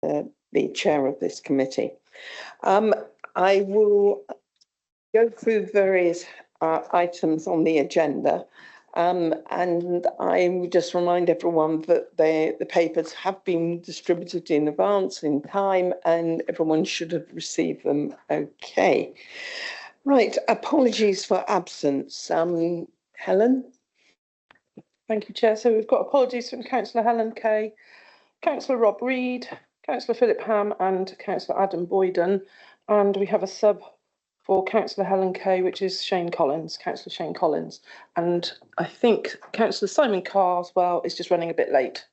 the chair of this committee. I will go through various items on the agenda. And I would just remind everyone that the papers have been distributed in advance in time and everyone should have received them okay. Right, apologies for absence. Helen? Thank you, Chair. So we've got apologies from Councillor Helen Kay, Councillor Rob Reid, Councillor Philip Ham and Councillor Adam Boyden. And we have a sub for Councillor Helen Kay, which is Councillor Shane Collins. And I think Councillor Simon Carr as well is just running a bit late.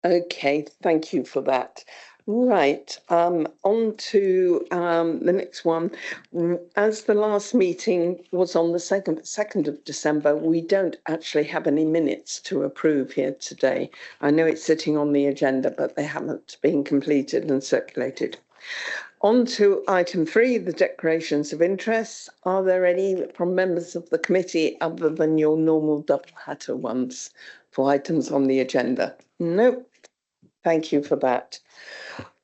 Okay, thank you for that. Right, on to the next one. As the last meeting was on the 2nd of December, we don't actually have any minutes to approve here today. I know it's sitting on the agenda, but they haven't been completed and circulated. On to item 3, the declarations of interest. Are there any from members of the committee other than your normal double hatter ones for items on the agenda? Nope. Thank you for that.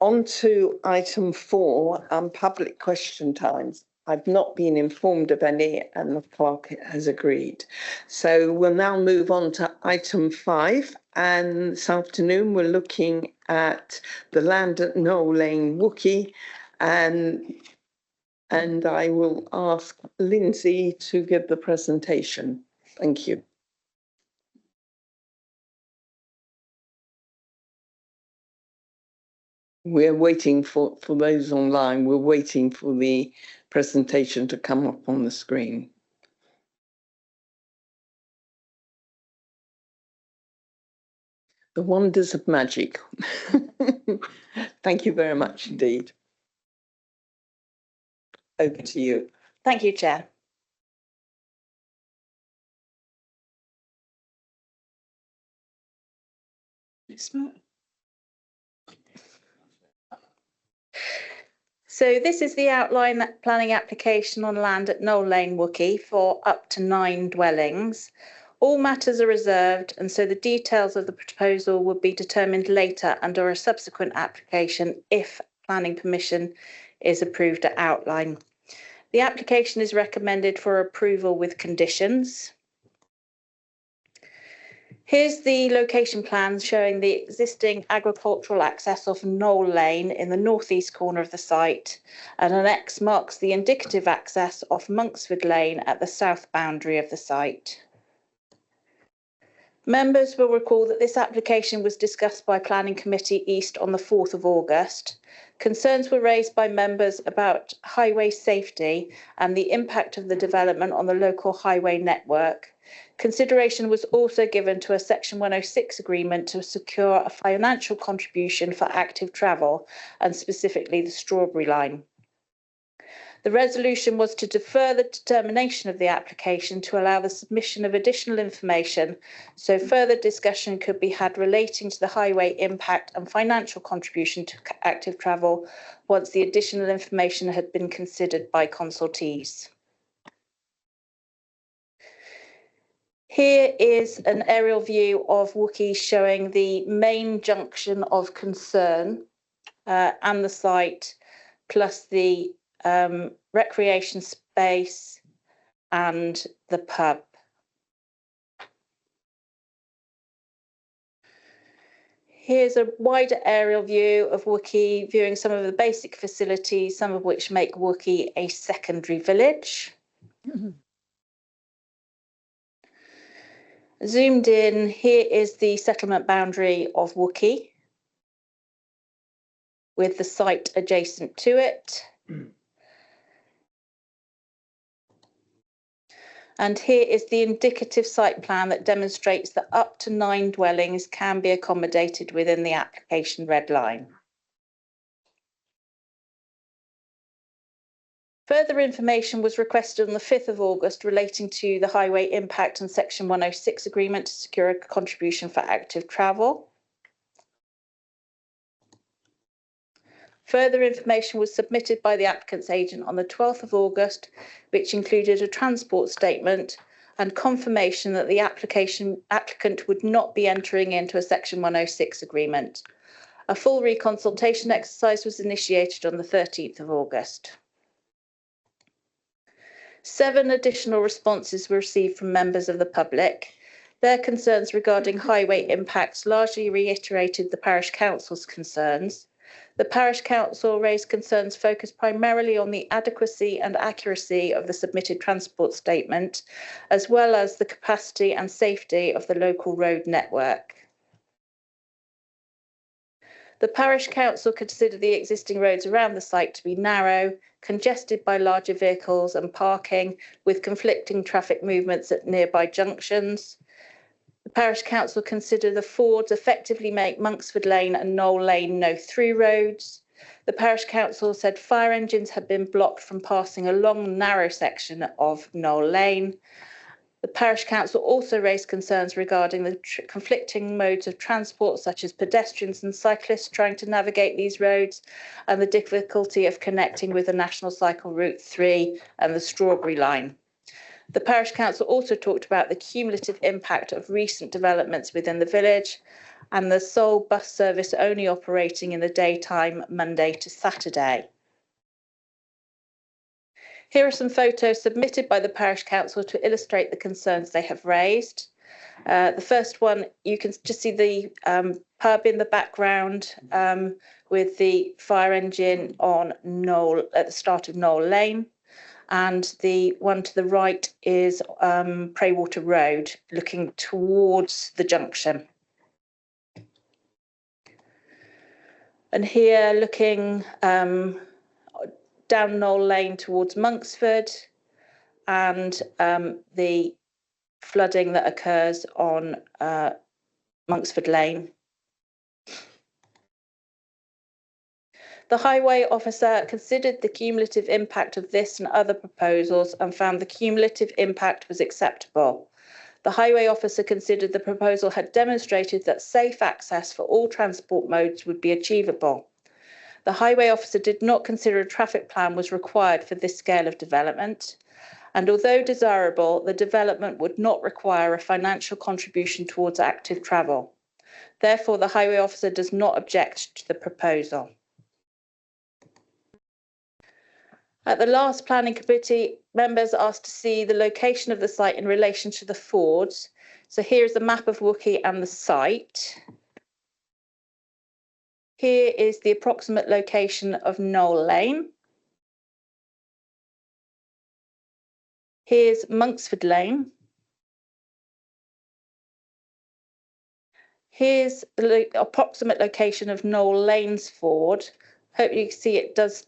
On to item 4, public question times. I've not been informed of any and the clerk has agreed. So we'll now move on to item 5. And this afternoon we're looking at the land at Knoll Lane Wookey, and I will ask Lindsay to give the presentation. Thank you. We're waiting for those online. We're waiting for the presentation to come up on the screen. The wonders of magic. Thank you very much indeed. Over to you. Thank you, Chair. So this is the outline planning application on land at Knoll Lane Wookey for up to 9 dwellings. All matters are reserved, and so the details of the proposal will be determined later under a subsequent application if planning permission is approved at outline. The application is recommended for approval with conditions. Here's the location plan showing the existing agricultural access off Knoll Lane in the northeast corner of the site, and an X marks the indicative access off Monksford Lane at the south boundary of the site. Members will recall that this application was discussed by Planning Committee East on the 4th of August. Concerns were raised by members about highway safety and the impact of the development on the local highway network. Consideration was also given to a Section 106 agreement to secure a financial contribution for active travel, and specifically the Strawberry Line. The resolution was to defer the determination of the application to allow the submission of additional information, so further discussion could be had relating to the highway impact and financial contribution to active travel once the additional information had been considered by consultees. Here is an aerial view of Wookey showing the main junction of concern and the site, plus the recreation space and the pub. Here's a wider aerial view of Wookey, viewing some of the basic facilities, some of which make Wookey a secondary village. Zoomed in, here is the settlement boundary of Wookey, with the site adjacent to it. And here is the indicative site plan that demonstrates that up to 9 dwellings can be accommodated within the application red line. Further information was requested on the 5th of August relating to the highway impact and Section 106 agreement to secure a contribution for active travel. Further information was submitted by the applicant's agent on the 12th of August, which included a transport statement and confirmation that the applicant would not be entering into a Section 106 agreement. A full reconsultation exercise was initiated on the 13th of August. 7 additional responses were received from members of the public. Their concerns regarding highway impacts largely reiterated the Parish Council's concerns. The Parish Council raised concerns focused primarily on the adequacy and accuracy of the submitted transport statement, as well as the capacity and safety of the local road network. The Parish Council considered the existing roads around the site to be narrow, congested by larger vehicles and parking, with conflicting traffic movements at nearby junctions. The Parish Council considered the fords effectively make Monksford Lane and Knoll Lane no-through roads. The Parish Council said fire engines had been blocked from passing along the narrow section of Knoll Lane. The Parish Council also raised concerns regarding the conflicting modes of transport, such as pedestrians and cyclists trying to navigate these roads, and the difficulty of connecting with the National Cycle Route 3 and the Strawberry Line. The Parish Council also talked about the cumulative impact of recent developments within the village and the sole bus service only operating in the daytime, Monday to Saturday. Here are some photos submitted by the Parish Council to illustrate the concerns they have raised. The first one, you can just see the pub in the background with the fire engine on at the start of Knoll Lane. And the one to the right is Praywater Road, looking towards the junction. And here, looking down Knoll Lane towards Monksford, and the flooding that occurs on Monksford Lane. The highway officer considered the cumulative impact of this and other proposals and found the cumulative impact was acceptable. The highway officer considered the proposal had demonstrated that safe access for all transport modes would be achievable. The highway officer did not consider a traffic plan was required for this scale of development, and although desirable, the development would not require a financial contribution towards active travel. Therefore, the highway officer does not object to the proposal. At the last planning committee, members asked to see the location of the site in relation to the fords. So here's a map of Wookey and the site. Here is the approximate location of Knoll Lane. Here's Monksford Lane. Here's the approximate location of Knoll Lane's ford. Hope you can see it does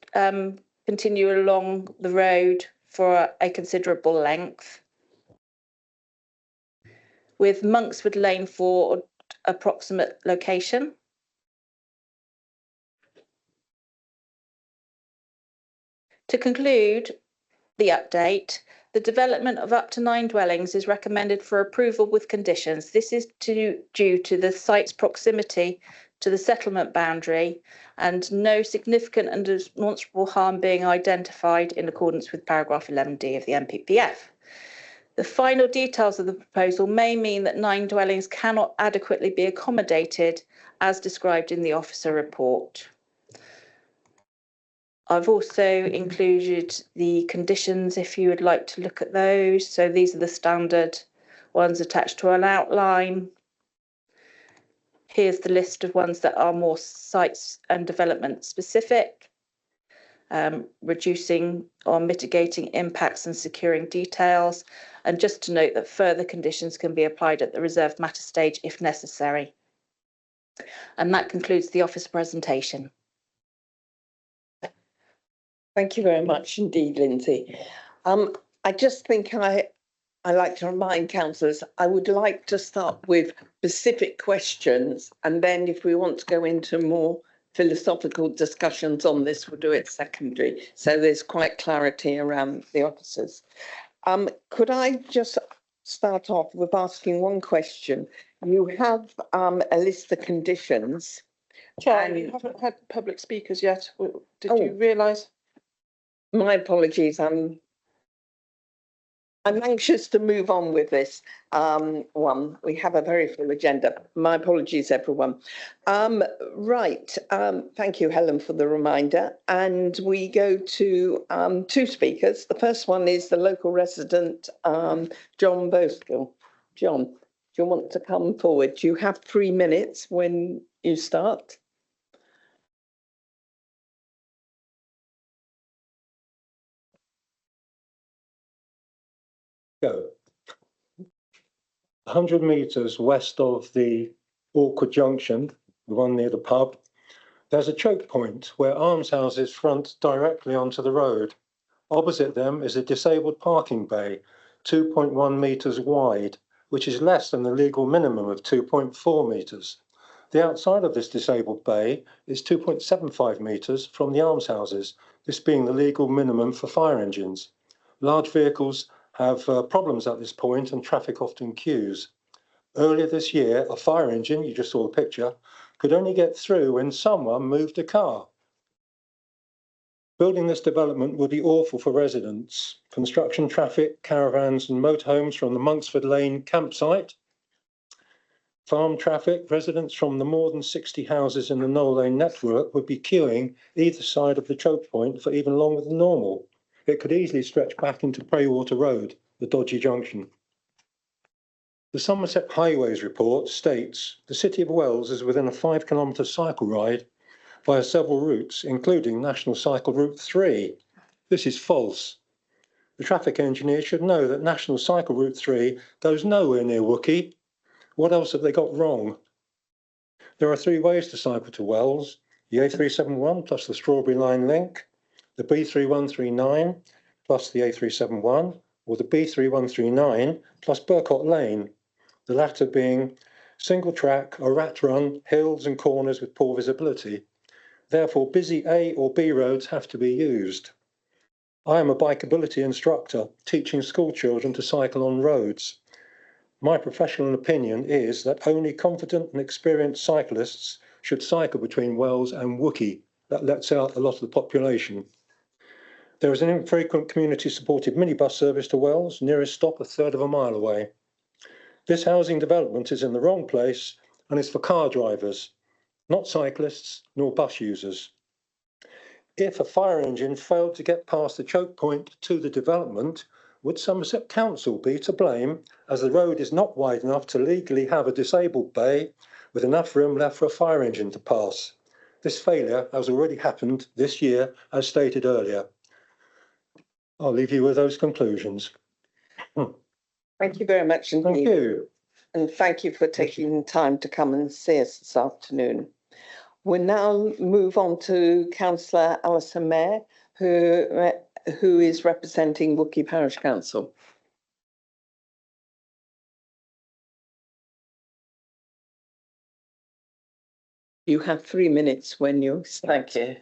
continue along the road for a considerable length, with Monksford Lane ford approximate location. To conclude the update, the development of up to 9 dwellings is recommended for approval with conditions. This is due to the site's proximity to the settlement boundary and no significant and demonstrable harm being identified in accordance with paragraph 11D of the NPPF. The final details of the proposal may mean that 9 dwellings cannot adequately be accommodated as described in the officer report. I've also included the conditions if you would like to look at those. So these are the standard ones attached to an outline. Here's the list of ones that are more sites and development specific, reducing or mitigating impacts and securing details. And just to note that further conditions can be applied at the reserved matter stage if necessary. And that concludes the office presentation. Thank you very much indeed, Lindsay. I just think I like to remind councillors, I would like to start with specific questions, and then if we want to go into more philosophical discussions on this, we'll do it secondary. So there's quite clarity around the officers. Could I just start off with asking one question? You have a list of conditions. Chair, you haven't had public speakers yet. Did you realise? My apologies. I'm anxious to move on with this one. We have a very full agenda. My apologies, everyone. Right. Thank you, Helen, for the reminder. And we go to two speakers. The first one is the local resident, John Boskill. John, do you want to come forward? You have 3 minutes when you start. Go. 100 metres west of the Awkward Junction, the one near the pub, there's a choke point where almshouses front directly onto the road. Opposite them is a disabled parking bay, 2.1 metres wide, which is less than the legal minimum of 2.4 metres. The outside of this disabled bay is 2.75 metres from the almshouses, this being the legal minimum for fire engines. Large vehicles have problems at this point and traffic often queues. Earlier this year, a fire engine, you just saw the picture, could only get through when someone moved a car. Building this development would be awful for residents. Construction traffic, caravans and motorhomes from the Monksford Lane campsite. Farm traffic, residents from the more than 60 houses in the Knoll Lane network would be queuing either side of the choke point for even longer than normal. It could easily stretch back into Praywater Road, the dodgy junction. The Somerset Highways report states the City of Wells is within a 5-kilometre cycle ride via several routes, including National Cycle Route 3. This is false. The traffic engineer should know that National Cycle Route 3 goes nowhere near Wookey. What else have they got wrong? There are 3 ways to cycle to Wells: the A371 plus the Strawberry Line link, the B3139 plus the A371, or the B3139 plus Burcott Lane, the latter being single track, a rat run, hills and corners with poor visibility. Therefore, busy A or B roads have to be used. I am a bikeability instructor teaching school children to cycle on roads. My professional opinion is that only confident and experienced cyclists should cycle between Wells and Wookey. That lets out a lot of the population. There is an infrequent community-supported minibus service to Wells, nearest stop a third of a mile away. This housing development is in the wrong place and is for car drivers, not cyclists nor bus users. If a fire engine failed to get past the choke point to the development, would Somerset Council be to blame, as the road is not wide enough to legally have a disabled bay with enough room left for a fire engine to pass? This failure has already happened this year, as stated earlier. I'll leave you with those conclusions. Thank you very much indeed. Thank you. And thank you for taking the time to come and see us this afternoon. We'll now move on to Councillor Alison Mayer, who is representing Wookey Parish Council. You have 3 minutes when you start. Thank you.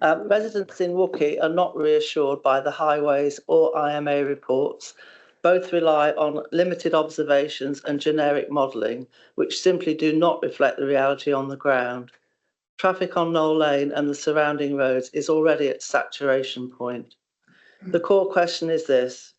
Residents in Wookey are not reassured by the highways or IMA reports. Both rely on limited observations and generic modelling, which simply do not reflect the reality on the ground. Traffic on Knoll Lane and the surrounding roads is already at saturation point. The core question is this: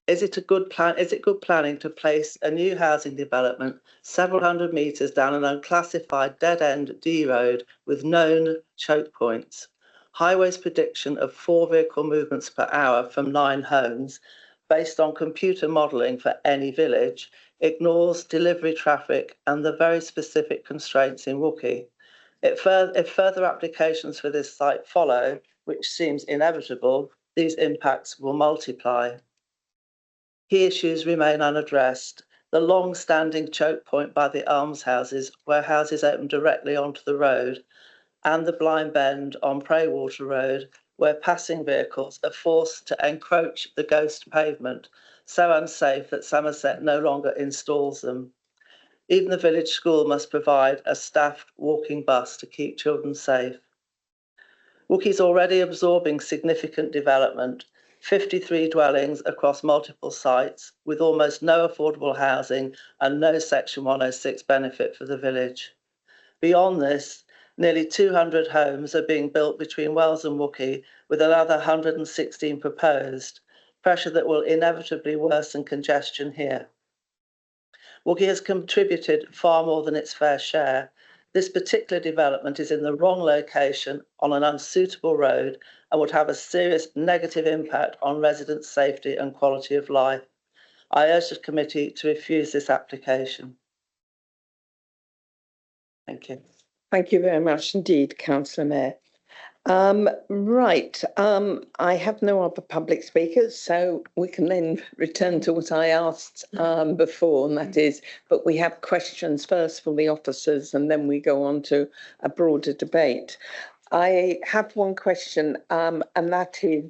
is it good planning to place a new housing development several hundred metres down an unclassified dead-end D road with known choke points? Highways prediction of 4 vehicle movements per hour from 9 homes, based on computer modelling for any village, ignores delivery traffic and the very specific constraints in Wookey. If further applications for this site follow, which seems inevitable, these impacts will multiply. Key issues remain unaddressed. The long-standing choke point by the almshouses, where houses open directly onto the road, and the blind bend on Praywater Road, where passing vehicles are forced to encroach the ghost pavement, so unsafe that Somerset no longer installs them. Even the village school must provide a staffed walking bus to keep children safe. Wookey is already absorbing significant development, 53 dwellings across multiple sites, with almost no affordable housing and no Section 106 benefit for the village. Beyond this, nearly 200 homes are being built between Wells and Wookey, with another 116 proposed. pressure that will inevitably worsen congestion here. Wookey has contributed far more than its fair share. This particular development is in the wrong location on an unsuitable road and would have a serious negative impact on residents' safety and quality of life. I urge the committee to refuse this application. Thank you. Thank you very much indeed, Councillor Mayor. Right, I have no other public speakers, so we can then return to what I asked before, and that is, but we have questions first for the officers and then we go on to a broader debate. I have one question, and that is,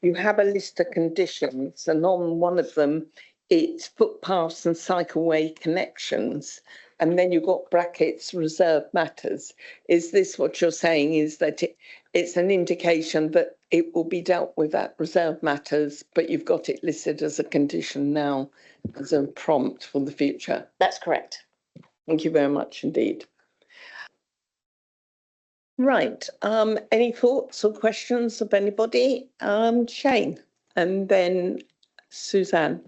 you have a list of conditions, and on one of them, it's footpaths and cycleway connections. And then you've got brackets, reserved matters. Is this what you're saying, is that it's an indication that it will be dealt with at reserved matters, but you've got it listed as a condition now, as a prompt for the future? That's correct. Thank you very much indeed. Right, any thoughts or questions of anybody? Shane, and then Suzanne.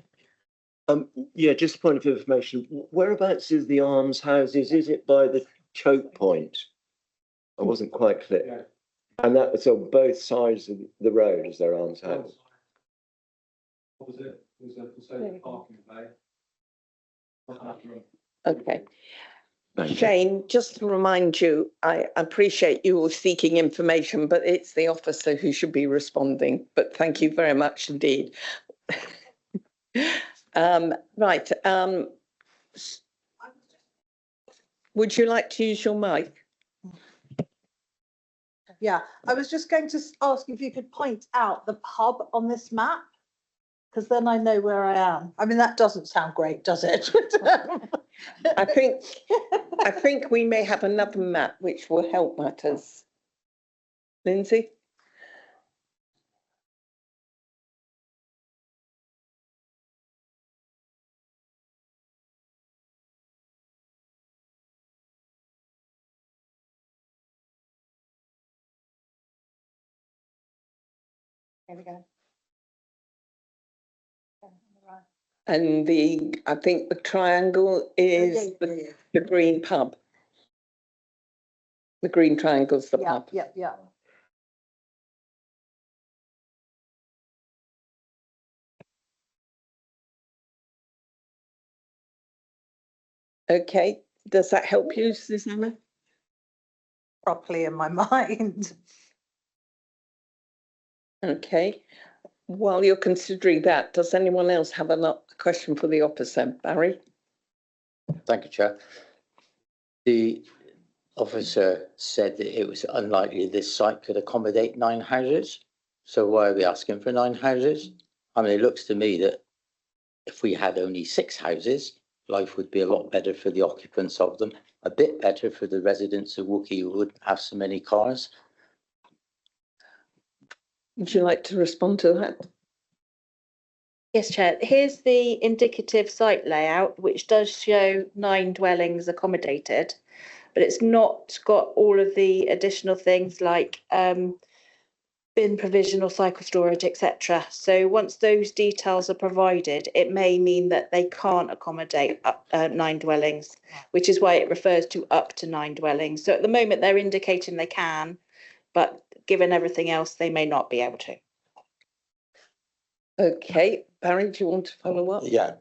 Yeah, just a point of information. Whereabouts is the Arms Houses? Is it by the choke point? I wasn't quite clear. Yeah. And that's on both sides of the road, is there Arms Houses? Opposite, there's a parking bay. Okay. Thank you. Shane, just to remind you, I appreciate you all seeking information, but it's the officer who should be responding. But thank you very much indeed. Right. Would you like to use your mic? Yeah, I was just going to ask if you could point out the pub on this map, because then I know where I am. I mean, that doesn't sound great, does it? I think we may have another map which will help matters. Lindsay? There we go. And I think the triangle is the green pub. The green triangle's the pub. Yeah. Okay, does that help you, Susanna? Properly in my mind. Okay, while you're considering that, does anyone else have a question for the officer? Barry? Thank you, Chair. The officer said that it was unlikely this site could accommodate 9 houses. So why are we asking for 9 houses? I mean, it looks to me that if we had only 6 houses, life would be a lot better for the occupants of them, a bit better for the residents of Wookey who wouldn't have so many cars. Would you like to respond to that? Yes, Chair. Here's the indicative site layout, which does show 9 dwellings accommodated, but it's not got all of the additional things like bin provision or cycle storage, etc. So once those details are provided, it may mean that they can't accommodate 9 dwellings, which is why it refers to up to 9 dwellings. So at the moment, they're indicating they can, but given everything else, they may not be able to. Okay, Barry, do you want to follow up? Yeah,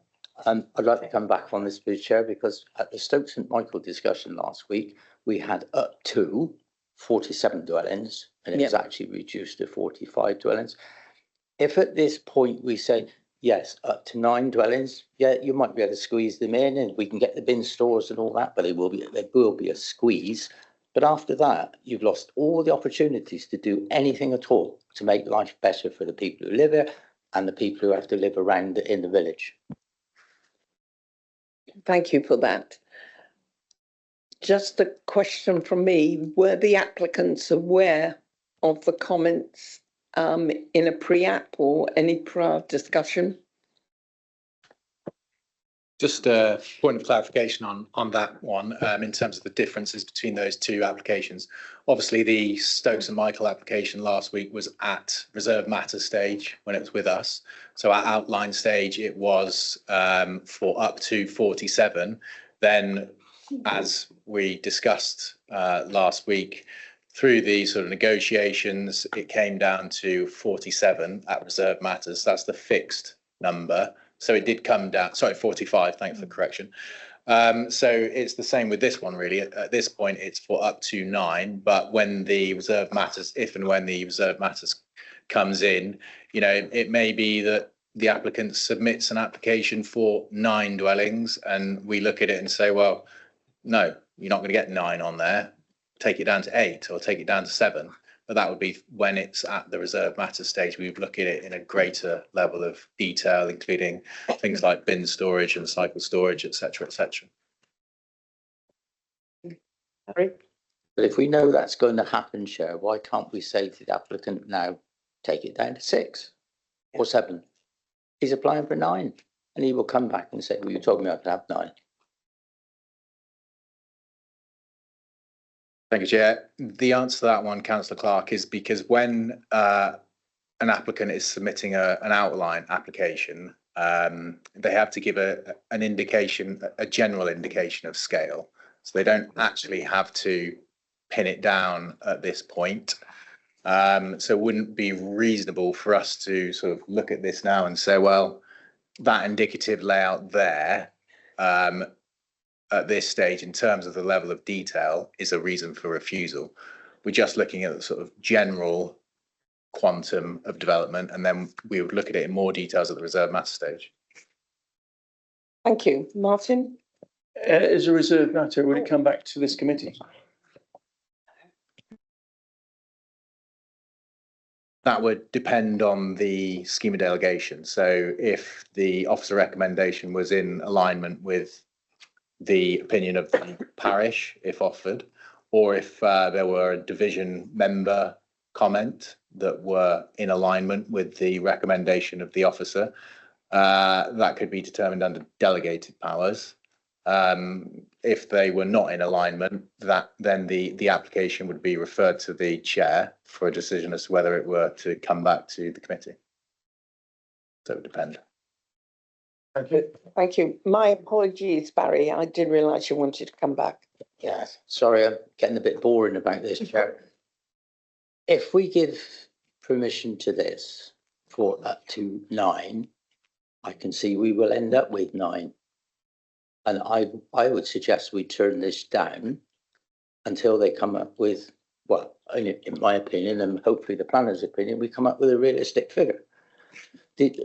I'd like to come back on this, Mr. Chair, because at the Stoke St Michael discussion last week, we had up to 47 dwellings, and it was actually reduced to 45 dwellings. If at this point we say, yes, up to 9 dwellings, yeah, you might be able to squeeze them in and we can get the bin stores and all that, but there will be a squeeze. But after that, you've lost all the opportunities to do anything at all to make life better for the people who live here and the people who have to live around in the village. Thank you for that. Just a question from me. Were the applicants aware of the comments in a pre-app or any prior discussion? Just a point of clarification on that one, in terms of the differences between those two applications. Obviously, the Stokes and Michael application last week was at reserve matter stage when it was with us. So at outline stage, it was for up to 47. Then, as we discussed last week, through the sort of negotiations, it came down to 47 at reserve matters. That's the fixed number. So it did come down, sorry, 45, thanks for the correction. So it's the same with this one, really. At this point, it's for up to 9, but when the reserve matters, if and when the reserve matters comes in, you know, it may be that the applicant submits an application for 9 dwellings and we look at it and say, well, no, you're not going to get 9 on there. Take it down to 8 or take it down to 7. But that would be when it's at the reserve matter stage. We would look at it in a greater level of detail, including things like bin storage and cycle storage, et cetera, et cetera. Harry? But if we know that's going to happen, Chair, why can't we say to the applicant now, take it down to 6 or 7? He's applying for 9 and he will come back and say, well, you told me I could have 9. Thank you, Chair. The answer to that one, Councillor Clark, is because when an applicant is submitting an outline application, they have to give an indication, a general indication of scale. So they don't actually have to pin it down at this point. So it wouldn't be reasonable for us to sort of look at this now and say, well, that indicative layout there, at this stage, in terms of the level of detail, is a reason for refusal. We're just looking at the sort of general quantum of development, and then we would look at it in more details at the reserve matter stage. Thank you. Martin? As a reserve matter, will it come back to this committee? That would depend on the scheme of delegation. So if the officer recommendation was in alignment with the opinion of the parish, if offered, or if there were a division member comment that were in alignment with the recommendation of the officer, that could be determined under delegated powers. If they were not in alignment, then the application would be referred to the chair for a decision as to whether it were to come back to the committee. So it would depend. Thank you. My apologies, Barry. I didn't realise you wanted to come back. Yes, sorry, I'm getting a bit boring about this, Chair. If we give permission to this for up to 9, I can see we will end up with 9. And I would suggest we turn this down until they come up with, well, in my opinion, and hopefully the planner's opinion, we come up with a realistic figure.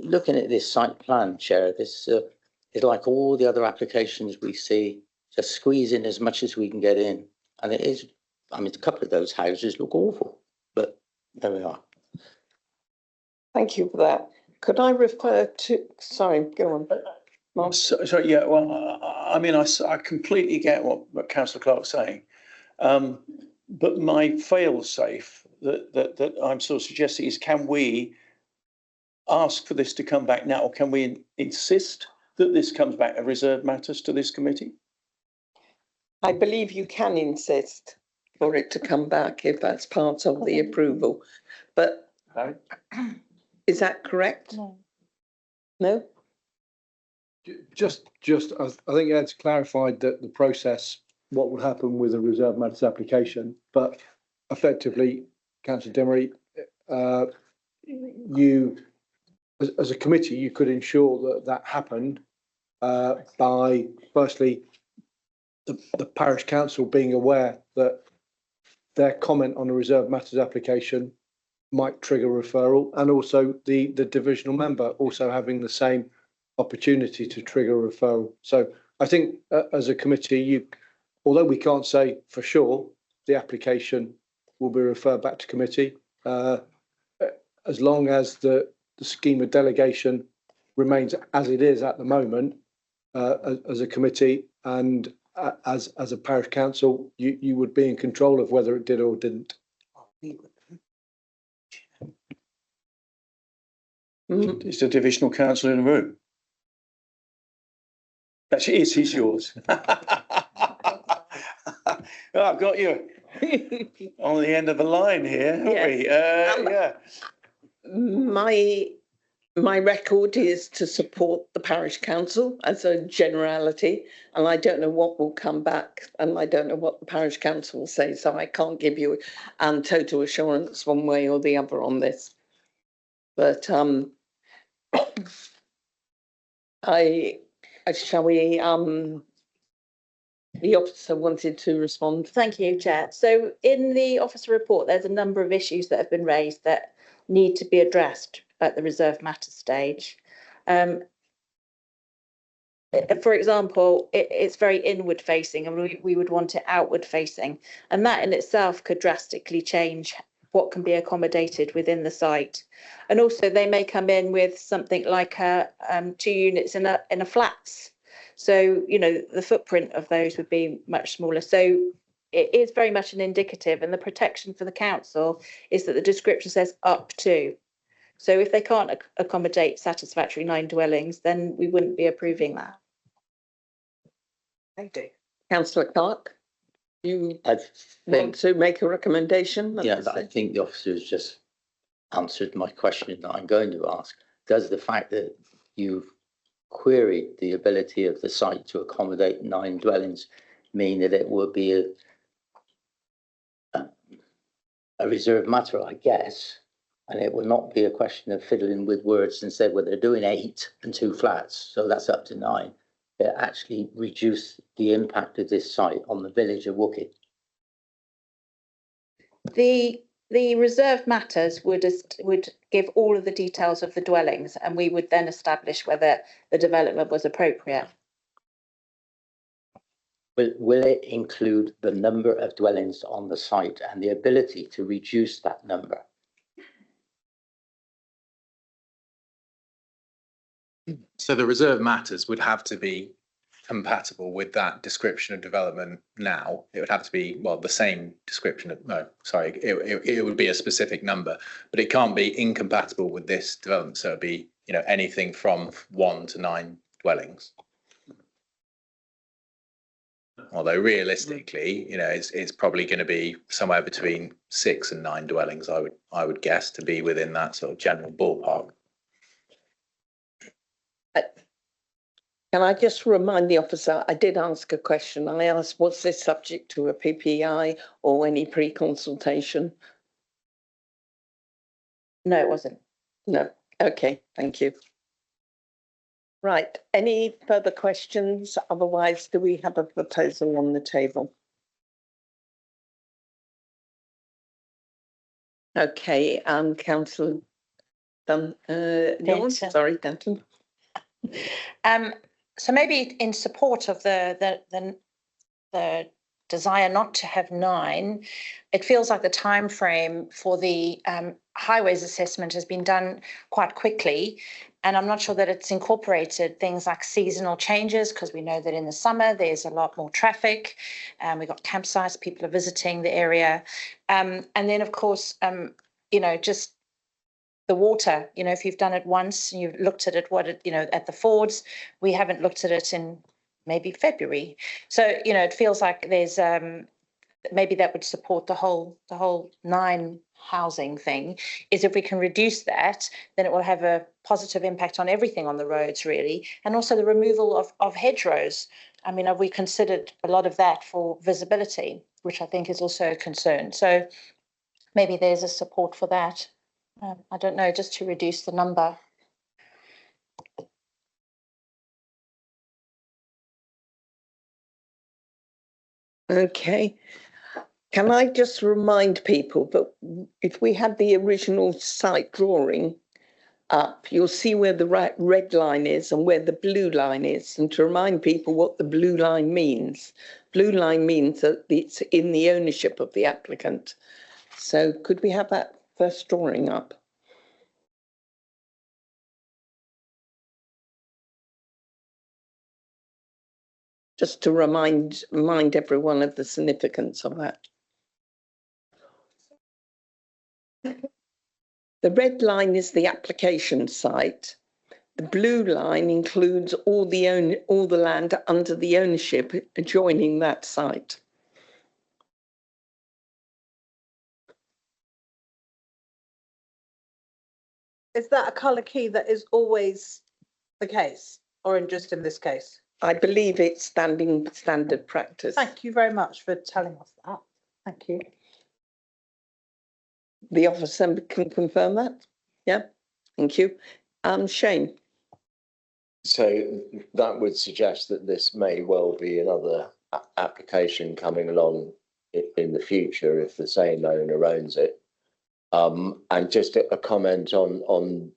Looking at this site plan, Chair, this is like all the other applications we see, just squeeze in as much as we can get in. And it is, I mean, a couple of those houses look awful, but there we are. Thank you for that. Could I refer to, sorry, go on. Mark. Sorry, yeah, well, I mean, I completely get what Councillor Clark's saying. But my fail-safe that I'm sort of suggesting is, can we ask for this to come back now, or can we insist that this comes back as reserved matters to this committee? I believe you can insist for it to come back if that's part of the approval. But is that correct? No. No? Just, I think Ed's clarified that the process, what would happen with a reserve matters application, but effectively, Councillor Demery, you, as a committee, you could ensure that happened by, firstly, the parish council being aware that their comment on a reserve matters application might trigger referral, and also the divisional member also having the same opportunity to trigger referral. So I think as a committee, although we can't say for sure the application will be referred back to committee, as long as the scheme of delegation remains as it is at the moment, as a committee and as a parish council, you would be in control of whether it did or didn't. Is the divisional council in the room? That is yours. Oh, I've got you on the end of the line here, haven't we? Yeah. My record is to support the parish council as a generality, and I don't know what will come back, and I don't know what the parish council will say, so I can't give you total assurance one way or the other on this. But shall we? The officer wanted to respond. Thank you, Chair. So in the officer report, there's a number of issues that have been raised that need to be addressed at the reserved matters stage. For example, it's very inward facing, and we would want it outward facing, and that in itself could drastically change what can be accommodated within the site. And also they may come in with something like 2 units in a flats. So, you know, the footprint of those would be much smaller. So it is very much an indicative, and the protection for the council is that the description says up to. So if they can't accommodate satisfactory 9 dwellings, then we wouldn't be approving that. Thank you. Councillor Clark, you want to make a recommendation? Yeah, I think the officer has just answered my question that I'm going to ask. Does the fact that you've queried the ability of the site to accommodate 9 dwellings mean that it will be a reserved matter, I guess, and it will not be a question of fiddling with words and say, well, they're doing 8 and 2 flats, so that's up to 9. It actually reduce the impact of this site on the village of Wookey? The reserved matters would give all of the details of the dwellings, and we would then establish whether the development was appropriate. Will it include the number of dwellings on the site and the ability to reduce that number? So the reserve matters would have to be compatible with that description of development now. It would have to be, well, the same description of, no, sorry, it would be a specific number, but it can't be incompatible with this development. So it'd be, you know, anything from 1 to 9 dwellings. Although realistically, you know, it's probably going to be somewhere between 6 and 9 dwellings, I would guess, to be within that sort of general ballpark. Can I just remind the officer, I did ask a question. I asked, was this subject to a PPI or any pre-consultation? No, it wasn't. No. Okay, thank you. Right, any further questions? Otherwise, do we have a proposal on the table? Okay, Councillor Denton. Sorry, Denton. So maybe in support of the desire not to have 9, it feels like the time frame for the highways assessment has been done quite quickly, and I'm not sure that it's incorporated things like seasonal changes, because we know that in the summer there's a lot more traffic, and we've got campsites, people are visiting the area, and then of course you know, just the water, you know, if you've done it once and you've looked at it, at the Fords, we haven't looked at it in maybe February. So, you know, it feels like there's maybe that would support the whole 9 housing thing, is if we can reduce that, then it will have a positive impact on everything on the roads, really. And also the removal of hedgerows. I mean, have we considered a lot of that for visibility, which I think is also a concern. So maybe there's a support for that. I don't know, just to reduce the number. Okay. Can I just remind people that if we had the original site drawing up, you'll see where the red line is and where the blue line is. And to remind people what the blue line means. Blue line means that it's in the ownership of the applicant. So could we have that first drawing up? Just to remind everyone of the significance of that. The red line is the application site. The blue line includes all the land under the ownership adjoining that site. Is that a colour key that is always the case, or just in this case? I believe it's standard practice. Thank you very much for telling us that. Thank you. The officer can confirm that. Yeah, thank you. Shane. So that would suggest that this may well be another application coming along in the future if the same owner owns it. And just a comment on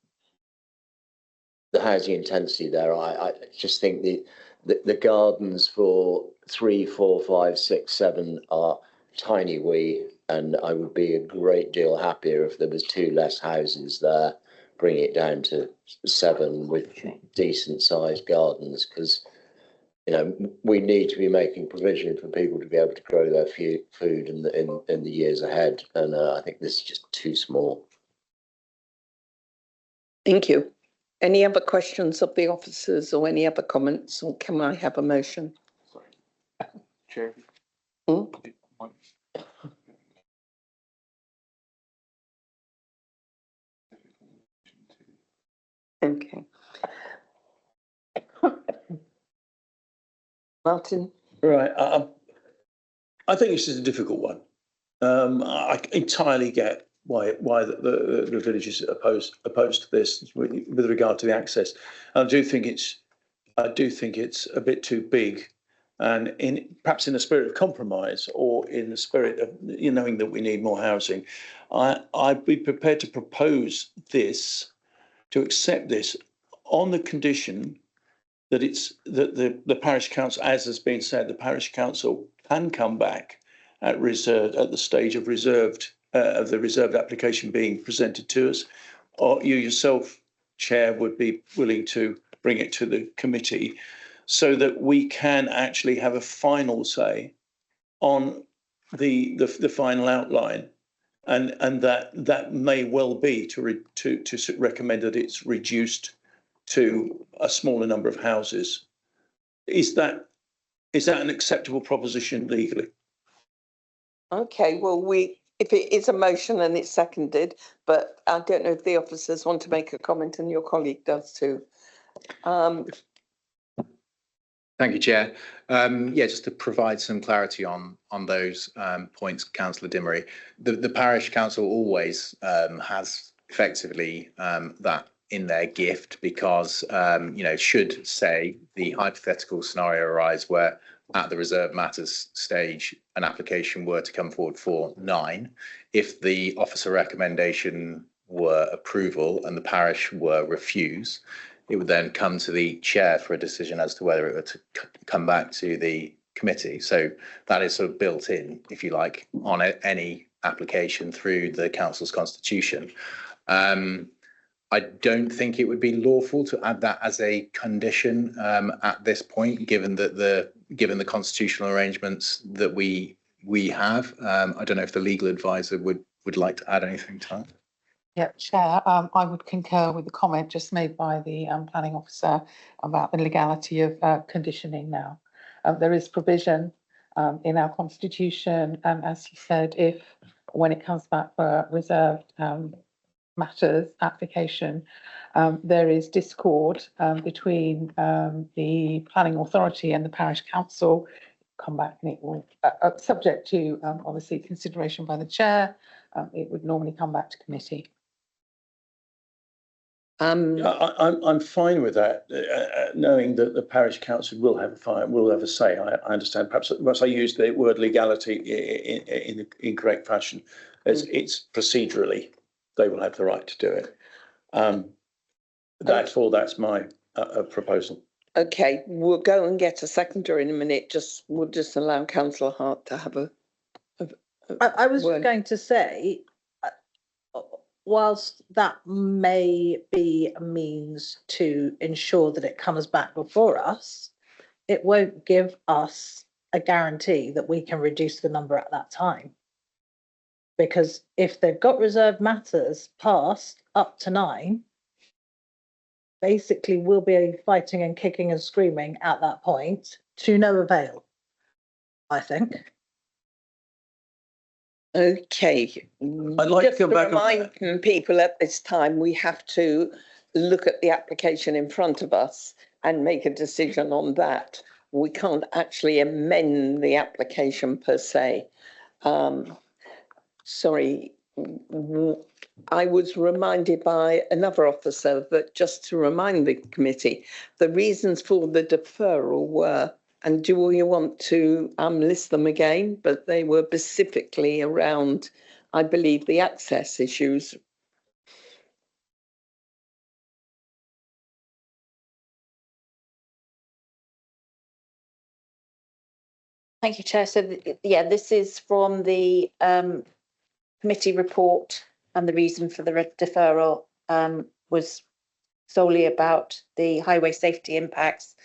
the housing intensity there. I just think the gardens for 3, 4, 5, 6, 7 are tiny wee, and I would be a great deal happier if there was 2 less houses there, bring it down to 7 with decent sized gardens, because we need to be making provision for people to be able to grow their food in the years ahead, and I think this is just too small. Thank you. Any other questions of the officers or any other comments, or can I have a motion? Chair. Okay. Martin? Right. I think this is a difficult one. I entirely get why the village is opposed to this with regard to the access. I do think it's a bit too big, and perhaps in the spirit of compromise or in the spirit of knowing that we need more housing, I'd be prepared to propose this, to accept this on the condition that the parish council, as has been said, the parish council can come back at the stage of the reserved application being presented to us, or you yourself, Chair, would be willing to bring it to the committee so that we can actually have a final say on the final outline, and that may well be to recommend that it's reduced to a smaller number of houses. Is that an acceptable proposition legally? Okay, well, if it is a motion and it's seconded, but I don't know if the officers want to make a comment, and your colleague does too. Thank you, Chair. Yeah, just to provide some clarity on those points, Councillor Dimery. The parish council always has effectively that in their gift, because should, say, the hypothetical scenario arise where at the reserve matters stage an application were to come forward for 9, if the officer recommendation were approval and the parish were refuse, it would then come to the chair for a decision as to whether it were to come back to the committee. So that is sort of built in, if you like, on any application through the council's constitution. I don't think it would be lawful to add that as a condition at this point, given that the constitutional arrangements that we have. I don't know if the legal advisor would like to add anything to that. Yeah, Chair, I would concur with the comment just made by the planning officer about the legality of conditioning now. There is provision in our constitution, as he said, when it comes back for reserved matters application, there is discord between the planning authority and the parish council. Come back and it will, subject to obviously consideration by the chair, it would normally come back to committee. I'm fine with that, knowing that the parish council will have a say. I understand. Perhaps I used the word legality in the incorrect fashion, as it's procedurally they will have the right to do it. That's my proposal. Okay, we'll go and get a seconder in a minute. We'll just allow Councillor Hart to have a I was word. going to say, whilst that may be a means to ensure that it comes back before us, it won't give us a guarantee that we can reduce the number at that time. Because if they've got reserved matters passed up to 9, basically we'll be fighting and kicking and screaming at that point to no avail, I think. Okay. I'd like to Just come back on remind people at this time, we have to look at the application in front of us and make a decision on that. We can't actually amend the application per se. Sorry, I was reminded by another officer that just to remind the committee, the reasons for the deferral were, and do you want to list them again? But they were specifically around, I believe, the access issues. Thank you, Chair. So, yeah, this is from the committee report, and the reason for the deferral was solely about the highway safety impacts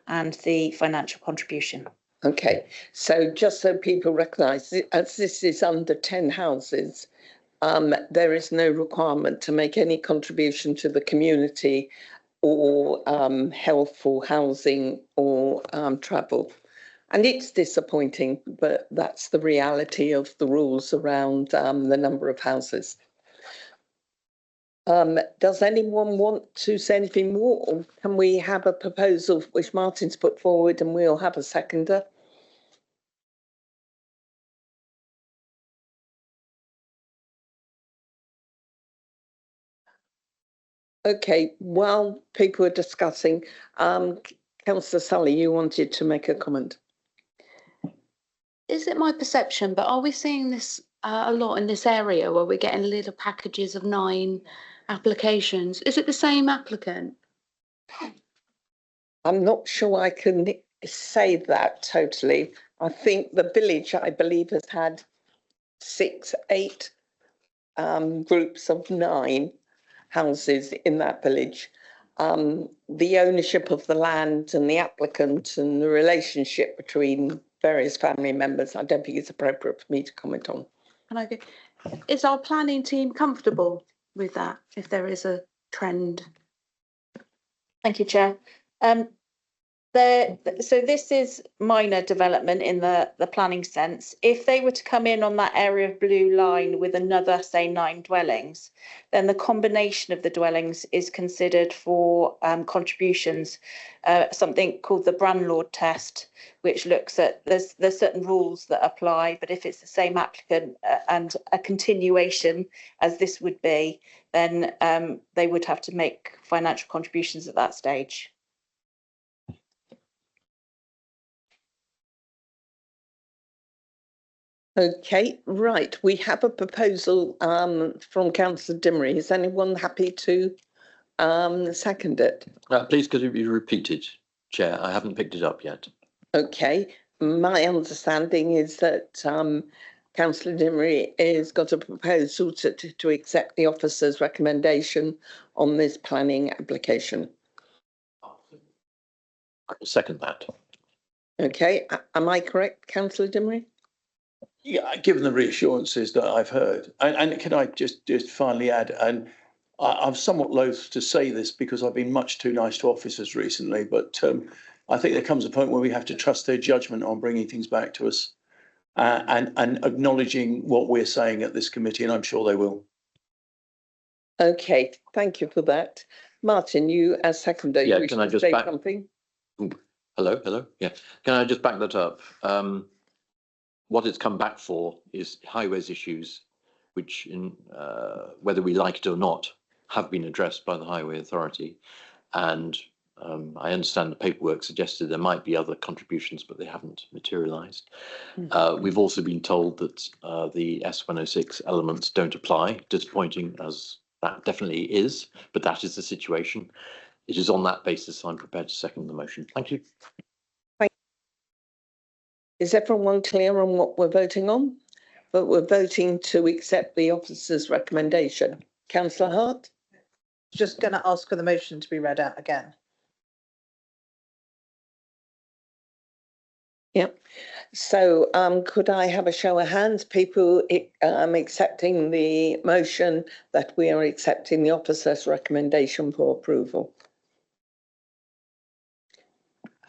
and the financial contribution. Okay, so just so people recognise, as this is under 10 houses, there is no requirement to make any contribution to the community or health or housing or travel. And it's disappointing, but that's the reality of the rules around the number of houses. Does anyone want to say anything more? Or can we have a proposal which Martin's put forward and we'll have a seconder? Okay, while people are discussing, Councillor Sully, you wanted to make a comment. Is it my perception, but are we seeing this a lot in this area where we're getting little packages of 9 applications? Is it the same applicant? I'm not sure I can say that totally. I think the village, I believe, has had 6, 8 groups of 9 houses in that village. The ownership of the land and the applicant and the relationship between various family members, I don't think it's appropriate for me to comment on. Can I go? Is our planning team comfortable with that, if there is a trend? Thank you, Chair. So this is minor development in the planning sense. If they were to come in on that area of blue line with another, say, 9 dwellings, then the combination of the dwellings is considered for contributions, something called the Brandlord test, which looks at, there's certain rules that apply, but if it's the same applicant and a continuation as this would be, then they would have to make financial contributions at that stage. Okay, right. We have a proposal from Councillor Dimmery. Is anyone happy to second it? Please, could it be repeated, Chair? I haven't picked it up yet. Okay. My understanding is that Councillor Dimmery has got a proposal to accept the officer's recommendation on this planning application. I will second that. Okay. Am I correct, Councillor Dimmery? Yeah, given the reassurances that I've heard, and can I just finally add, and I'm somewhat loath to say this because I've been much too nice to officers recently, but I think there comes a point where we have to trust their judgment on bringing things back to us and acknowledging what we're saying at this committee, and I'm sure they will. Okay, thank you for that. Martin, you as seconder, Yeah, you can I just say back something? Ooh, hello? Yeah. Can I just back that up? What it's come back for is highways issues, which, whether we like it or not, have been addressed by the Highway Authority. And I understand the paperwork suggested there might be other contributions, but they haven't materialised. We've also been told that the S106 elements don't apply, disappointing as that definitely is, but that is the situation. It is on that basis I'm prepared to second the motion. Thank you. Is everyone clear on what we're voting on? But we're voting to accept the officer's recommendation. Councillor Hart? Just going to ask for the motion to be read out again. Yep. So could I have a show of hands, people accepting the motion that we are accepting the officer's recommendation for approval?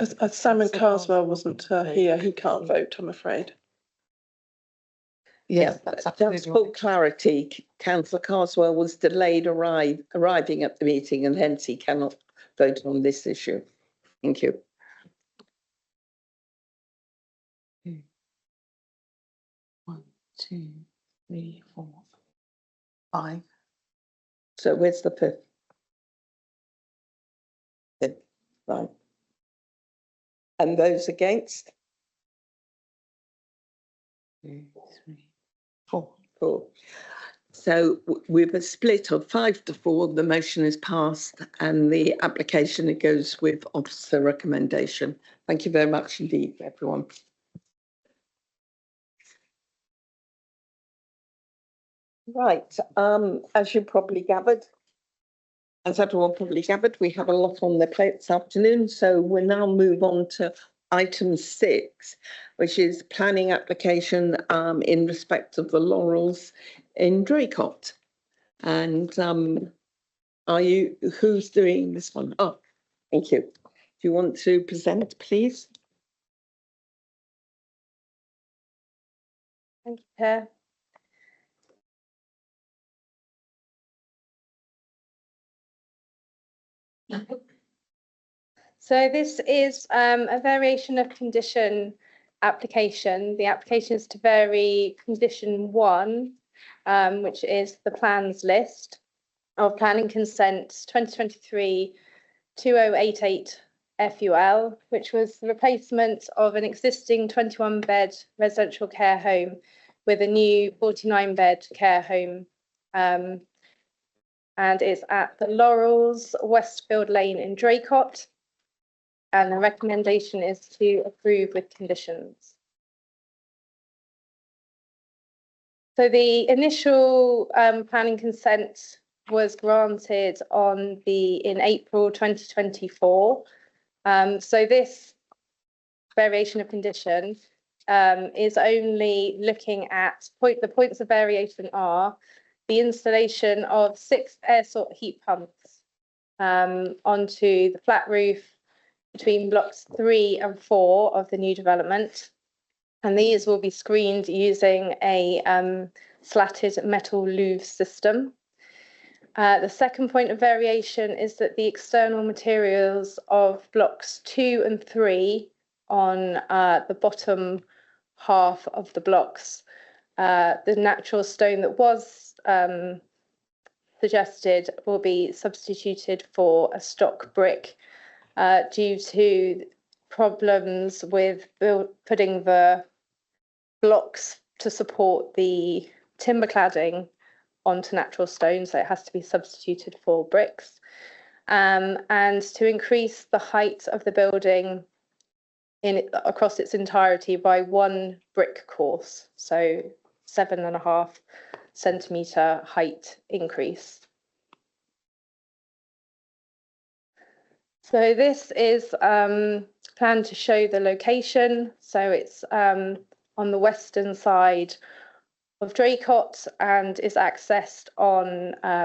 As Simon Carswell wasn't here, he can't vote, I'm afraid. Yes, Yeah, that's just absolutely for right. clarity, councillor Carswell was delayed arriving at the meeting and hence he cannot vote on this issue. Thank you. One, two, three, 4, 5. So where's the fifth? Fifth, right. And those against? 2, 3, 4. 4. So with a split of 5 to 4, the motion is passed and the application goes with officer recommendation. Thank you very much indeed, everyone. Right, as you probably gathered, as everyone probably gathered, we have a lot on their plate this afternoon, so we'll now move on to item 6, which is planning application in respect of the Laurels in Draycott. And who's doing this one? Oh, thank you. Do you want to present, please? Thank you, Chair. So this is a variation of condition application. The application is to vary condition 1, which is the plans list of planning consent 2023-2088 FUL, which was the replacement of an existing 21-bed residential care home with a new 49-bed care home. And it's at the Laurels, Westfield Lane in Draycott. And the recommendation is to approve with conditions. So the initial planning consent was granted in April 2024. So this variation of condition is only looking at the points of variation are the installation of 6 air source heat pumps onto the flat roof between blocks 3 and 4 of the new development. And these will be screened using a slatted metal louvre system. The second point of variation is that the external materials of blocks 2 and 3 on the bottom half of the blocks, the natural stone that was suggested will be substituted for a stock brick due to problems with putting the blocks to support the timber cladding onto natural stone, so it has to be substituted for bricks. And to increase the height of the building across its entirety by 1 brick course, so 7.5 centimetre height increase. So this is planned to show the location. So it's on the western side of Draycott and is accessed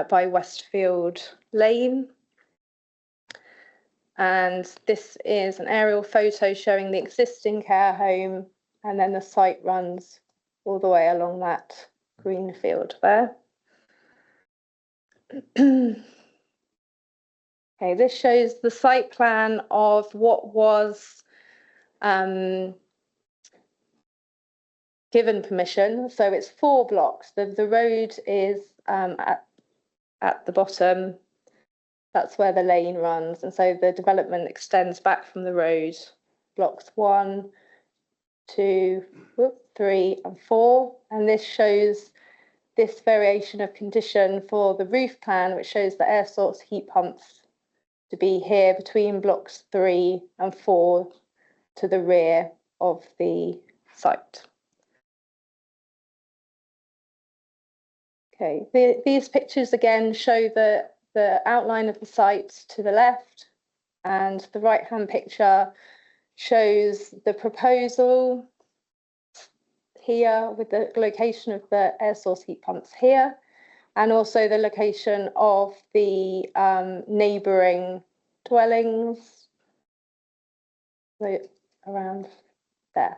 by Westfield Lane. And this is an aerial photo showing the existing care home, and then the site runs all the way along that green field there. Okay, this shows the site plan of what was given permission. So it's 4 blocks. The road is at the bottom. That's where the lane runs. And so the development extends back from the road. Blocks 1, 2, 3 and 4. And this shows this variation of condition for the roof plan, which shows the air source heat pumps to be here between blocks 3 and 4 to the rear of the site. Okay, these pictures again show the outline of the site to the left, and the right-hand picture shows the proposal here with the location of the air source heat pumps here, and also the location of the neighbouring dwellings So around there.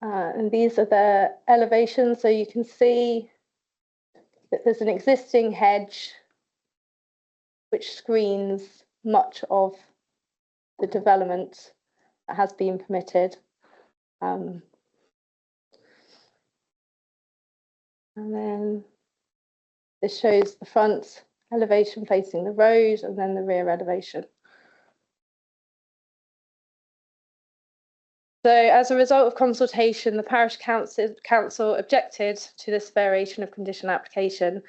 And these are the elevations. So you can see that there's an existing hedge which screens much of the development that has been permitted. And then this shows the front elevation facing the road and then the rear elevation. So as a result of consultation, the parish council objected to this variation of condition application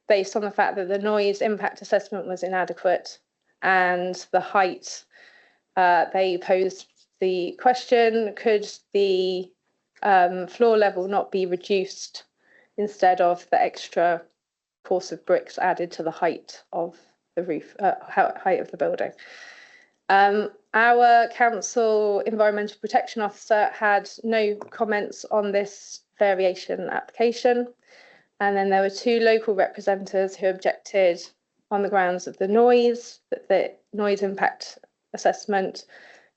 based on the fact that the noise impact assessment was inadequate and the height. They posed the question, could the floor level not be reduced instead of the extra course of bricks added to the height of the roof, height of the building? Our council environmental protection officer had no comments on this variation application. And then there were two local representatives who objected on the grounds of the noise, that the noise impact assessment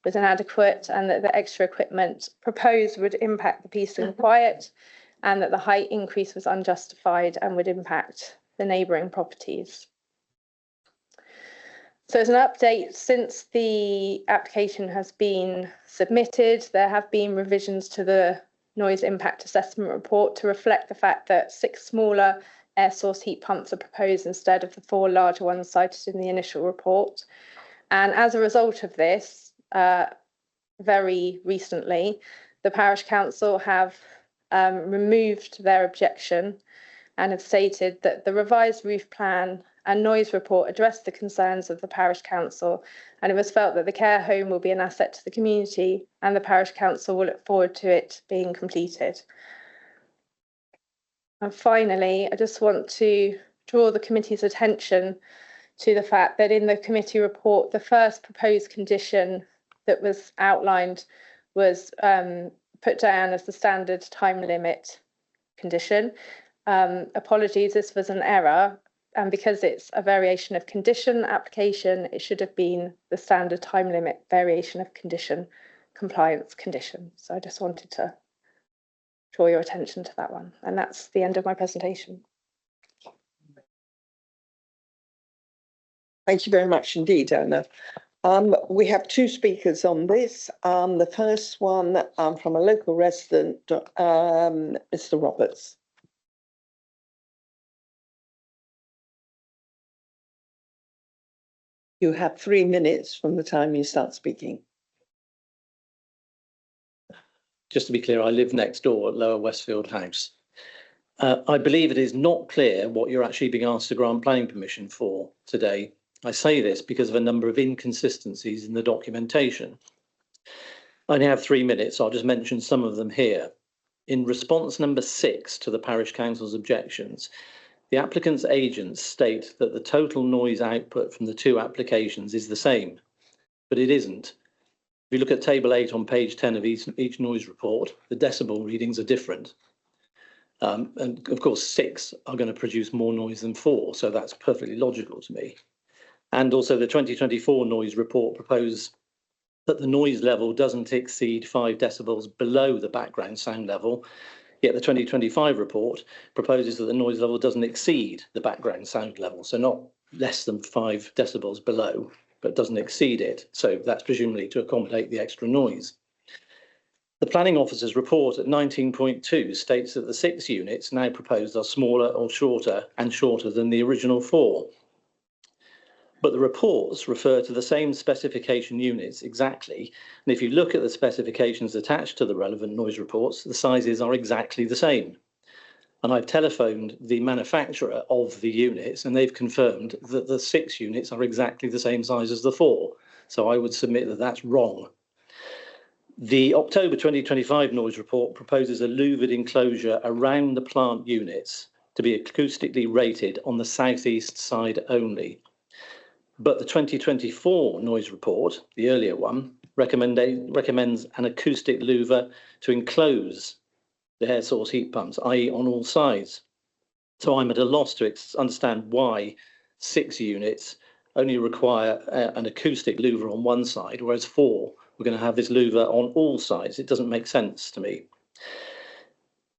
was inadequate and that the extra equipment proposed would impact the peace and quiet, and that the height increase was unjustified and would impact the neighbouring properties. So as an update, since the application has been submitted, there have been revisions to the noise impact assessment report to reflect the fact that 6 smaller air source heat pumps are proposed instead of the 4 larger ones cited in the initial report. And as a result of this, very recently, the parish council have removed their objection and have stated that the revised roof plan and noise report addressed the concerns of the parish council, and it was felt that the care home will be an asset to the community and the parish council will look forward to it being completed. And finally, I just want to draw the committee's attention to the fact that in the committee report, the first proposed condition that was outlined was put down as the standard time limit condition. Apologies, this was an error. And because it's a variation of condition application, it should have been the standard time limit variation of condition compliance condition. So I just wanted to draw your attention to that one. And that's the end of my presentation. Thank you very much indeed, Anna. We have 2 speakers on this. The first one from a local resident, Mr. Roberts. You have 3 minutes from the time you start speaking. Just to be clear, I live next door at Lower Westfield House. I believe it is not clear what you're actually being asked to grant planning permission for today. I say this because of a number of inconsistencies in the documentation. I only have 3 minutes, so I'll just mention some of them here. In response number 6 to the Parish Council's objections, the applicant's agents state that the total noise output from the 2 applications is the same, but it isn't. If you look at table 8 on page 10 of each noise report, the decibel readings are different. And of course, 6 are going to produce more noise than 4, so that's perfectly logical to me. And also the 2024 noise report proposed that the noise level doesn't exceed 5 decibels below the background sound level, yet the 2025 report proposes that the noise level doesn't exceed the background sound level, so not less than 5 decibels below, but doesn't exceed it. So that's presumably to accommodate the extra noise. The planning officer's report at 19.2 states that the 6 units now proposed are smaller or shorter and shorter than the original 4. But the reports refer to the same specification units exactly. And if you look at the specifications attached to the relevant noise reports, the sizes are exactly the same. And I've telephoned the manufacturer of the units and they've confirmed that the 6 units are exactly the same size as the 4. So I would submit that that's wrong. The October 2025 noise report proposes a louvered enclosure around the plant units to be acoustically rated on the southeast side only. But the 2024 noise report, the earlier one, recommends an acoustic louver to enclose the air source heat pumps, i.e. on all sides. So I'm at a loss to understand why 6 units only require an acoustic louver on one side, whereas 4, we're going to have this louver on all sides. It doesn't make sense to me.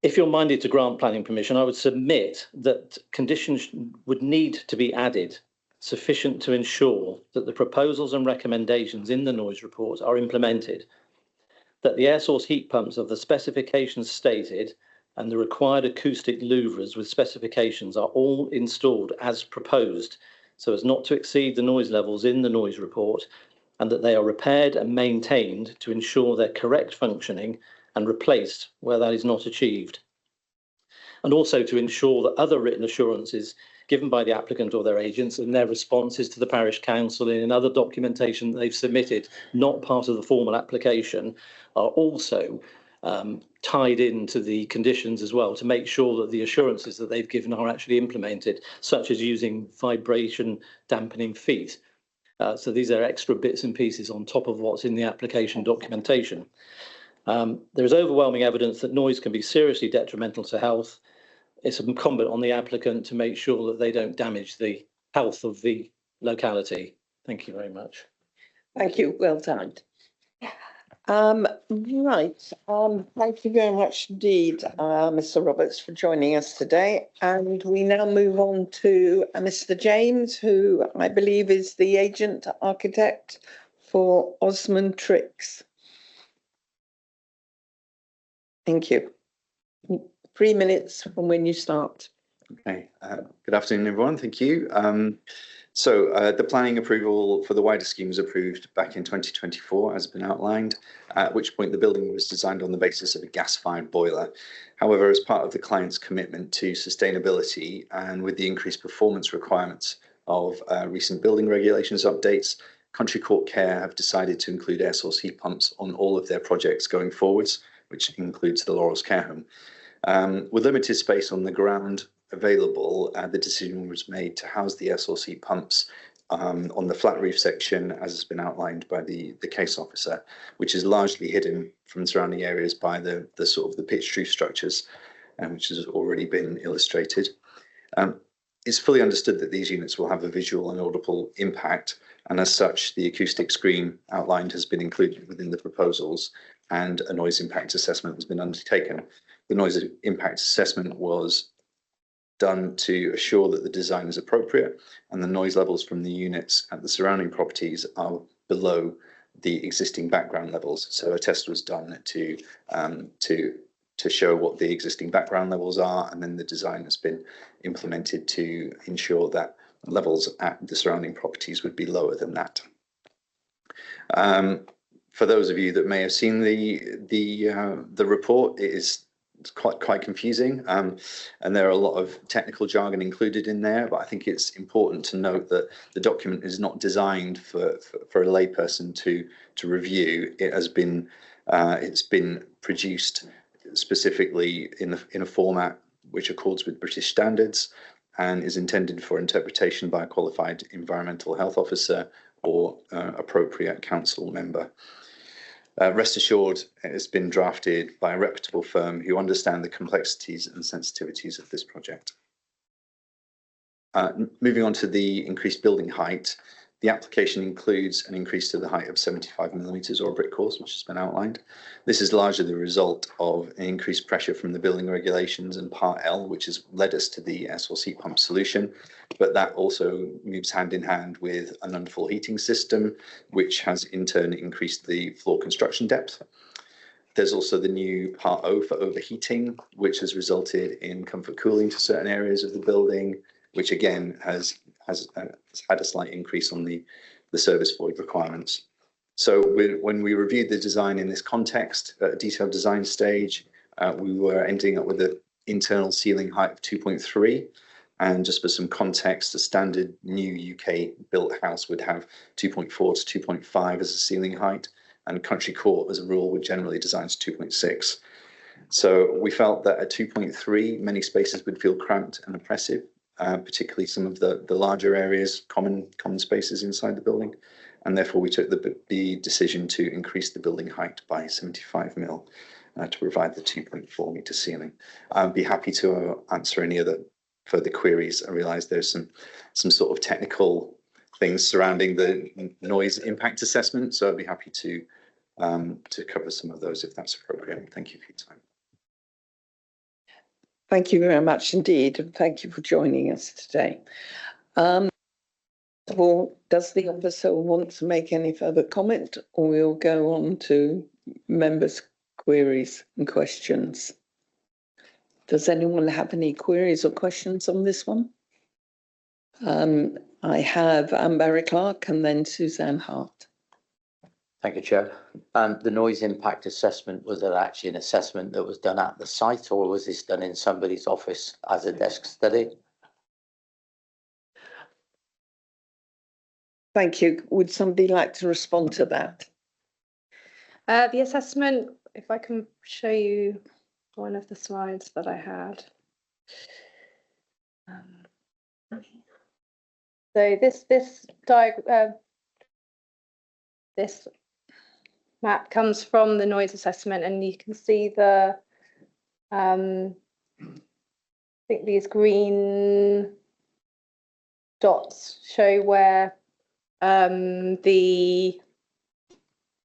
If you're minded to grant planning permission, I would submit that conditions would need to be added sufficient to ensure that the proposals and recommendations in the noise report are implemented, that the air source heat pumps of the specifications stated and the required acoustic louvers with specifications are all installed as proposed, so as not to exceed the noise levels in the noise report, and that they are repaired and maintained to ensure their correct functioning and replaced where that is not achieved. And also to ensure that other written assurances given by the applicant or their agents in their responses to the parish council and in other documentation that they've submitted, not part of the formal application, are also tied into the conditions as well, to make sure that the assurances that they've given are actually implemented, such as using vibration dampening feet. So these are extra bits and pieces on top of what's in the application documentation. There is overwhelming evidence that noise can be seriously detrimental to health. It's incumbent on the applicant to make sure that they don't damage the health of the locality. Thank you very much. Thank you. Well done. Right. Thank you very much indeed, Mr. Roberts, for joining us today. And we now move on to Mr. James, who I believe is the agent architect for Osmond Tricks. Thank you. 3 minutes from when you start. Okay. Good afternoon, everyone. Thank you. The planning approval for the wider scheme was approved back in 2024, as has been outlined, at which point the building was designed on the basis of a gas-fired boiler. However, as part of the client's commitment to sustainability and with the increased performance requirements of recent building regulations updates, Country Court Care have decided to include air source heat pumps on all of their projects going forwards, which includes the Laurels Care Home. With limited space on the ground available, the decision was made to house the air source heat pumps on the flat roof section, as has been outlined by the case officer, which is largely hidden from surrounding areas by the sort of the pitched roof structures, which has already been illustrated. It's fully understood that these units will have a visual and audible impact, and as such, the acoustic screen outlined has been included within the proposals, and a noise impact assessment has been undertaken. The noise impact assessment was done to assure that the design is appropriate and the noise levels from the units at the surrounding properties are below the existing background levels. So a test was done to show what the existing background levels are, and then the design has been implemented to ensure that levels at the surrounding properties would be lower than that. For those of you that may have seen the report, it is quite confusing, and there are a lot of technical jargon included in there, but I think it's important to note that the document is not designed for a layperson to review. It has been it's been produced specifically in a format which accords with British standards and is intended for interpretation by a qualified environmental health officer or appropriate council member. Rest assured, it has been drafted by a reputable firm who understand the complexities and sensitivities of this project. Moving on to the increased building height, the application includes an increase to the height of 75 millimetres or brick course, which has been outlined. This is largely the result of an increased pressure from the building regulations and Part L, which has led us to the air source heat pump solution, but that also moves hand in hand with an underfloor heating system, which has in turn increased the floor construction depth. There's also the new Part O for overheating, which has resulted in comfort cooling to certain areas of the building, which again has had a slight increase on the service void requirements. So when we reviewed the design in this context, at a detailed design stage, we were ending up with an internal ceiling height of 2.3. And just for some context, a standard new UK built house would have 2.4 to 2.5 as a ceiling height, and Country Court as a rule would generally design to 2.6. So we felt that at 2.3, many spaces would feel cramped and oppressive, particularly some of the larger areas, common spaces inside the building. And therefore we took the decision to increase the building height by 75 mil to provide the 2.4 metre ceiling. I'd be happy to answer any other further queries. I realise there's some sort of technical things surrounding the noise impact assessment, so I'd be happy to cover some of those if that's appropriate. Thank you for your time. Thank you very much indeed, and thank you for joining us today. Well, does the officer want to make any further comment, or we'll go on to members' queries and questions? Does anyone have any queries or questions on this one? I have Barry Clark and then Suzanne Hart. Thank you, Chair. The noise impact assessment, was it actually an assessment that was done at the site, or was this done in somebody's office as a desk study? Thank you. Would somebody like to respond to that? The assessment, if I can show you one of the slides that I had. So this map comes from the noise assessment, and you can see the I think these green dots show where the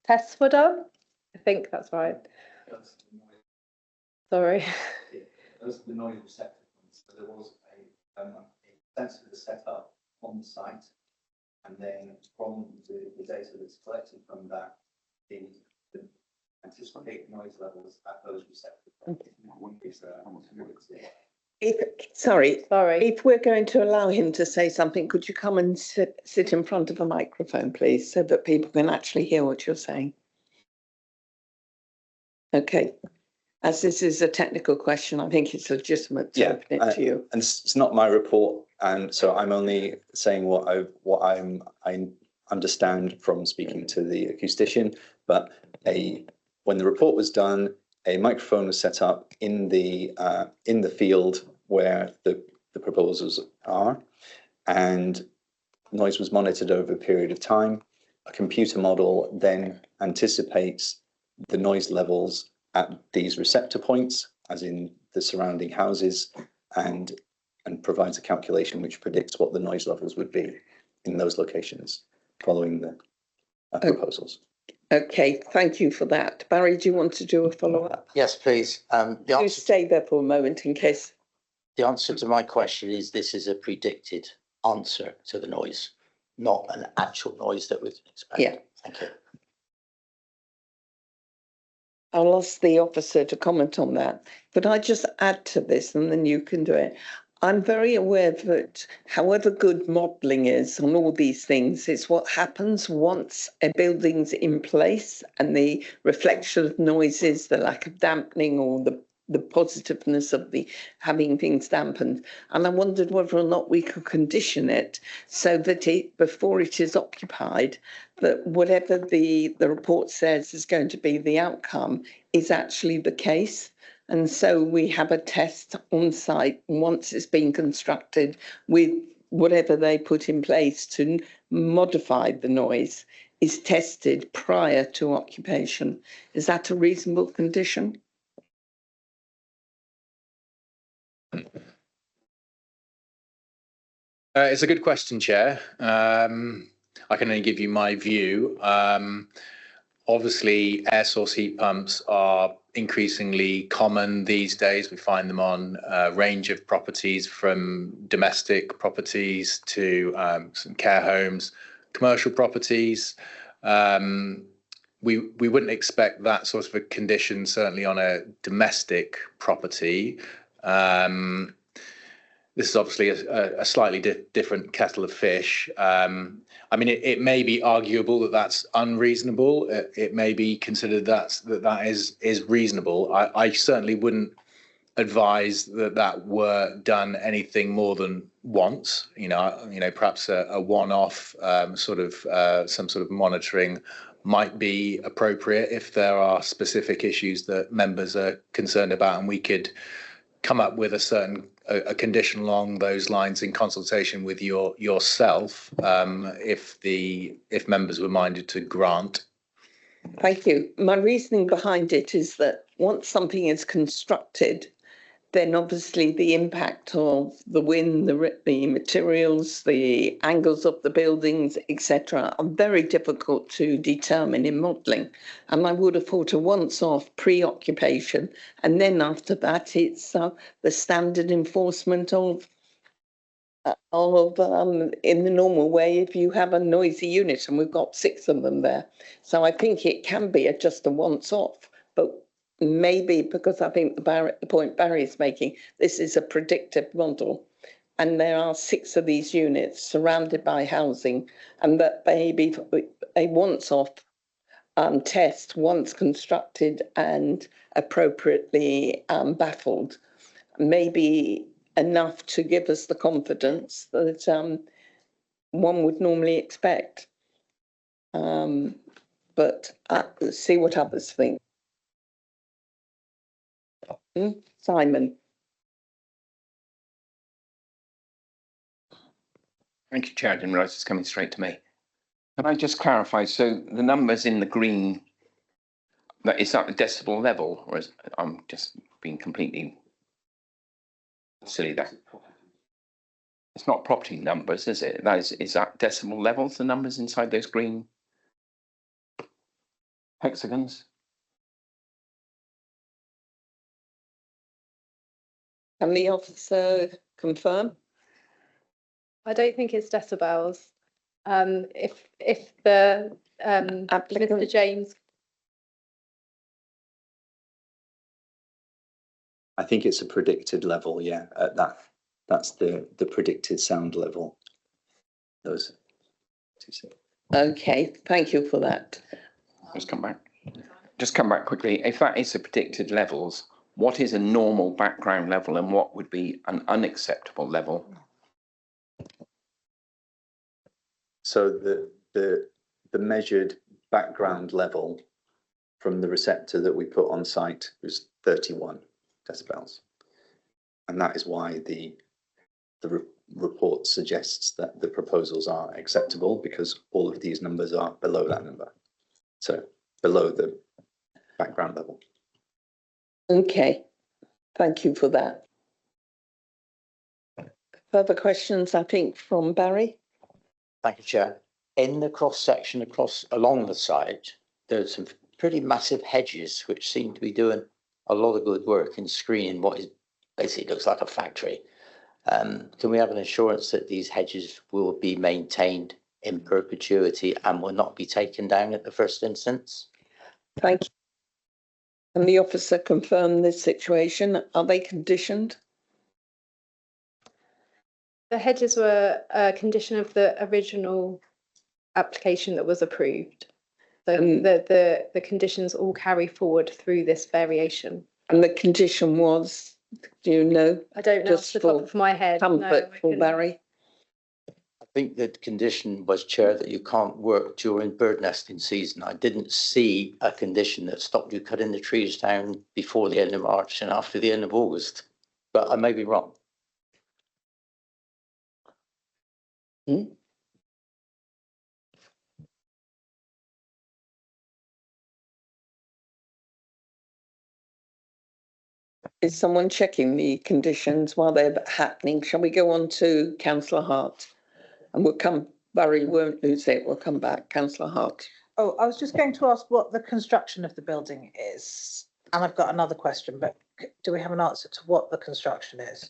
tests were done. I think that's right. Sorry. Those are the noise receptor points. So there was a sensor that was set up on the site, and then from the data that's collected from that, the anticipated noise levels at those receptor points. Sorry, if we're going to allow him to say something, could you come and sit in front of a microphone, please, so that people can actually hear what you're saying? Okay. As this is a technical question, I think it's legitimate to open it to you. And it's not my report, and so I'm only saying what I understand from speaking to the acoustician. But when the report was done, a microphone was set up in the field where the proposals are, and noise was monitored over a period of time. A computer model then anticipates the noise levels at these receptor points, as in the surrounding houses, and provides a calculation which predicts what the noise levels would be in those locations following the proposals. Okay, thank you for that. Barry, do you want to do a follow-up? Yes, please. Do stay there for a moment in case. The answer to my question is this is a predicted answer to the noise, not an actual noise that we expect. Yeah. Thank you. I'll ask the officer to comment on that. But I just add to this and then you can do it. I'm very aware that however good modelling is on all these things, it's what happens once a building's in place and the reflection of noises, the lack of dampening or the positiveness of the having things dampened. And I wondered whether or not we could condition it so that before it is occupied, that whatever the report says is going to be the outcome is actually the case. And so we have a test on site once it's been constructed with whatever they put in place to modify the noise is tested prior to occupation. Is that a reasonable condition? It's a good question, Chair. I can only give you my view. Obviously, air source heat pumps are increasingly common these days. We find them on a range of properties, from domestic properties to some care homes, commercial properties. We wouldn't expect that sort of a condition, certainly on a domestic property. This is obviously a slightly different kettle of fish. I mean, it may be arguable that that's unreasonable. It may be considered that is reasonable. I certainly wouldn't advise that were done anything more than once. Perhaps a one-off some sort of monitoring might be appropriate if there are specific issues that members are concerned about, and we could come up with a condition along those lines in consultation with yourself, if members were minded to grant. Thank you. My reasoning behind it is that once something is constructed, then obviously the impact of the wind, the materials, the angles of the buildings, etc., are very difficult to determine in modelling. And I would have thought a once-off pre-occupation, and then after that, it's the standard enforcement of in the normal way if you have a noisy unit, and we've got 6 of them there. So I think it can be just a once-off, but maybe because I think the point Barry's making, this is a predictive model, and there are 6 of these units surrounded by housing, and that maybe a once-off test, once constructed and appropriately baffled, maybe enough to give us the confidence that one would normally expect. But see what others think. Simon. Thank you, Chair. I didn't realise it's coming straight to me. Can I just clarify? So the numbers in the green, is that the decibel level, or is I'm just being completely silly there? It's not property numbers, is it? Is that decibel levels, the numbers inside those green hexagons? Can the officer confirm? I don't think it's decibels. If the Mr. James. I think it's a predicted level, yeah, at that's the predicted sound level. Those 2 seconds. Okay, thank you for that. Just come back quickly. If that is the predicted levels, what is a normal background level and what would be an unacceptable level? So the measured background level from the receptor that we put on site was 31 decibels. And that is why the report suggests that the proposals are acceptable, because all of these numbers are below that number. So below the background level. Okay, thank you for that. Further questions, I think, from Barry? Thank you, Chair. In the cross section along the site, there's some pretty massive hedges which seem to be doing a lot of good work in screening what is basically looks like a factory. Can we have an assurance that these hedges will be maintained in perpetuity and will not be taken down at the first instance? Thank you. Can the officer confirm this situation? Are they conditioned? The hedges were a condition of the original application that was approved. So the conditions all carry forward through this variation. And the condition was, do you know? I don't know off the top of my head. Comfort for Barry. I think the condition was, Chair, that you can't work during bird nesting season. I didn't see a condition that stopped you cutting the trees down before the end of March and after the end of August, but I may be wrong. Is someone checking the conditions while they're happening? Shall we go on to Councillor Hart? And we'll come, Barry won't lose it, we'll come back. Councillor Hart. Oh, I was just going to ask what the construction of the building is. And I've got another question, but do we have an answer to what the construction is?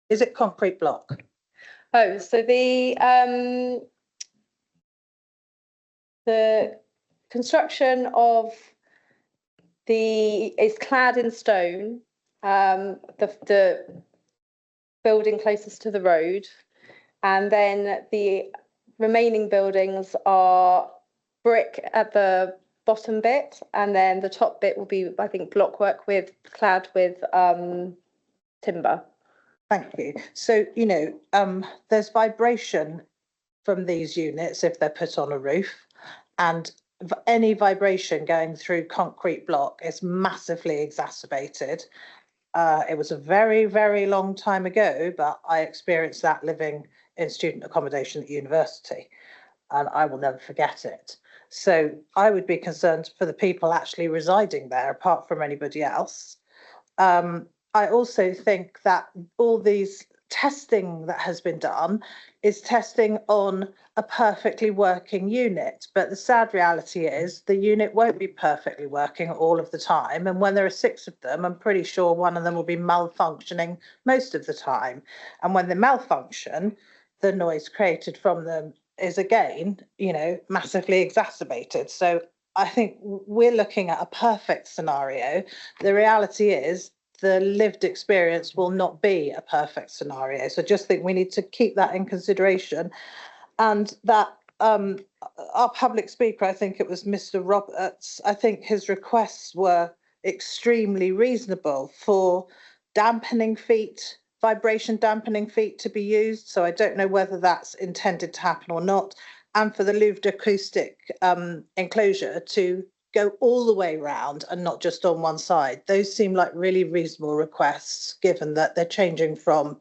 Is it concrete block? Oh, so the construction of is clad in stone. The building closest to the road, and then the remaining buildings are brick at the bottom bit, and then the top bit will be, I think, block work with clad with timber. Thank you. So, you know, there's vibration from these units if they're put on a roof, and any vibration going through concrete block is massively exacerbated. It was a very, very long time ago, but I experienced that living in student accommodation at university, and I will never forget it. So I would be concerned for the people actually residing there, apart from anybody else. I also think that all these testing that has been done is testing on a perfectly working unit. But the sad reality is the unit won't be perfectly working all of the time. And when there are 6 of them, I'm pretty sure one of them will be malfunctioning most of the time. And when they malfunction, the noise created from them is again, massively exacerbated. So I think we're looking at a perfect scenario. The reality is the lived experience will not be a perfect scenario. So I just think we need to keep that in consideration. And that our public speaker, I think it was Mr. Roberts, I think his requests were extremely reasonable for dampening feet, vibration dampening feet to be used. So I don't know whether that's intended to happen or not. And for the louved acoustic enclosure to go all the way round and not just on one side. Those seem like really reasonable requests, given that they're changing from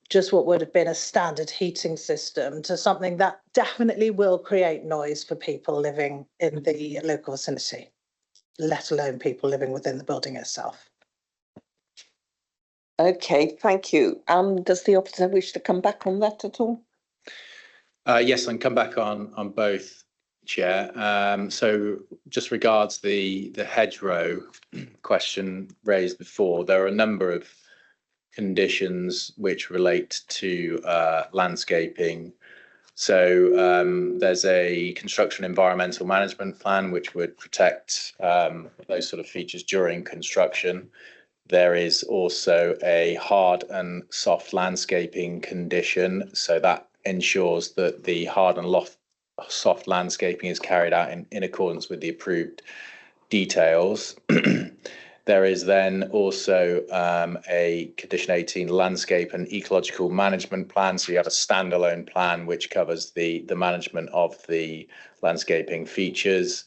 just what would have been a standard heating system to something that definitely will create noise for people living in the local vicinity, let alone people living within the building itself. Okay, thank you. Does the officer wish to come back on that at all? Yes, I can come back on both, Chair. So just regards the hedgerow question raised before, there are a number of conditions which relate to landscaping. So there's a construction environmental management plan which would protect those sort of features during construction. There is also a hard and soft landscaping condition, so that ensures that the hard and soft landscaping is carried out in accordance with the approved details. There is then also a Condition 18 landscape and ecological management plan. So you have a standalone plan which covers the management of the landscaping features.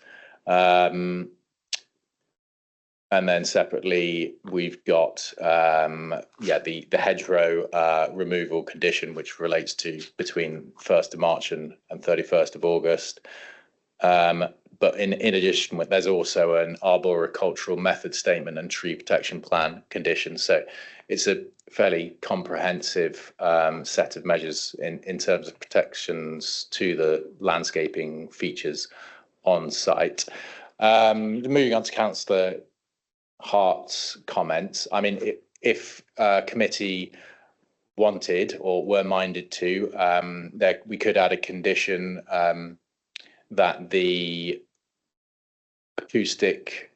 And then separately, we've got the hedgerow removal condition, which relates to between 1st of March and 31st of August. But in addition, there's also an arboricultural method statement and tree protection plan condition. So it's a fairly comprehensive set of measures in terms of protections to the landscaping features on site. Moving on to Councillor Hart's comments. I mean, if committee wanted or were minded to, we could add a condition that the acoustic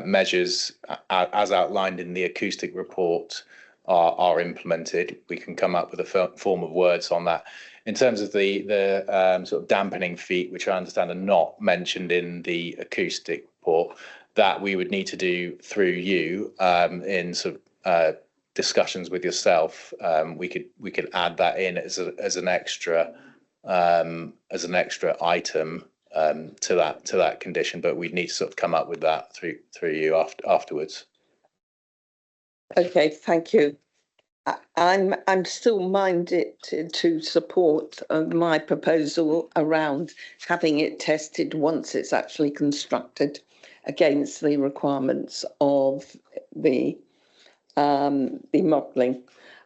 measures as outlined in the acoustic report are implemented. We can come up with a form of words on that. In terms of the sort of dampening feet, which I understand are not mentioned in the acoustic report, that we would need to do through you in sort of discussions with yourself. We could add that in as an extra item to that condition, but we'd need to sort of come up with that through you afterwards. Okay, thank you. I'm still minded to support my proposal around having it tested once it's actually constructed against the requirements of the modelling.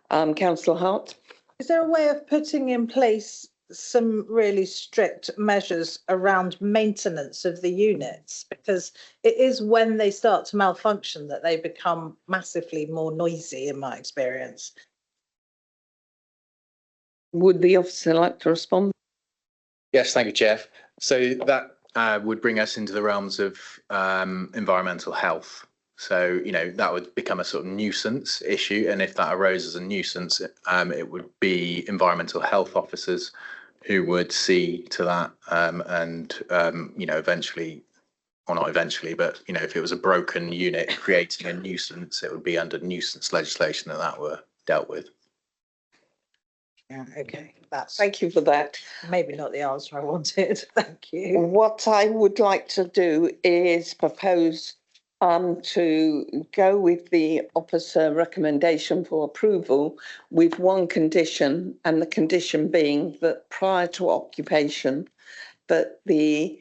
Councillor Hart? Is there a way of putting in place some really strict measures around maintenance of the units? Because it is when they start to malfunction that they become massively more noisy, in my experience. Would the officer like to respond? Yes, thank you, Chair. So that would bring us into the realms of environmental health. So, that would become a sort of nuisance issue. And if that arose as a nuisance, it would be environmental health officers who would see to that and eventually, or not eventually, but, if it was a broken unit creating a nuisance, it would be under nuisance legislation that were dealt with. Yeah, okay. Thank you for that. Maybe not the answer I wanted. Thank you. What I would like to do is propose to go with the officer recommendation for approval with one condition, and the condition being that prior to occupation, that the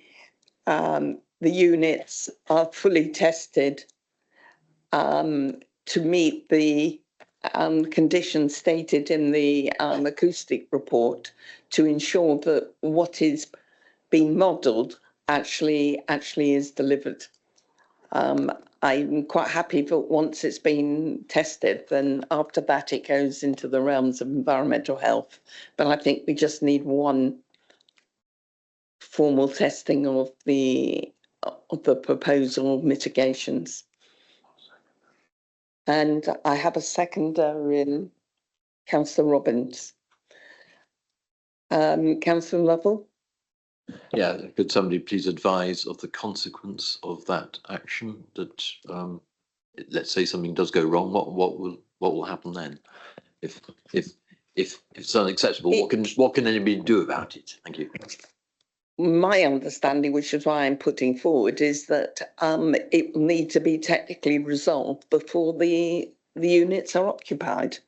units are fully tested to meet the conditions stated in the acoustic report, to ensure that what is being modelled actually is delivered. I'm quite happy that once it's been tested, then after that it goes into the realms of environmental health. But I think we just need one formal testing of the proposal mitigations. And I have a seconder in Councillor Robbins. Councillor Lovell? Yeah, could somebody please advise of the consequence of that action? That let's say something does go wrong, what will happen then? If it's unacceptable, what can anybody do about it? Thank you. My understanding, which is why I'm putting forward, is that it will need to be technically resolved before the units are occupied.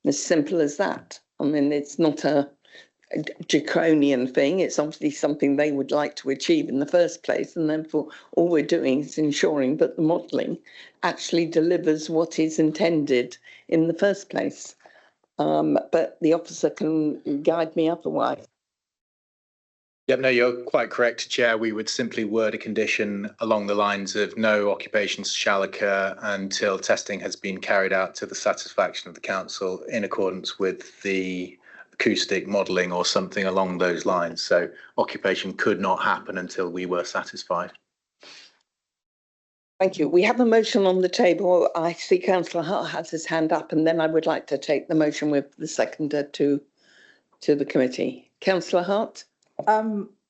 As simple as that. I mean, it's not a draconian thing. It's obviously something they would like to achieve in the first place, and therefore all we're doing is ensuring that the modelling actually delivers what is intended in the first place. But the officer can guide me otherwise. Yep, no, you're quite correct, Chair. We would simply word a condition along the lines of no occupations shall occur until testing has been carried out to the satisfaction of the council in accordance with the acoustic modelling or something along those lines. So occupation could not happen until we were satisfied. Thank you. We have a motion on the table. I see Councillor Hart has his hand up, and then I would like to take the motion with the seconder to the committee. Councillor Hart?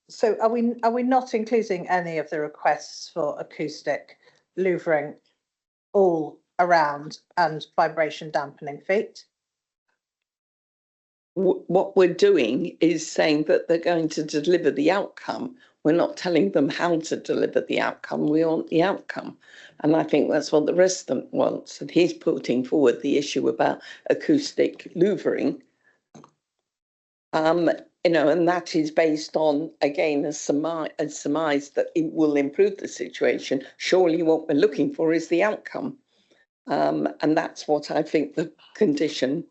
So are we not including any of the requests for acoustic louvering all around and vibration dampening feet? What we're doing is saying that they're going to deliver the outcome. We're not telling them how to deliver the outcome. We want the outcome. And I think that's what the resident wants. And he's putting forward the issue about acoustic louvering. You know, and that is based on, again, a surmise that it will improve the situation. Surely what we're looking for is the outcome. And that's what I think the condition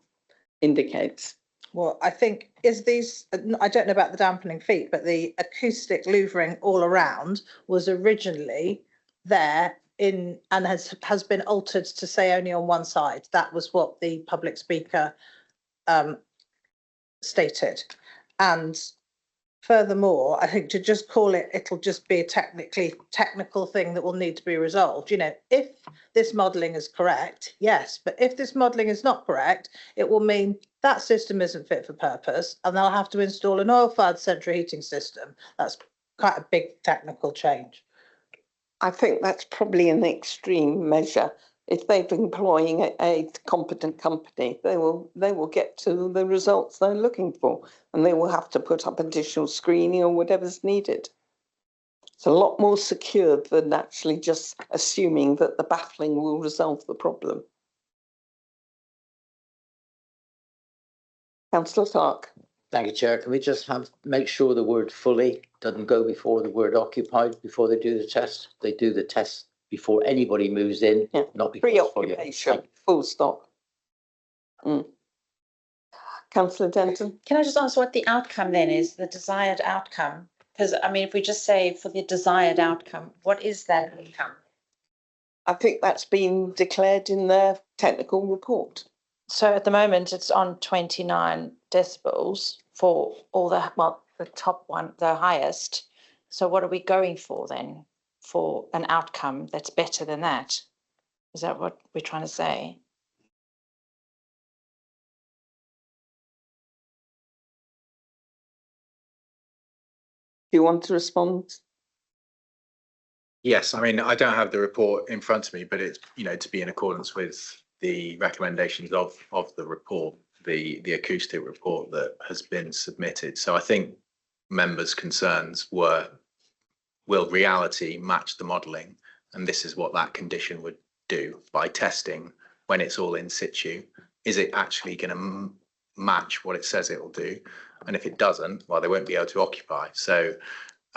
indicates. Well, I think I don't know about the dampening feet, but the acoustic louvering all around was originally there and has been altered to say only on one side. That was what the public speaker stated. And furthermore, I think to just call it, it'll just be a technical thing that will need to be resolved. You know, if this modelling is correct, yes, but if this modelling is not correct, it will mean that system isn't fit for purpose, and they'll have to install an oil-fired central heating system. That's quite a big technical change. I think that's probably an extreme measure. If they're employing a competent company, they will get to the results they're looking for, and they will have to put up additional screening or whatever's needed. It's a lot more secure than actually just assuming that the baffling will resolve the problem. Councillor Clark. Thank you, Chair. Can we just make sure the word fully doesn't go before the word occupied before they do the test? They do the test before anybody moves in, not before pre-occupation, full stop. Councillor Denton. Can I just ask what the outcome then is, the desired outcome? Because I mean, if we just say for the desired outcome, what is that outcome? I think that's been declared in their technical report. So at the moment it's on 29 decibels for all the top one, the highest. So what are we going for then? For an outcome that's better than that? Is that what we're trying to say? Do you want to respond? Yes, I mean, I don't have the report in front of me, but it's, you know, to be in accordance with the recommendations of the report, the acoustic report that has been submitted. So I think members' concerns were, will reality match the modelling? And this is what that condition would do by testing when it's all in situ. Is it actually going to match what it says it will do? And if it doesn't, well, they won't be able to occupy. So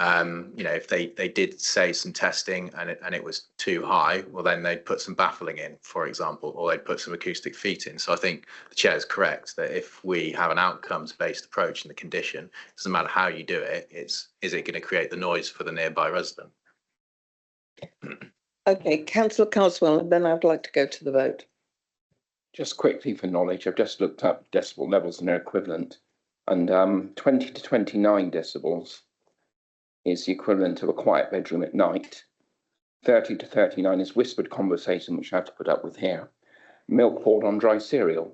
If they did say some testing and it was too high, well, then they'd put some baffling in, for example, or they'd put some acoustic feet in. So I think the chair is correct that if we have an outcomes-based approach in the condition, it doesn't matter how you do it, is it going to create the noise for the nearby resident? Okay, Councillor Carswell, and then I'd like to go to the vote. Just quickly for knowledge, I've just looked up decibel levels and their equivalent, and 20 to 29 decibels is the equivalent of a quiet bedroom at night. 30 to 39 is whispered conversation, which I have to put up with here. Milk poured on dry cereal.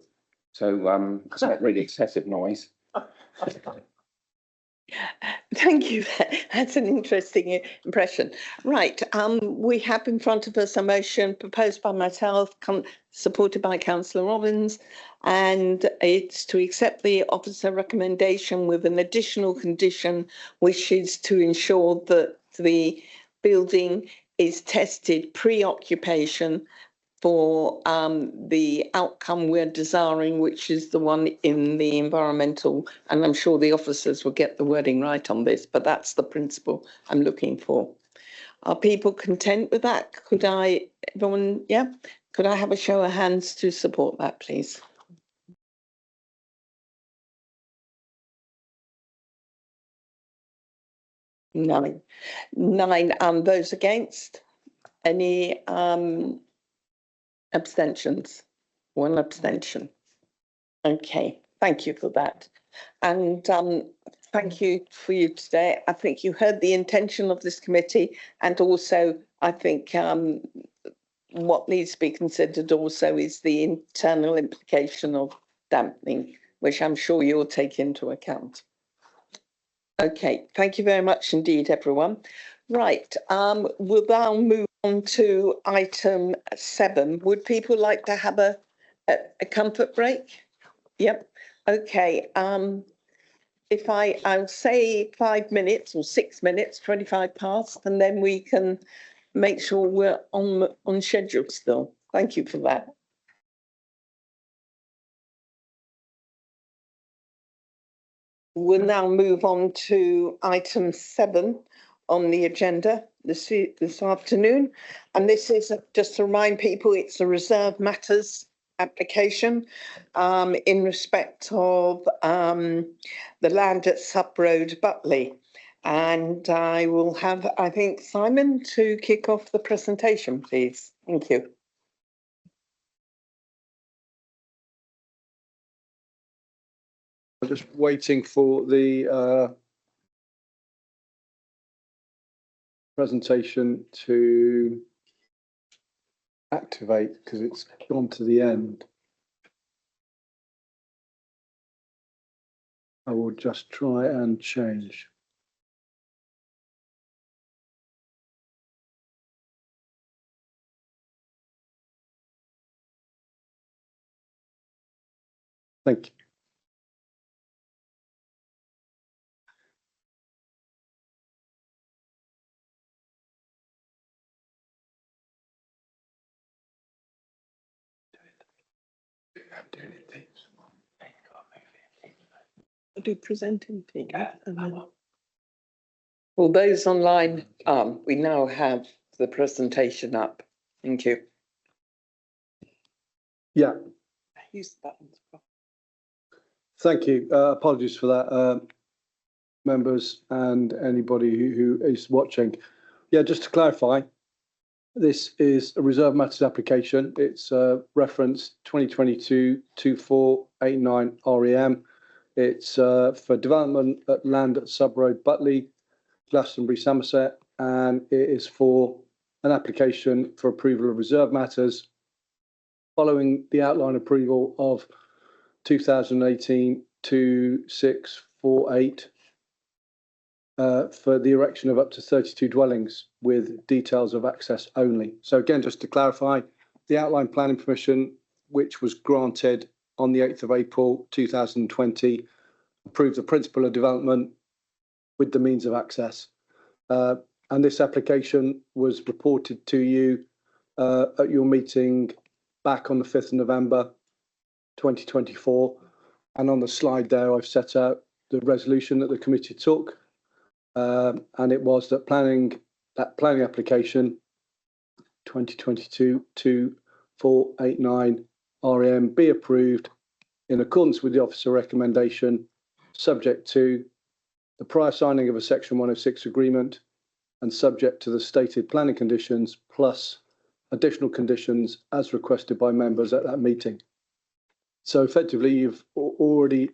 So it's not really excessive noise. Thank you. That's an interesting impression. Right. We have in front of us a motion proposed by myself, supported by Councillor Robbins, and it's to accept the officer recommendation with an additional condition, which is to ensure that the building is tested pre-occupation for the outcome we're desiring, which is the one in the environmental, and I'm sure the officers will get the wording right on this, but that's the principle I'm looking for. Are people content with that? Could I have a show of hands to support that, please? Nine. Those against? Any abstentions? One abstention. Okay, thank you for that. And thank you for you today. I think you heard the intention of this committee, and also I think what needs to be considered also is the internal implication of dampening, which I'm sure you'll take into account. Okay, thank you very much indeed, everyone. Right, we'll now move on to item 7. Would people like to have a comfort break? Yep. Okay. If I'll say 5 minutes or 6 minutes, 25 past, and then we can make sure we're on schedule still. Thank you for that. We'll now move on to item 7 on the agenda this afternoon. And this is, just to remind people, it's a reserve matters application in respect of the land at Sub Road, Butley. And I will have, I think, Simon to kick off the presentation, please. Thank you. I'm just waiting for the presentation to activate because it's gone to the end. I will just try and change. Thank you. Do presenting thing. Well, those online, we now have the presentation up. Thank you. Yeah. Use the buttons. Thank you. Apologies for that, members and anybody who is watching. Yeah, just to clarify, this is a reserve matters application. It's reference 2022-2489 REM. It's for development at land at Sub Road, Butley, Glastonbury, Somerset, and it is for an application for approval of reserve matters following the outline approval of 2018-2648 for the erection of up to 32 dwellings with details of access only. So again, just to clarify, the outline planning permission, which was granted on the 8th of April 2020, approved the principle of development with the means of access. And this application was reported to you at your meeting back on the 5th of November 2024. And on the slide there, I've set out the resolution that the committee took and it was that planning application 2022-2489 REM be approved in accordance with the officer recommendation, subject to the prior signing of a Section 106 agreement and subject to the stated planning conditions plus additional conditions as requested by members at that meeting. So effectively, you've already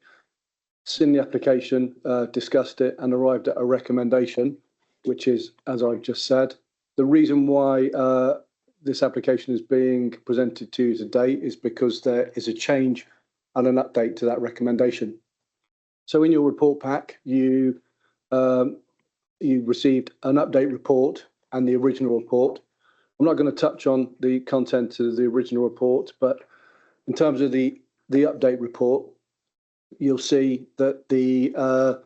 seen the application, discussed it and arrived at a recommendation, which is, as I've just said. The reason why this application is being presented to you today is because there is a change and an update to that recommendation. So in your report pack, you received an update report and the original report. I'm not going to touch on the content of the original report, but in terms of the update report, you'll see that the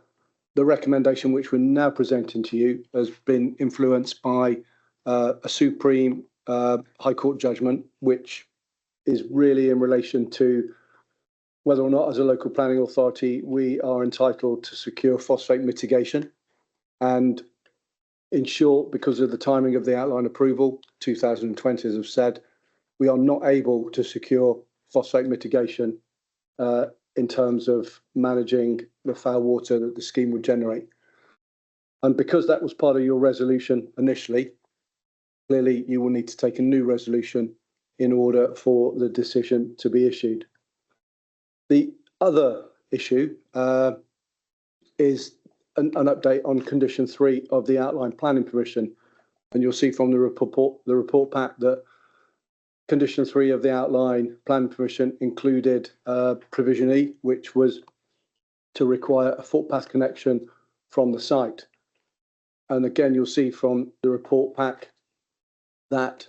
recommendation which we're now presenting to you has been influenced by a Supreme High Court judgment, which is really in relation to whether or not, as a local planning authority, we are entitled to secure phosphate mitigation. And in short, because of the timing of the outline approval, 2020, as I've said, we are not able to secure phosphate mitigation in terms of managing the foul water that the scheme would generate. And because that was part of your resolution initially, clearly you will need to take a new resolution in order for the decision to be issued. The other issue is an update on condition 3 of the outline planning permission. And you'll see from the report pack that condition 3 of the outline planning permission included provision E, which was to require a footpath connection from the site. And again, you'll see from the report pack that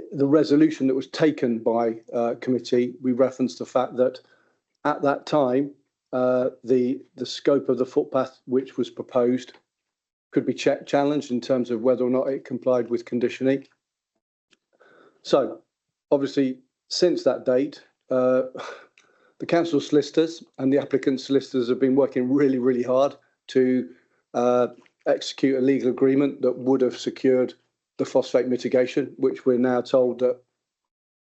the resolution that was taken by committee, we referenced the fact that at that time, the scope of the footpath which was proposed could be challenged in terms of whether or not it complied with condition E. So obviously, since that date, the council solicitors and the applicant solicitors have been working really, really hard to execute a legal agreement that would have secured the phosphate mitigation, which we're now told that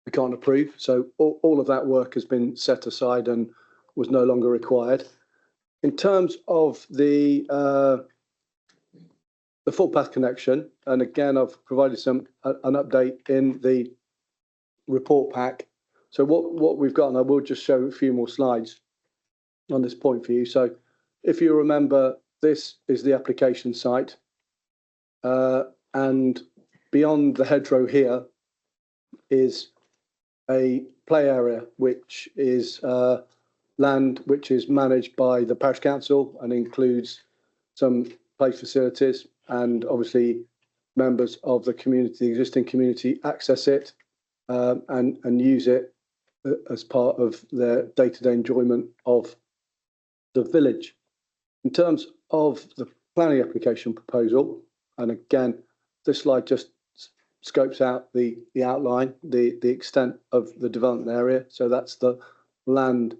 we can't approve. So all of that work has been set aside and was no longer required. In terms of the footpath connection, and again, I've provided an update in the report pack. So what we've got, and I will just show a few more slides on this point for you. So if you remember, this is the application site, and beyond the hedgerow here is a play area, which is land which is managed by the parish council and includes some play facilities, and obviously members of the community, the existing community, access it and use it as part of their day-to-day enjoyment of the village. In terms of the planning application proposal, and again, this slide just scopes out the outline, the extent of the development area. So that's the land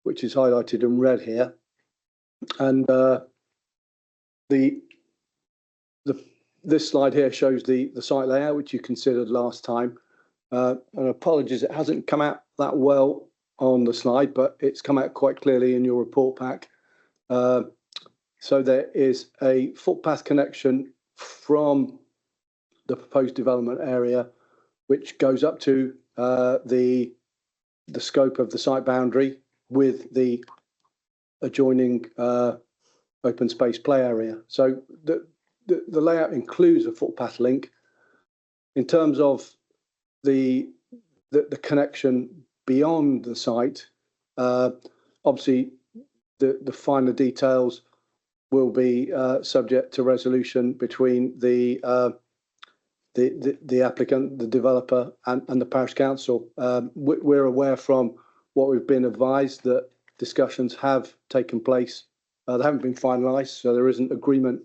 which is highlighted in red here, and this slide here shows the site layout which you considered last time. And apologies, it hasn't come out that well on the slide, but it's come out quite clearly in your report pack. So there is a footpath connection from the proposed development area, which goes up to the scope of the site boundary with the adjoining open space play area. So the layout includes a footpath link. In terms of the connection beyond the site, obviously the finer details will be subject to resolution between the applicant, the developer, and the parish council. We're aware from what we've been advised that discussions have taken place. They haven't been finalised, so there isn't agreement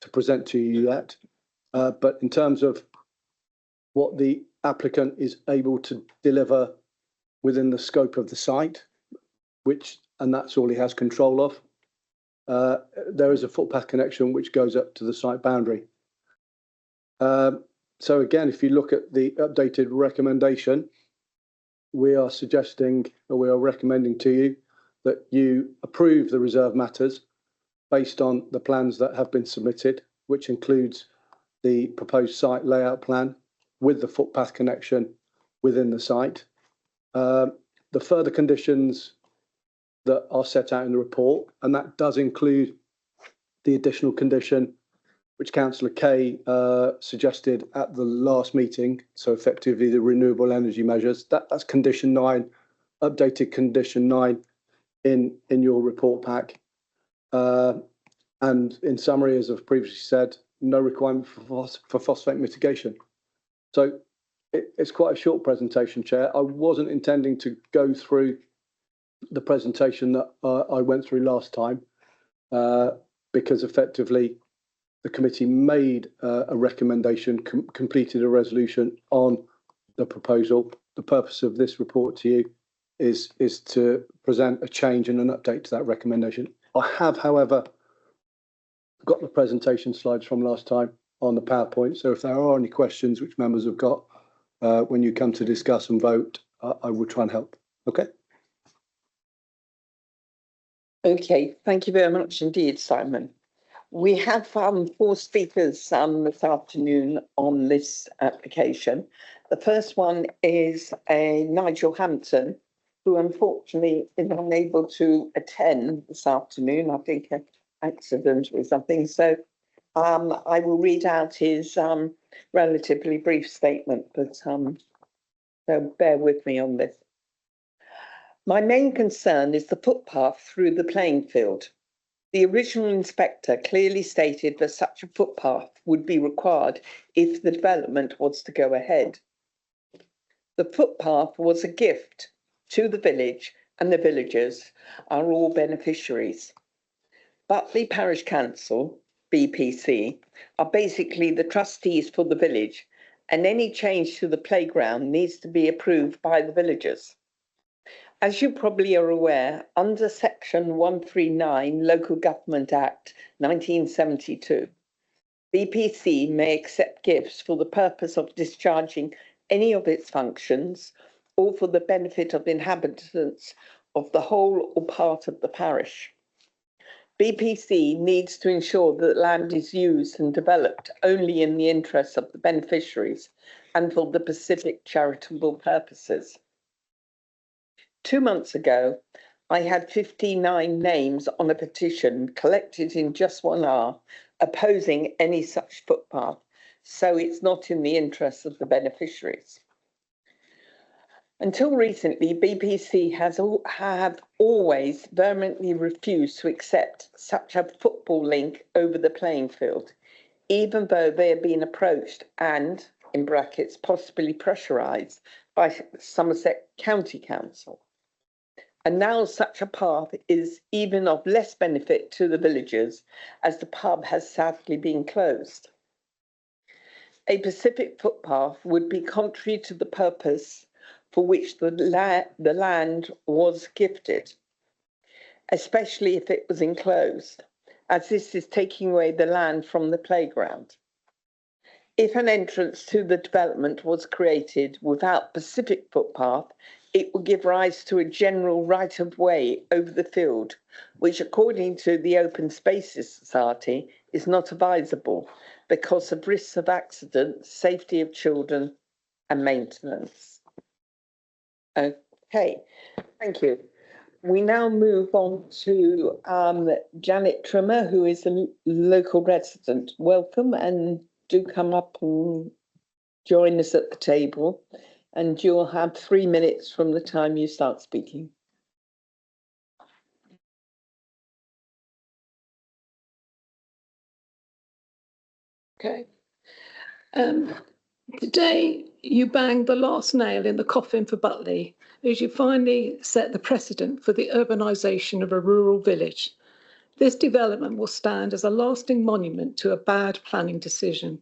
to present to you yet. But in terms of what the applicant is able to deliver within the scope of the site, and that's all he has control of, there is a footpath connection which goes up to the site boundary. So again, if you look at the updated recommendation, we are suggesting, or we are recommending to you that you approve the reserve matters based on the plans that have been submitted, which includes the proposed site layout plan with the footpath connection within the site. The further conditions that are set out in the report, and that does include the additional condition which Councillor Kay suggested at the last meeting, so effectively the renewable energy measures. That's condition 9, updated condition 9 in your report pack. And in summary, as I've previously said, no requirement for phosphate mitigation. So it's quite a short presentation, Chair. I wasn't intending to go through the presentation that I went through last time because effectively the committee made a recommendation, completed a resolution on the proposal. The purpose of this report to you is to present a change and an update to that recommendation. I have, however, got the presentation slides from last time on the PowerPoint. So if there are any questions which members have got when you come to discuss and vote, I will try and help. Okay. Okay, thank you very much indeed, Simon. We have 4 speakers this afternoon on this application. The first one is Nigel Hampton, who unfortunately is unable to attend this afternoon. I think an accident or something. So I will read out his relatively brief statement, but so bear with me on this. My main concern is the footpath through the playing field. The original inspector clearly stated that such a footpath would be required if the development was to go ahead. The footpath was a gift to the village, and the villagers are all beneficiaries. Butley Parish Council, BPC, are basically the trustees for the village, and any change to the playground needs to be approved by the villagers. As you probably are aware, under Section 139 Local Government Act 1972, BPC may accept gifts for the purpose of discharging any of its functions or for the benefit of inhabitants of the whole or part of the parish. BPC needs to ensure that land is used and developed only in the interests of the beneficiaries and for the specific charitable purposes. 2 months ago, I had 59 names on a petition collected in just 1 hour opposing any such footpath, so it's not in the interests of the beneficiaries. Until recently, BPC have always vehemently refused to accept such a football link over the playing field, even though they have been approached and, in brackets, possibly pressurised by Somerset County Council. And now such a path is even of less benefit to the villagers as the pub has sadly been closed. A Pacific footpath would be contrary to the purpose for which the land was gifted, especially if it was enclosed, as this is taking away the land from the playground. If an entrance to the development was created without Pacific footpath, it would give rise to a general right-of-way over the field, which, according to the Open Spaces Society, is not advisable because of risks of accident, safety of children, and maintenance. Okay, thank you. We now move on to Janet Trimmer, who is a local resident. Welcome, and do come up and join us at the table. And you'll have 3 minutes from the time you start speaking. Okay. Today, you banged the last nail in the coffin for Butley as you finally set the precedent for the urbanisation of a rural village. This development will stand as a lasting monument to a bad planning decision.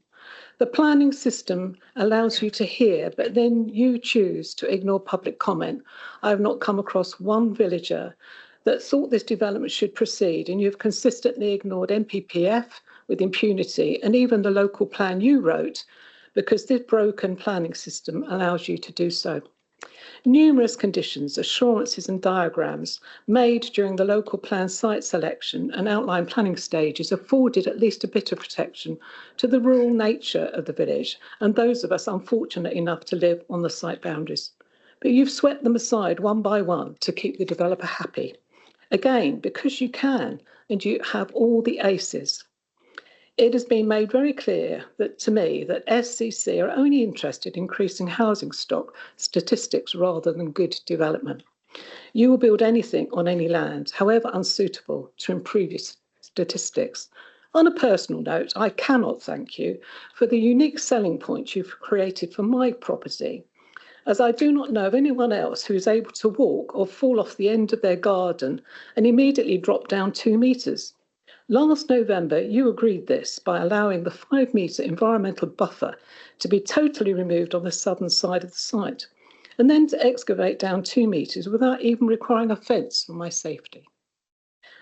The planning system allows you to hear, but then you choose to ignore public comment. I have not come across one villager that thought this development should proceed, and you've consistently ignored NPPF with impunity and even the local plan you wrote, because this broken planning system allows you to do so. Numerous conditions, assurances and diagrams made during the local plan site selection and outline planning stages afforded at least a bit of protection to the rural nature of the village and those of us unfortunate enough to live on the site boundaries. But you've swept them aside one by one to keep the developer happy. Again, because you can and you have all the aces. It has been made very clear that to me that SCC are only interested in increasing housing stock statistics rather than good development. You will build anything on any land, however unsuitable, to improve your statistics. On a personal note, I cannot thank you for the unique selling point you've created for my property, as I do not know of anyone else who is able to walk or fall off the end of their garden and immediately drop down 2 metres. Last November, you agreed this by allowing the 5-metre environmental buffer to be totally removed on the southern side of the site, and then to excavate down 2 metres without even requiring a fence for my safety.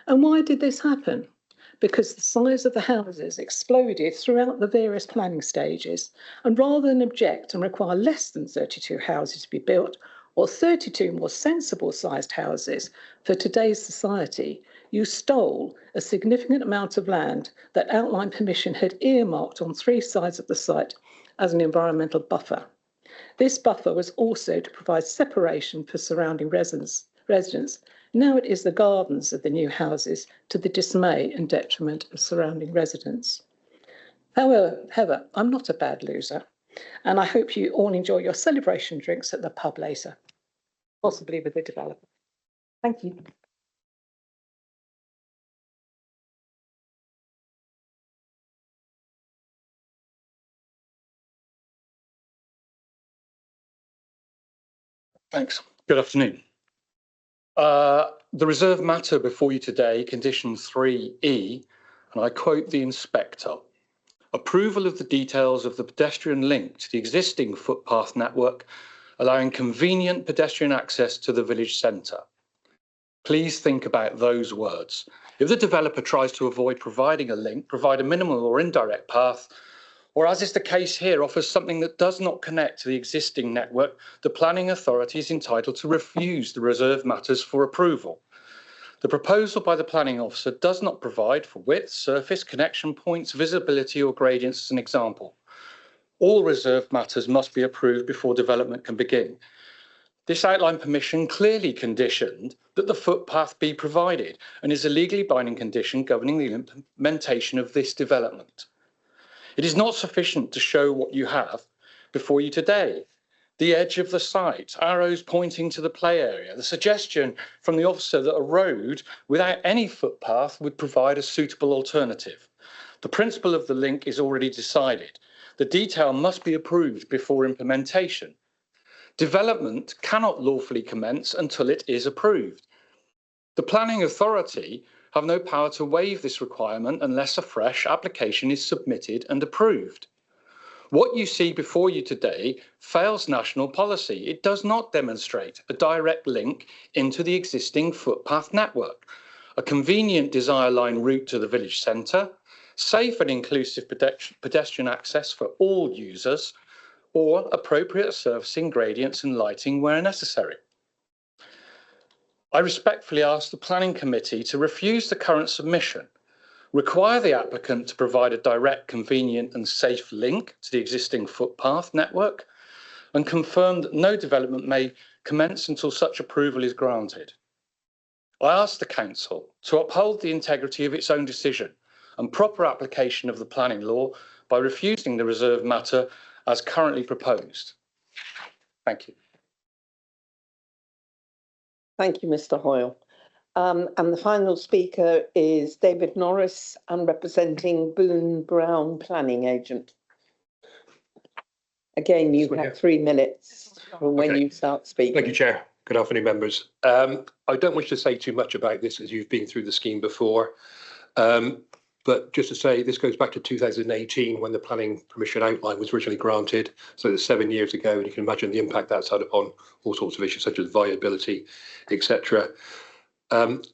And why did this happen? Because the size of the houses exploded throughout the various planning stages, and rather than object and require less than 32 houses to be built, or 32 more sensible sized houses for today's society, you stole a significant amount of land that Outline Permission had earmarked on 3 sides of the site as an environmental buffer. This buffer was also to provide separation for surrounding residents. Now it is the gardens of the new houses to the dismay and detriment of surrounding residents. However, I'm not a bad loser, and I hope you all enjoy your celebration drinks at the pub later, possibly with the developer. Thank you. Thanks. Good afternoon. The reserve matter before you today, condition 3E, and I quote the inspector, approval of the details of the pedestrian link to the existing footpath network, allowing convenient pedestrian access to the village centre. Please think about those words. If the developer tries to avoid providing a link, provide a minimal or indirect path, or as is the case here, offers something that does not connect to the existing network, the planning authority is entitled to refuse the reserve matters for approval. The proposal by the planning officer does not provide for width, surface, connection points, visibility or gradients as an example. All reserved matters must be approved before development can begin. This outline permission clearly conditioned that the footpath be provided and is a legally binding condition governing the implementation of this development. It is not sufficient to show what you have before you today. The edge of the site, arrows pointing to the play area, the suggestion from the officer that a road without any footpath would provide a suitable alternative. The principle of the link is already decided. The detail must be approved before implementation. Development cannot lawfully commence until it is approved. The planning authority have no power to waive this requirement unless a fresh application is submitted and approved. What you see before you today fails national policy. It does not demonstrate a direct link into the existing footpath network, a convenient desire line route to the village centre, safe and inclusive pedestrian access for all users, or appropriate surfacing, gradients and lighting where necessary. I respectfully ask the Planning Committee to refuse the current submission, require the applicant to provide a direct, convenient and safe link to the existing footpath network, and confirm that no development may commence until such approval is granted. I ask the Council to uphold the integrity of its own decision and proper application of the planning law by refusing the reserve matter as currently proposed. Thank you. Thank you, Mr. Hoyle. And the final speaker is David Norris, and representing Boone Brown Planning Agent. Again, you have 3 minutes from when you start speaking. Thank you, Chair. Good afternoon, members. I don't wish to say too much about this as you've been through the scheme before. But just to say, this goes back to 2018 when the planning permission outline was originally granted. So it's 7 years ago, and you can imagine the impact that's had upon all sorts of issues such as viability, etc.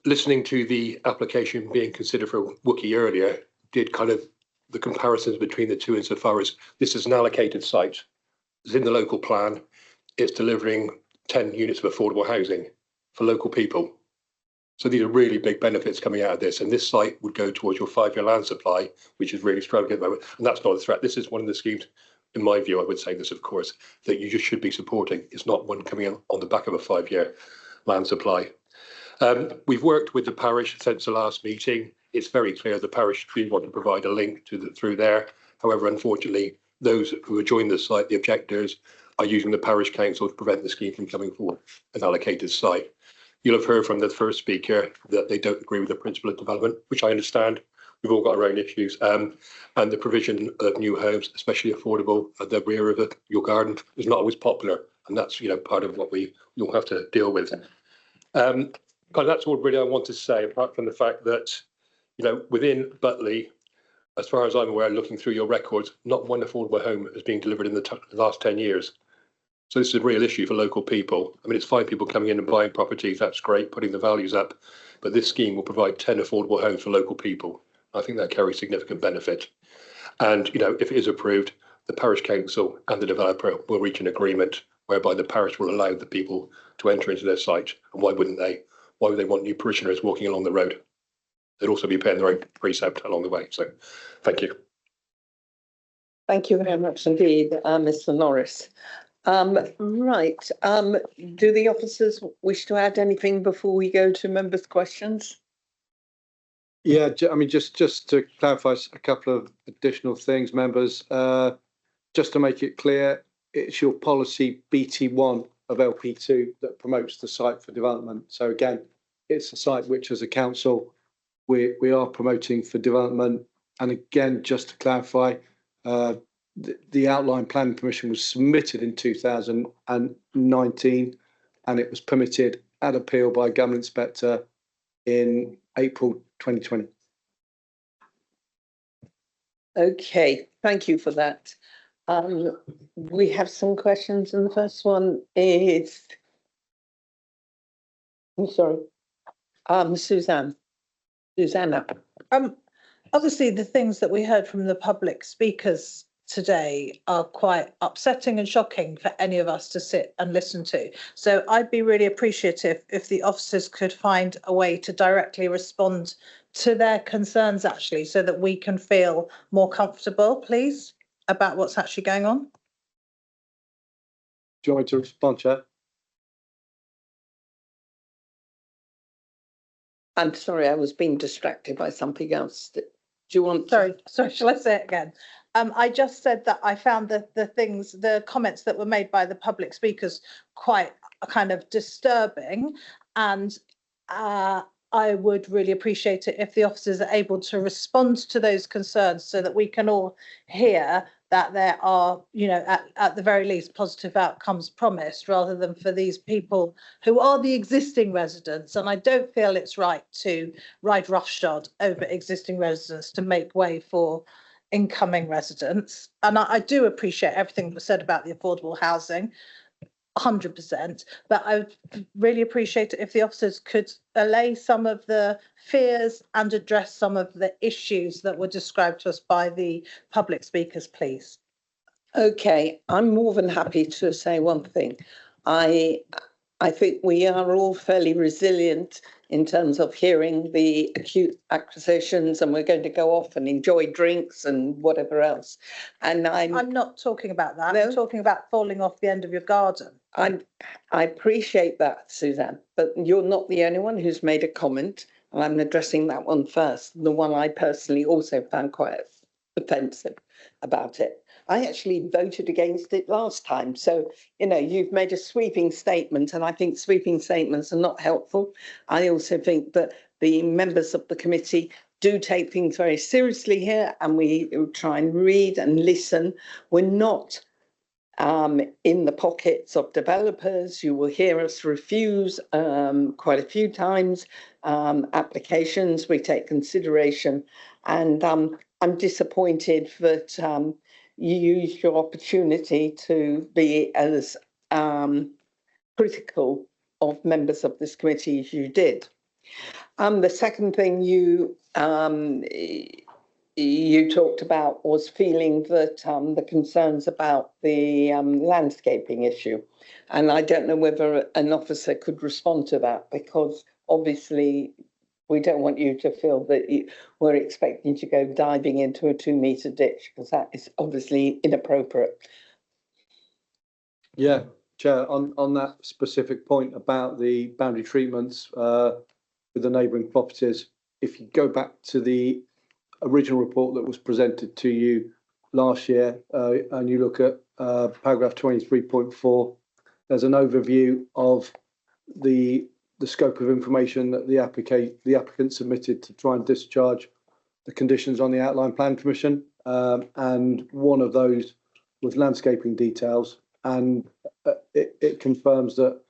Listening to the application being considered for Wookie earlier, did kind of the comparisons between the two insofar as this is an allocated site. It's in the local plan. It's delivering 10 units of affordable housing for local people. So these are really big benefits coming out of this. And this site would go towards your 5-year land supply, which is really struggling at the moment. And that's not a threat. This is one of the schemes, in my view, I would say this, of course, that you just should be supporting. It's not one coming in on the back of a 5-year land supply. We've worked with the parish since the last meeting. It's very clear the parish do want to provide a link to through there. However, unfortunately, those who are joining the site, the objectors, are using the parish council to prevent the scheme from coming forward, an allocated site. You'll have heard from the first speaker that they don't agree with the principle of development, which I understand. We've all got our own issues. And the provision of new homes, especially affordable at the rear of your garden, is not always popular. And that's, part of what you'll have to deal with. That's all really I want to say, apart from the fact that, within Butley, as far as I'm aware, looking through your records, not one affordable home has been delivered in the last 10 years. So this is a real issue for local people. I mean, it's fine people coming in and buying properties, that's great, putting the values up. But this scheme will provide 10 affordable homes for local people. I think that carries significant benefit. And, if it is approved, the parish council and the developer will reach an agreement whereby the parish will allow the people to enter into their site. And why wouldn't they? Why would they want new parishioners walking along the road? They'd also be paying their own precept along the way. So, thank you. Thank you very much indeed, Mr. Norris. Right. Do the officers wish to add anything before we go to members' questions? Yeah, just to clarify a couple of additional things, members. Just to make it clear, it's your policy BT1 of LP2 that promotes the site for development. So again, it's a site which, as a council, we are promoting for development. And again, just to clarify, the outline planning permission was submitted in 2019 and it was permitted at appeal by a government inspector in April 2020. Okay, thank you for that. We have some questions, and the first one is, Susanna. Obviously, the things that we heard from the public speakers today are quite upsetting and shocking for any of us to sit and listen to. So I'd be really appreciative if the officers could find a way to directly respond to their concerns, actually, so that we can feel more comfortable, please, about what's actually going on. Do you want me to respond, Chair? I'm sorry, I was being distracted by something else. Do you want? Sorry, shall I say it again? I just said that I found the comments that were made by the public speakers quite kind of disturbing, and I would really appreciate it if the officers are able to respond to those concerns so that we can all hear that there are, at the very least, positive outcomes promised, rather than for these people who are the existing residents. And I don't feel it's right to ride roughshod over existing residents to make way for incoming residents. And I do appreciate everything that was said about the affordable housing, 100%, but I would really appreciate it if the officers could allay some of the fears and address some of the issues that were described to us by the public speakers, please. Okay, I'm more than happy to say one thing. I think we are all fairly resilient in terms of hearing the acute accusations, and we're going to go off and enjoy drinks and whatever else. And I'm not talking about that. No? I'm talking about falling off the end of your garden. I appreciate that, Suzanne, but you're not the only one who's made a comment, and I'm addressing that one first, the one I personally also found quite offensive about it. I actually voted against it last time. So, you've made a sweeping statement, and I think sweeping statements are not helpful. I also think that the members of the committee do take things very seriously here, and we try and read and listen. We're not in the pockets of developers. You will hear us refuse quite a few times applications. We take consideration, and I'm disappointed that you used your opportunity to be as critical of members of this committee as you did. The second thing you talked about was feeling that the concerns about the landscaping issue. And I don't know whether an officer could respond to that, because obviously we don't want you to feel that we're expecting you to go diving into a 2-metre ditch, because that is obviously inappropriate. Yeah, Chair, on that specific point about the boundary treatments with the neighbouring properties, if you go back to the original report that was presented to you last year and you look at paragraph 23.4, there's an overview of the scope of information that the applicant submitted to try and discharge the conditions on the outline plan permission, and one of those was landscaping details, and it confirms that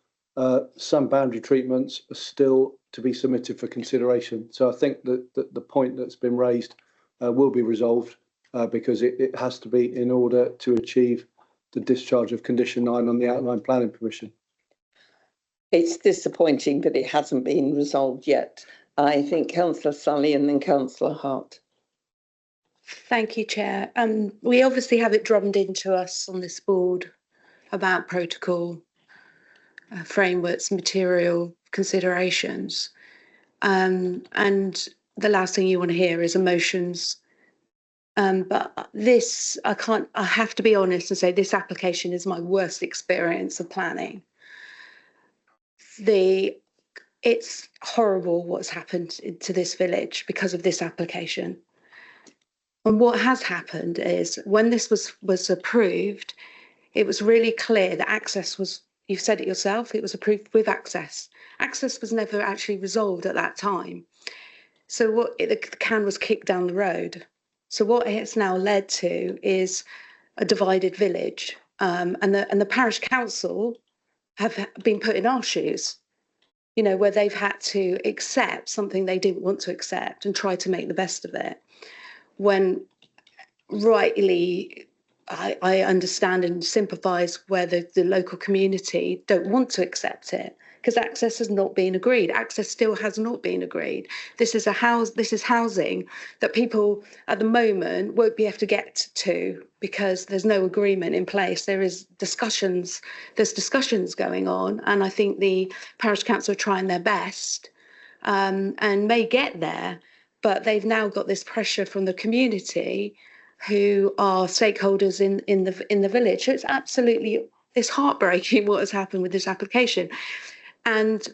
some boundary treatments are still to be submitted for consideration. So I think that the point that's been raised will be resolved because it has to be in order to achieve the discharge of condition 9 on the outline planning permission. It's disappointing that it hasn't been resolved yet. I think Councillor Sully and then Councillor Hart. Thank you, Chair. We obviously have it drummed into us on this board about protocol, frameworks, material considerations. And the last thing you want to hear is emotions. But this, I have to be honest and say this application is my worst experience of planning. It's horrible what's happened to this village because of this application. And what has happened is when this was approved, it was really clear that access was, you've said it yourself, it was approved with access. Access was never actually resolved at that time. So the can was kicked down the road. So what it's now led to is a divided village. And the parish council have been put in our shoes, you know, where they've had to accept something they didn't want to accept and try to make the best of it. When rightly, I understand and sympathise where the local community don't want to accept it because access has not been agreed. Access still has not been agreed. This is housing that people at the moment won't be able to get to because there's no agreement in place. There's discussions going on, and I think the parish council are trying their best and may get there, but they've now got this pressure from the community who are stakeholders in the village. So it's heartbreaking what has happened with this application. And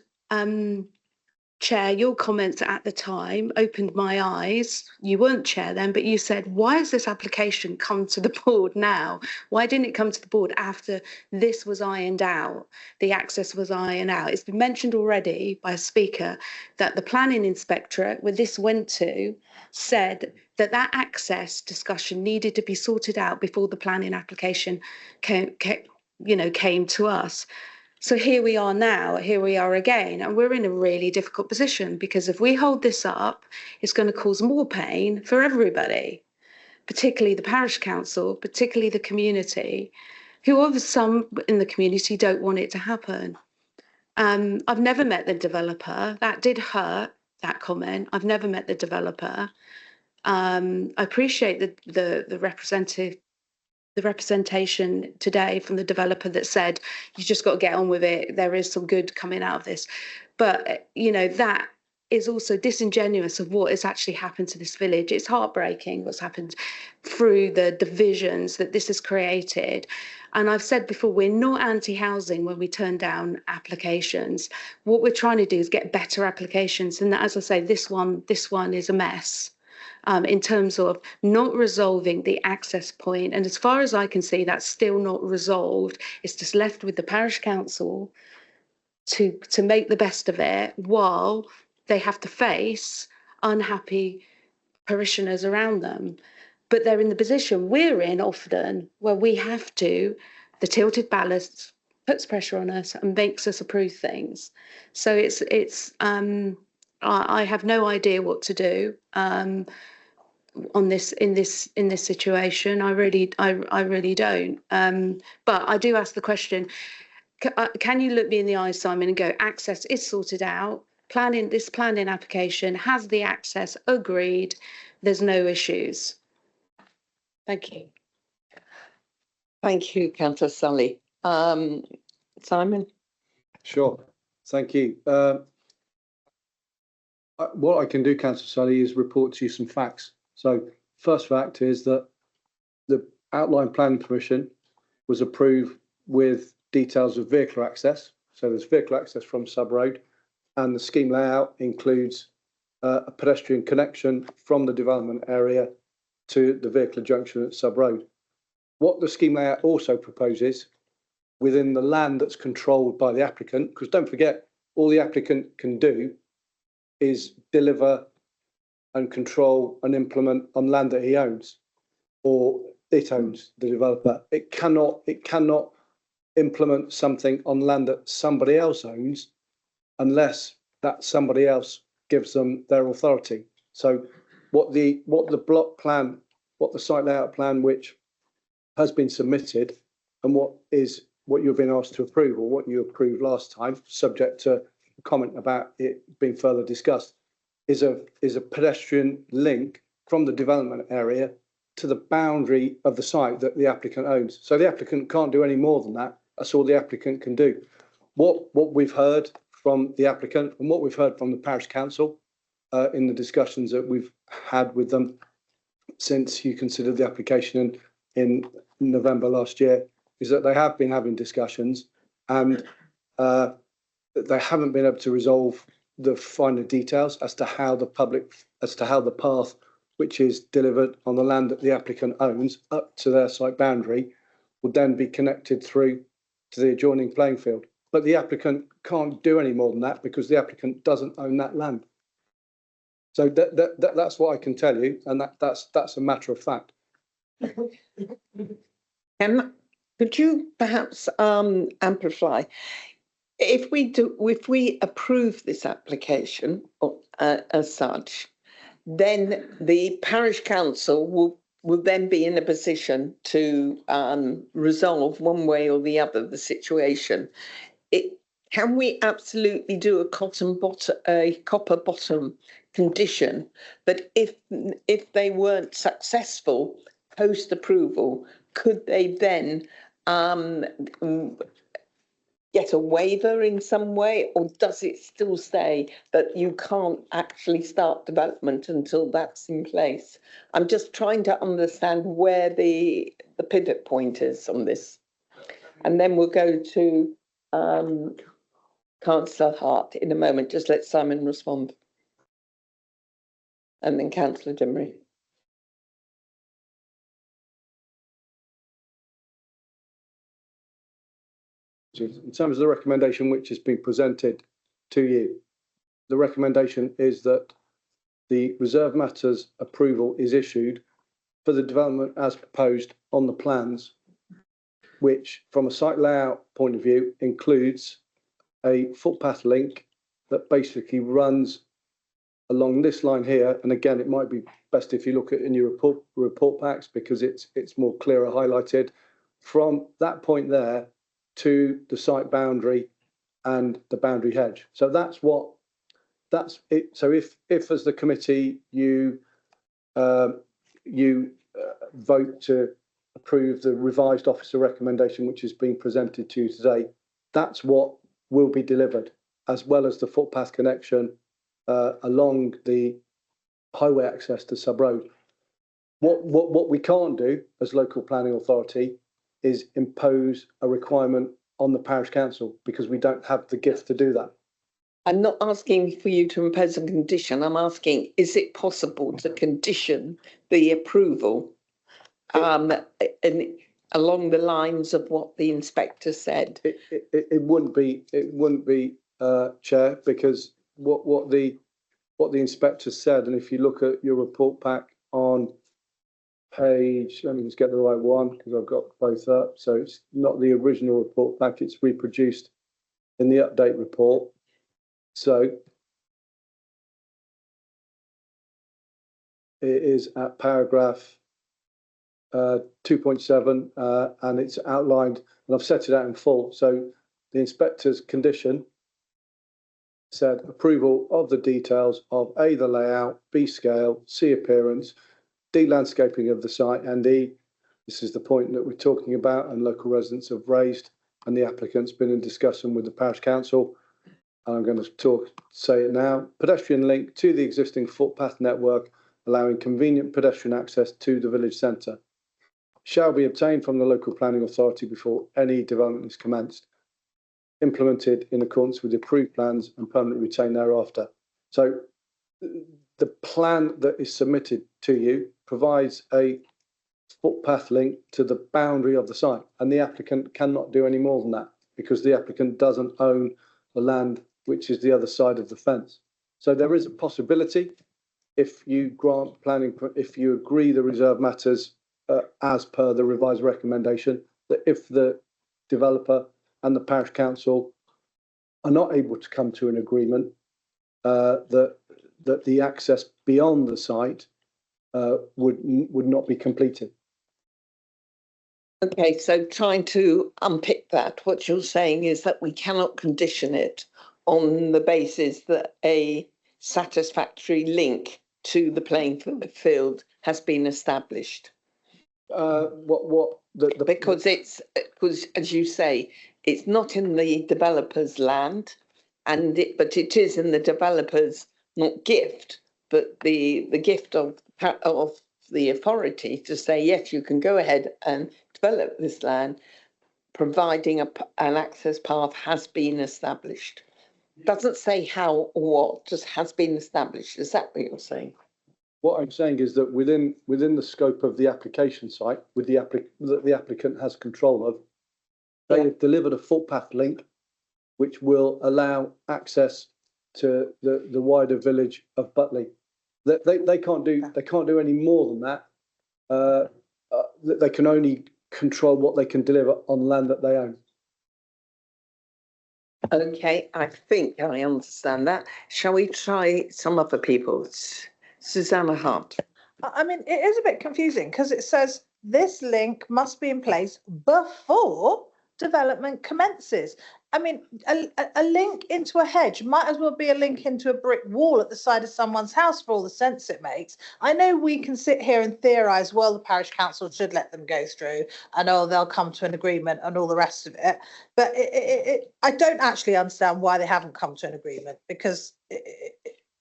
Chair, your comments at the time opened my eyes. You weren't Chair then, but you said, why has this application come to the board now? Why didn't it come to the board after this was ironed out, the access was ironed out? It's been mentioned already by a speaker that the planning inspectorate, where this went to, said that access discussion needed to be sorted out before the planning application came to us. So here we are now, here we are again, and we're in a really difficult position because if we hold this up, it's going to cause more pain for everybody, particularly the parish council, particularly the community, who some in the community don't want it to happen. I've never met the developer. That did hurt, that comment. I've never met the developer. I appreciate the representation today from the developer that said, you just got to get on with it. There is some good coming out of this. But, you know, that is also disingenuous of what has actually happened to this village. It's heartbreaking what's happened through the divisions that this has created. And I've said before, we're not anti-housing when we turn down applications. What we're trying to do is get better applications. And as I say, this one is a mess. In terms of not resolving the access point. And as far as I can see, that's still not resolved. It's just left with the parish council to make the best of it while they have to face unhappy parishioners around them. But they're in the position we're in often where we have to, the tilted ballast puts pressure on us and makes us approve things. So I have no idea what to do. On this in this situation, I really don't. But I do ask the question: can you look me in the eyes, Simon, and go, access is sorted out, this planning application has the access agreed. There's no issues. Thank you. Thank you, Councillor Sully. Simon? Sure, thank you. What I can do, Councillor Sully, is report to you some facts. So first fact is that the outline planning permission was approved with details of vehicle access. So there's vehicle access from Sub Road, and the scheme layout includes a pedestrian connection from the development area to the vehicle junction at Sub Road. What the scheme layout also proposes within the land that's controlled by the applicant, because don't forget, all the applicant can do is deliver and control and implement on land that he owns, or it owns, the developer. It cannot implement something on land that somebody else owns unless that somebody else gives them their authority. So what the block plan, what the site layout plan, which has been submitted, and what you've been asked to approve, or what you approved last time, subject to comment about it being further discussed, is a pedestrian link from the development area to the boundary of the site that the applicant owns. So the applicant can't do any more than that. That's all the applicant can do. What we've heard from the applicant and what we've heard from the parish council in the discussions that we've had with them since you considered the application in November last year is that they have been having discussions, and they haven't been able to resolve the finer details as to how the path which is delivered on the land that the applicant owns up to their site boundary would then be connected through to the adjoining playing field. But the applicant can't do any more than that because the applicant doesn't own that land. So that's what I can tell you, and that's a matter of fact. Could you perhaps amplify? If we approve this application as such, then the parish council will then be in a position to resolve one way or the other the situation. Can we absolutely do a copper bottom condition? But if they weren't successful post approval, could they then get a waiver in some way, or does it still say that you can't actually start development until that's in place? I'm just trying to understand where the pivot point is on this. And then we'll go to Councillor Hart in a moment. Just let Simon respond. And then Councillor Dimmery. In terms of the recommendation which has been presented to you, the recommendation is that the reserve matters approval is issued for the development as proposed on the plans, which from a site layout point of view includes a footpath link that basically runs along this line here. And again, it might be best if you look at in your report packs because it's more clearer highlighted from that point there to the site boundary and the boundary hedge. So that's it. So if as the committee you vote to approve the revised officer recommendation which is being presented to you today, that's what will be delivered, as well as the footpath connection along the highway access to Sub Road. What we can't do as local planning authority is impose a requirement on the parish council because we don't have the gift to do that. I'm not asking for you to impose a condition. I'm asking, is it possible to condition the approval and along the lines of what the inspector said? It wouldn't be, Chair, because what the inspector said, and if you look at your report pack on page, let me just get the right one because I've got both up. So it's not the original report pack, it's reproduced in the update report. So it is at paragraph 2.7 and it's outlined, and I've set it out in full. So the inspector's condition said approval of the details of A, the layout, B, scale, C, appearance, D, landscaping of the site, and E, this is the point that we're talking about and local residents have raised and the applicant's been in discussion with the parish council. I'm going to say it now. Pedestrian link to the existing footpath network, allowing convenient pedestrian access to the village centre, shall be obtained from the local planning authority before any development is commenced, implemented in accordance with the approved plans and permanently retained thereafter. So the plan that is submitted to you provides a footpath link to the boundary of the site, and the applicant cannot do any more than that because the applicant doesn't own the land which is the other side of the fence. So there is a possibility, if you grant planning, if you agree the reserve matters as per the revised recommendation, that if the developer and the parish council are not able to come to an agreement, that the access beyond the site would not be completed. Okay, so trying to unpick that, what you're saying is that we cannot condition it on the basis that a satisfactory link to the playing field has been established. Because as you say, it's not in the developer's land, but it is in the developer's not gift, but the gift of the authority to say yes, you can go ahead and develop this land, providing an access path has been established. Doesn't say how or what, just has been established. Is that what you're saying? What I'm saying is that within the scope of the application site, with that the applicant has control of, they have delivered a footpath link, which will allow access to the wider village of Butley. They can't do any more than that. They can only control what they can deliver on land that they own. Okay, I think I understand that. Shall we try some other people? Susanna Hart. I mean, it is a bit confusing because it says this link must be in place before development commences. I mean, a link into a hedge might as well be a link into a brick wall at the side of someone's house for all the sense it makes. I know we can sit here and theorise, well, the parish council should let them go through and, oh, they'll come to an agreement and all the rest of it. But I don't actually understand why they haven't come to an agreement because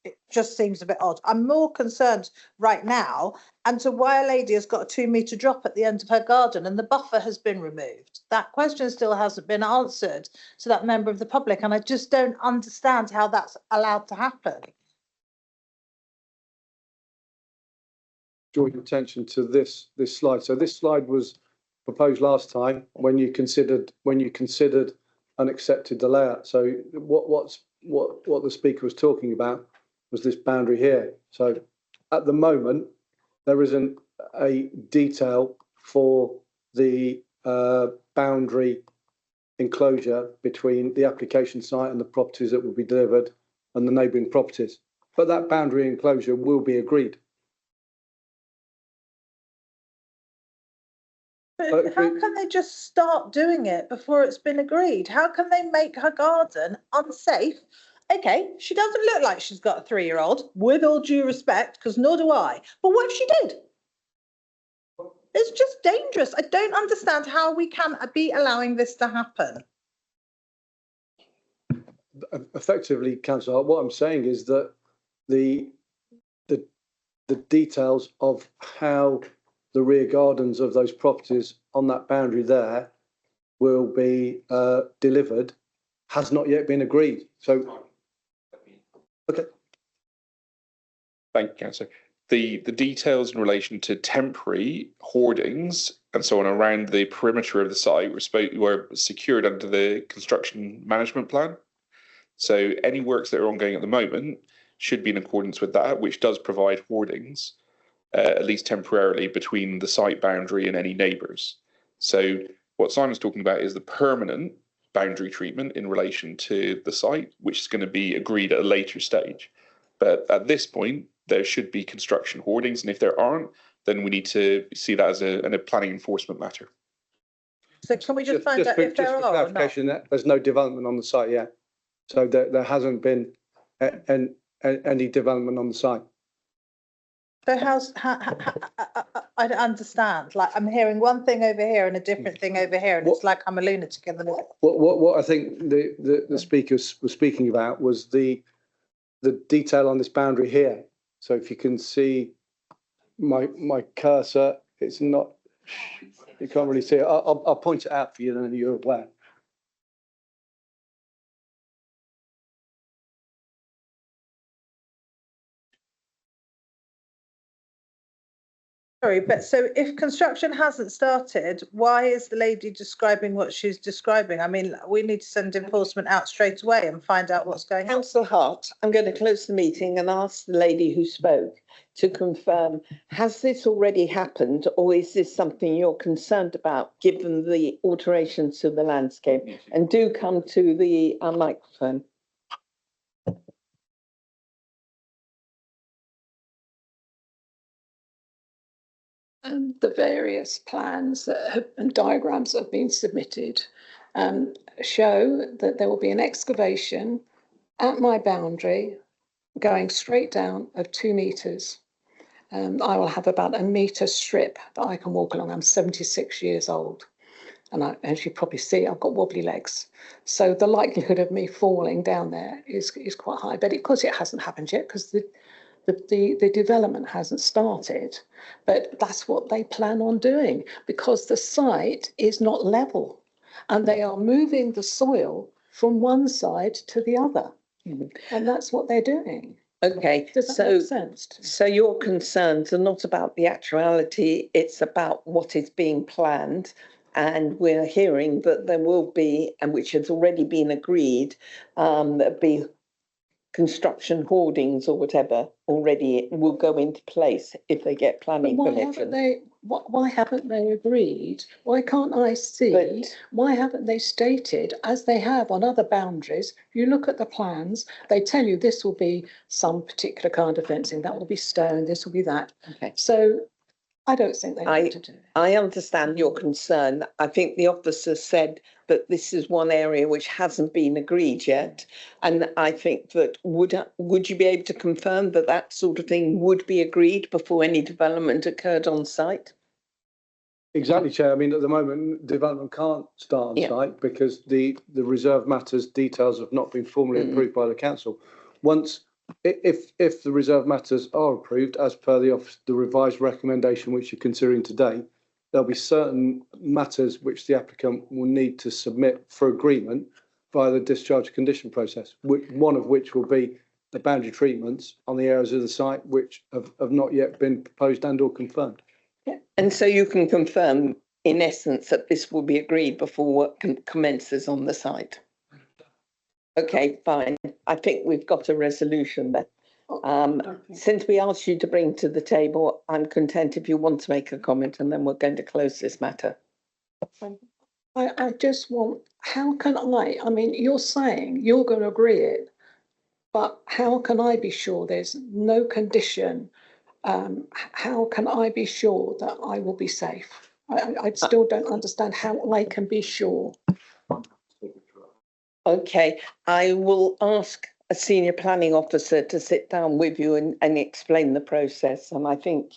it just seems a bit odd. I'm more concerned right now and to why a lady has got a 2-metre drop at the end of her garden and the buffer has been removed. That question still hasn't been answered to that member of the public, and I just don't understand how that's allowed to happen. Draw your attention to this slide. So this slide was proposed last time when you considered and accepted the layout. So what the speaker was talking about was this boundary here. So at the moment, there isn't a detail for the boundary enclosure between the application site and the properties that will be delivered and the neighbouring properties. But that boundary enclosure will be agreed. But how can they just start doing it before it's been agreed? How can they make her garden unsafe? Okay, she doesn't look like she's got a 3-year-old, with all due respect, because nor do I. But what if she did? It's just dangerous. I don't understand how we can be allowing this to happen. Effectively, Councillor, what I'm saying is that the details of how the rear gardens of those properties on that boundary there will be delivered has not yet been agreed. So, okay. Thank you, Councillor. The details in relation to temporary hoardings and so on around the perimeter of the site were secured under the construction management plan. So any works that are ongoing at the moment should be in accordance with that, which does provide hoardings, at least temporarily, between the site boundary and any neighbours. So what Simon's talking about is the permanent boundary treatment in relation to the site, which is going to be agreed at a later stage. But at this point, there should be construction hoardings, and if there aren't, then we need to see that as a planning enforcement matter. So can we just find out if there are or not? There's no development on the site yet. So there hasn't been any development on the site. So I don't understand, like I'm hearing one thing over here and a different thing over here, and it's like I'm a lunatic in the middle. What I think the speakers were speaking about was the detail on this boundary here. So if you can see my cursor, it's not, you can't really see it. I'll point it out for you, then you're aware. Sorry, but so if construction hasn't started, why is the lady describing what she's describing? I mean, we need to send enforcement out straight away and find out what's going on. Councillor Hart, I'm going to close the meeting and ask the lady who spoke to confirm, has this already happened, or is this something you're concerned about given the alterations to the landscape? And do come to the microphone. The various plans and diagrams that have been submitted show that there will be an excavation at my boundary going straight down of 2 metres. I will have about a metre strip that I can walk along. I'm 76 years old, and as you probably see, I've got wobbly legs. So the likelihood of me falling down there is quite high, but of course it hasn't happened yet because the development hasn't started, but that's what they plan on doing because the site is not level and they are moving the soil from one side to the other. And that's what they're doing. Okay, Does that make sense? So your concerns are not about the actuality, it's about what is being planned. And we're hearing that there will be, and which has already been agreed, there'll be construction hoardings or whatever already will go into place if they get planning permission. Why haven't they agreed? Why can't I see? Why haven't they stated, as they have on other boundaries? You look at the plans, they tell you this will be some particular kind of fencing, that will be stone, this will be that. Okay. So I don't think they want to do it. I understand your concern. I think the officer said that this is one area which hasn't been agreed yet. And I think that would you be able to confirm that that sort of thing would be agreed before any development occurred on site? Exactly, Chair. I mean, at the moment, development can't start on site because the reserve matters details have not been formally approved by the council. Once, if the reserve matters are approved as per the revised recommendation which you're considering today, there'll be certain matters which the applicant will need to submit for agreement via the discharge condition process, one of which will be the boundary treatments on the areas of the site which have not yet been proposed and or confirmed. Yeah. And so you can confirm, in essence, that this will be agreed before work commences on the site. Okay, fine. I think we've got a resolution then. Since we asked you to bring to the table, I'm content if you want to make a comment and then we're going to close this matter. I just want, how can I mean, you're saying you're going to agree it, but how can I be sure there's no condition? How can I be sure that I will be safe? I still don't understand how I can be sure. Okay, I will ask a senior planning officer to sit down with you and explain the process. And I think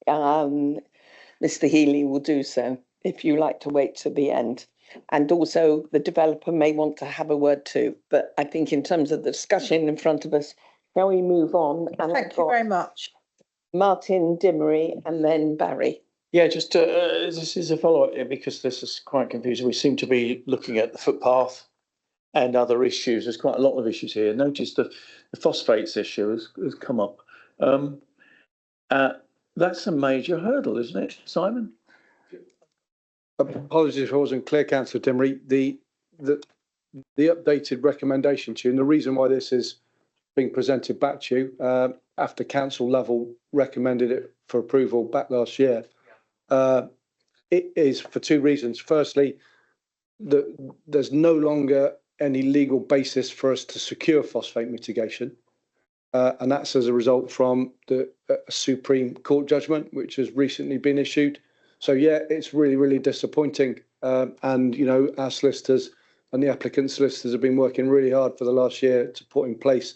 Mr. Healy will do so if you like to wait to the end. And also the developer may want to have a word too. But I think in terms of the discussion in front of us, shall we move on? And Thank you very much. Martin Dimmery and then Barry. Yeah, just this is a follow-up here because this is quite confusing. We seem to be looking at the footpath and other issues. There's quite a lot of issues here. Notice the phosphates issue has come up. That's a major hurdle, isn't it, Simon? Apologies if I wasn't clear, Councillor Dimmery. The updated recommendation to you, and the reason why this is being presented back to you after council level recommended it for approval back last year, it is for 2 reasons. Firstly, there's no longer any legal basis for us to secure phosphate mitigation. And that's as a result from the Supreme Court judgment, which has recently been issued. So, yeah, it's really, really disappointing. And, you know, our solicitors and the applicant solicitors have been working really hard for the last year to put in place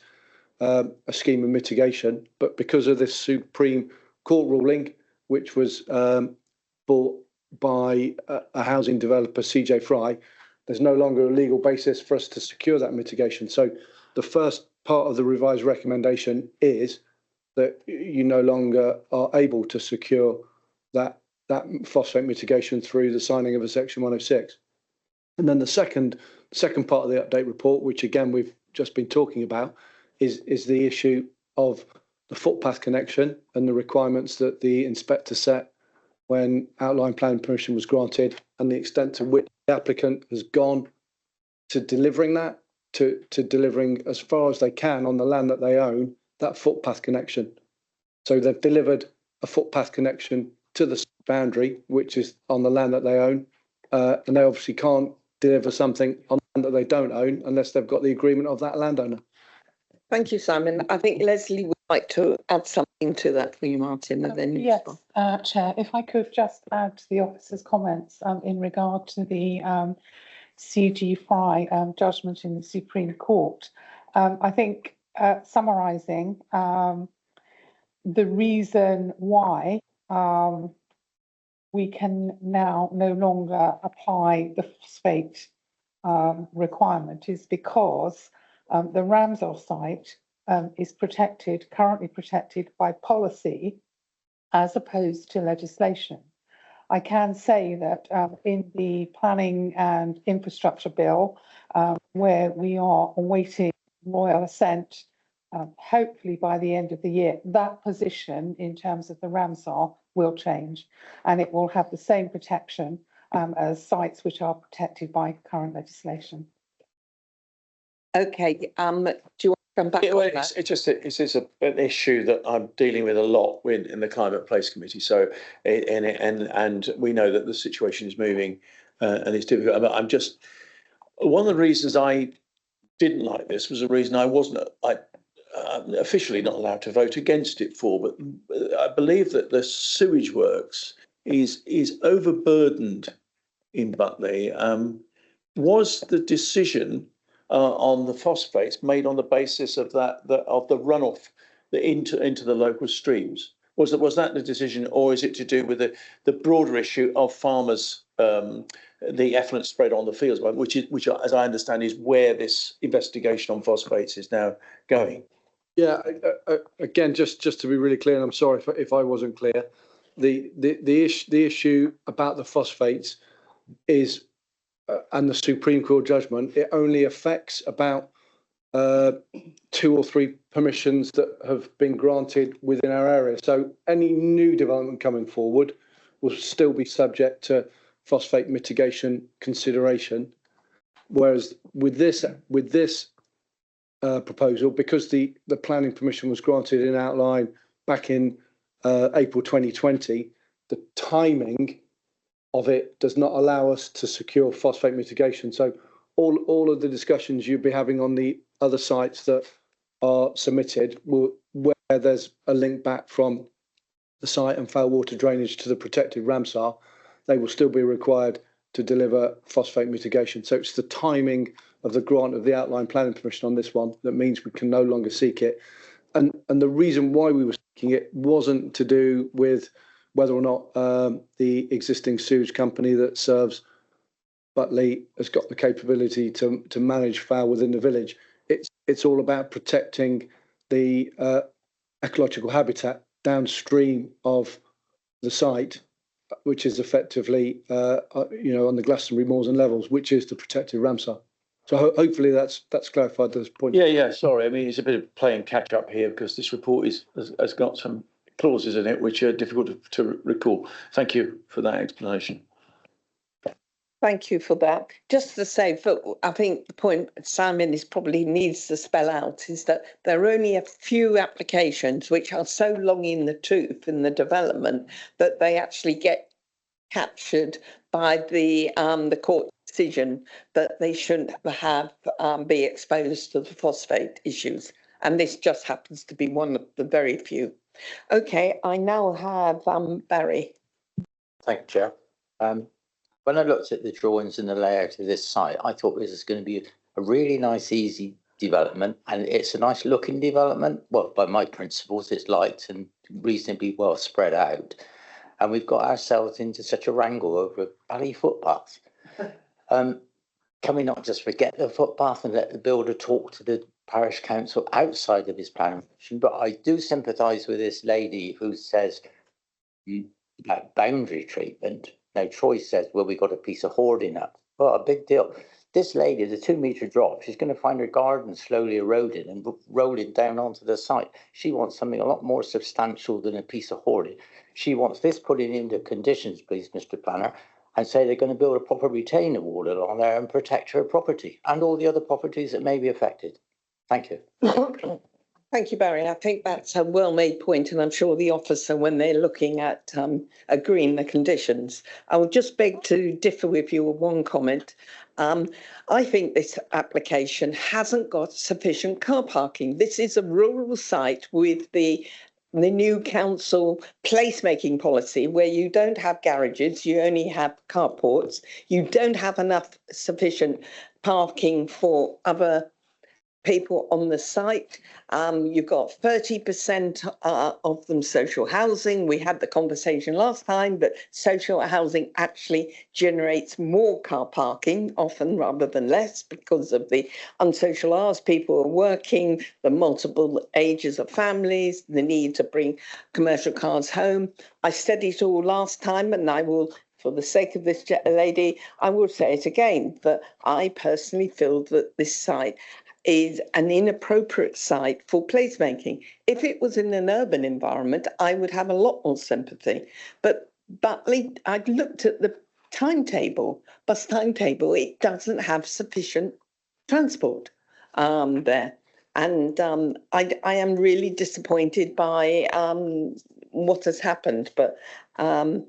a scheme of mitigation, but because of this Supreme Court ruling, which was brought by a housing developer, CJ Fry, there's no longer a legal basis for us to secure that mitigation. So the first part of the revised recommendation is that you no longer are able to secure that phosphate mitigation through the signing of a Section 106. And then the second part of the update report, which again we've just been talking about, is the issue of the footpath connection and the requirements that the inspector set when outline planning permission was granted, and the extent to which the applicant has gone to delivering that, to delivering as far as they can on the land that they own, that footpath connection. So they've delivered a footpath connection to the boundary, which is on the land that they own, and they obviously can't deliver something on land that they don't own unless they've got the agreement of that landowner. Thank you, Simon. I think Leslie would like to add something to that for you, Martin, and then yes, Chair, if I could just add to the officer's comments in regard to the CG Fry judgment in the Supreme Court. I think summarising the reason why we can now no longer apply the phosphate requirement is because the Ramsar site is currently protected by policy as opposed to legislation. I can say that in the planning and infrastructure bill, where we are awaiting royal assent, hopefully by the end of the year, that position in terms of the Ramsar will change, and it will have the same protection as sites which are protected by current legislation. Okay, do you want to come back on that? It's an issue that I'm dealing with a lot in the Climate Place Committee. So, and we know that the situation is moving and it's difficult. I'm just, one of the reasons I didn't like this was a reason I wasn't officially not allowed to vote against it for, but I believe that the sewage works is overburdened in Butley. Was the decision on the phosphates made on the basis of of the runoff into the local streams? Was that the decision, or is it to do with the broader issue of farmers, the effluent spread on the fields, which as I understand is where this investigation on phosphates is now going? Yeah, again, just to be really clear, and I'm sorry if I wasn't clear, the issue about the phosphates is, and the Supreme Court judgment, it only affects about 2 or 3 permissions that have been granted within our area. So any new development coming forward will still be subject to phosphate mitigation consideration. Whereas with this proposal, because the planning permission was granted in outline back in April 2020, the timing of it does not allow us to secure phosphate mitigation. So all of the discussions you'll be having on the other sites that are submitted, where there's a link back from the site and foul water drainage to the protected Ramsar, they will still be required to deliver phosphate mitigation. So it's the timing of the grant of the outline planning permission on this one that means we can no longer seek it. And the reason why we were seeking it wasn't to do with whether or not the existing sewage company that serves Butley has got the capability to manage foul within the village. It's all about protecting the ecological habitat downstream of the site, which is effectively, on the Glastonbury moors and levels, which is the protected Ramsar. So hopefully that's clarified those points. Yeah. Sorry, I mean it's a bit of playing catch up here because this report has got some clauses in it which are difficult to recall. Thank you for that explanation. Thank you for that. Just to say, I think the point Simon probably needs to spell out is that there are only a few applications which are so long in the tooth in the development that they actually get captured by the court decision that they shouldn't be exposed to the phosphate issues. And this just happens to be one of the very few. Okay, I now have Barry. Thank you, Chair. When I looked at the drawings and the layout of this site, I thought this was going to be a really nice, easy development, and it's a nice looking development. Well, by my principles, it's light and reasonably well spread out. And we've got ourselves into such a wrangle over a bally footpath. Can we not just forget the footpath and let the builder talk to the parish council outside of his planning permission? But I do sympathise with this lady who says about boundary treatment. Now, Troy says, well, we got a piece of hoarding up. Well, a big deal. This lady, the 2 metre drop, she's going to find her garden slowly eroding and rolling down onto the site. She wants something a lot more substantial than a piece of hoarding. She wants this put into conditions, please, Mr. Planner, and say they're going to build a proper retaining wall along there and protect her property and all the other properties that may be affected. Thank you. Thank you, Barry. I think that's a well-made point, and I'm sure the officer, when they're looking at agreeing the conditions, I will just beg to differ with you on one comment. I think this application hasn't got sufficient car parking. This is a rural site with the new council placemaking policy where you don't have garages, you only have carports, you don't have enough sufficient parking for other people on the site. You've got 30% of them social housing. We had the conversation last time, but social housing actually generates more car parking often rather than less because of the unsocial hours. People are working, the multiple ages of families, the need to bring commercial cars home. I said it all last time, and I will, for the sake of this lady, I will say it again, that I personally feel that this site is an inappropriate site for placemaking. If it was in an urban environment, I would have a lot more sympathy. But Butley, I've looked at the timetable, bus timetable, it doesn't have sufficient transport there. And I am really disappointed by what has happened, but I'm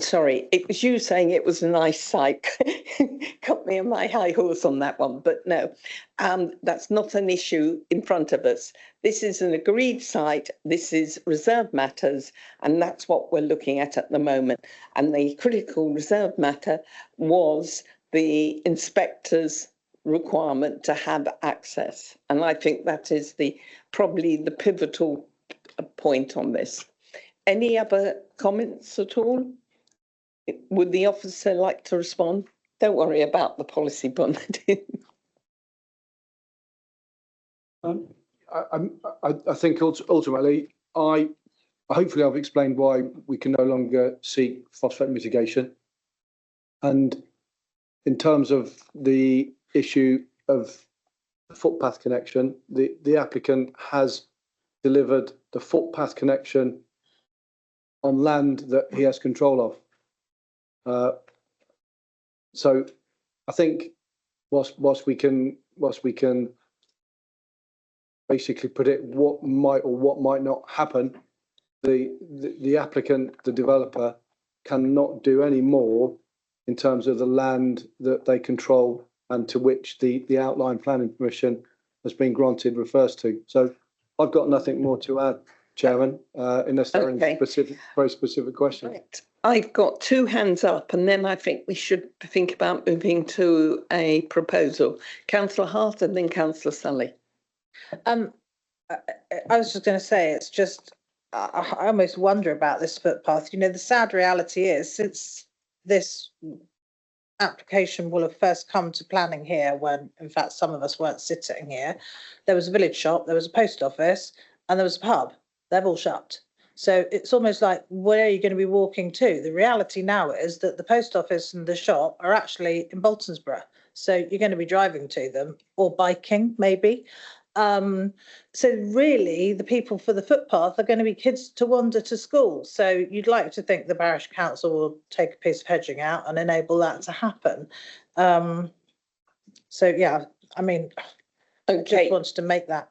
sorry, it was you saying it was a nice site. Got me on my high horse on that one, but no, that's not an issue in front of us. This is an agreed site, this is reserve matters, and that's what we're looking at the moment. And the critical reserve matter was the inspector's requirement to have access. And I think that is probably the pivotal point on this. Any other comments at all? Would the officer like to respond? Don't worry about the policy bond. I think ultimately, hopefully I've explained why we can no longer seek phosphate mitigation. And in terms of the issue of the footpath connection, the applicant has delivered the footpath connection on land that he has control of. So I think whilst we can basically predict what might or what might not happen, the applicant, the developer, cannot do any more in terms of the land that they control and to which the outline planning permission has been granted refers to. So I've got nothing more to add, Chairman, unless there are any very specific questions. Right. I've got two hands up, and then I think we should think about moving to a proposal. Councillor Hart and then Councillor Sully. I was just going to say, it's just, I almost wonder about this footpath. You know, the sad reality is, since this application will have first come to planning here, when in fact some of us weren't sitting here, there was a village shop, there was a post office, and there was a pub. They've all shut. So it's almost like, where are you going to be walking to? The reality now is that the post office and the shop are actually in Boltonsborough. So you're going to be driving to them or biking maybe. So really the people for the footpath are going to be kids to wander to school. So you'd like to think the parish council will take a piece of hedging out and enable that to happen. So yeah, I mean, I just wanted to make that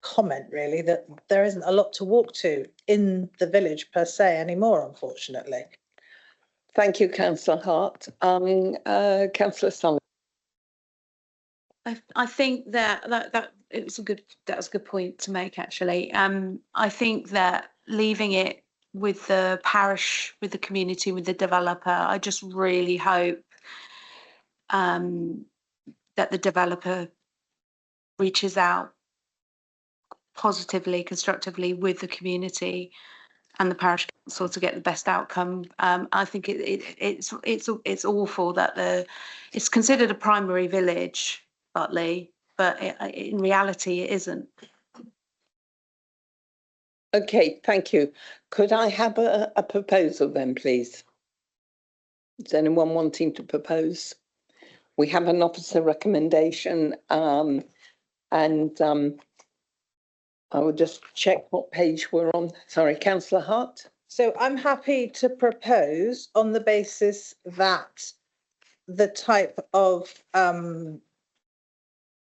comment really, that there isn't a lot to walk to in the village per se anymore, unfortunately. Thank you, Councillor Hart. Councillor Sullivan. I think that it was a good point to make, actually. I think that leaving it with the parish, with the community, with the developer, I just really hope that the developer reaches out positively, constructively with the community and the parish council to get the best outcome. I think it's awful that it's considered a primary village, Butley, but in reality it isn't. Okay, thank you. Could I have a proposal then, please? Is anyone wanting to propose? We have an officer recommendation, and I will just check what page we're on. Sorry, Councillor Hart. So I'm happy to propose on the basis that the type of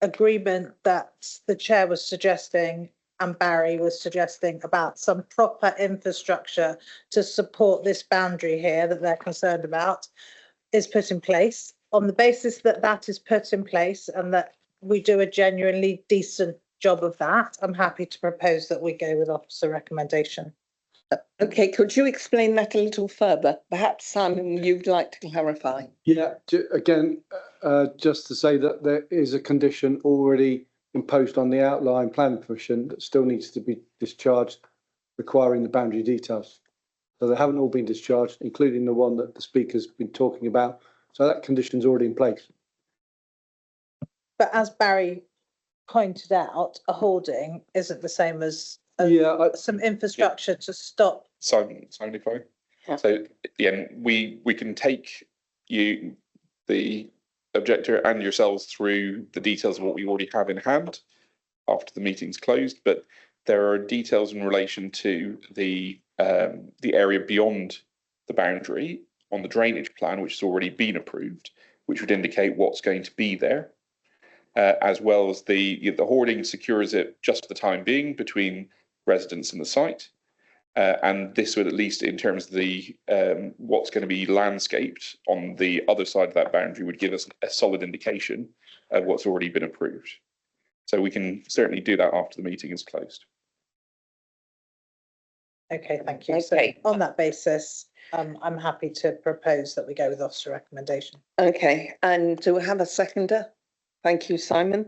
agreement that the chair was suggesting and Barry was suggesting about some proper infrastructure to support this boundary here that they're concerned about is put in place. On the basis that that is put in place and that we do a genuinely decent job of that, I'm happy to propose that we go with officer recommendation. Okay, could you explain that a little further? Perhaps, Simon, you'd like to clarify. Yeah, again, just to say that there is a condition already imposed on the outline plan permission that still needs to be discharged, requiring the boundary details. So they haven't all been discharged, including the one that the speaker's been talking about. So that condition's already in place. But as Barry pointed out, a hoarding isn't the same as some infrastructure to stop. Simon, if I. Yeah. So yeah, we can take you, the objector, and yourselves through the details of what we already have in hand after the meeting's closed, but there are details in relation to the area beyond the boundary on the drainage plan, which has already been approved, which would indicate what's going to be there, as well as the hoarding secures it just for the time being between residents and the site. And this would, at least in terms of the what's going to be landscaped on the other side of that boundary, would give us a solid indication of what's already been approved. So we can certainly do that after the meeting is closed. Okay, thank you. Okay. So on that basis, I'm happy to propose that we go with officer recommendation. Okay, and do we have a seconder? Thank you, Simon.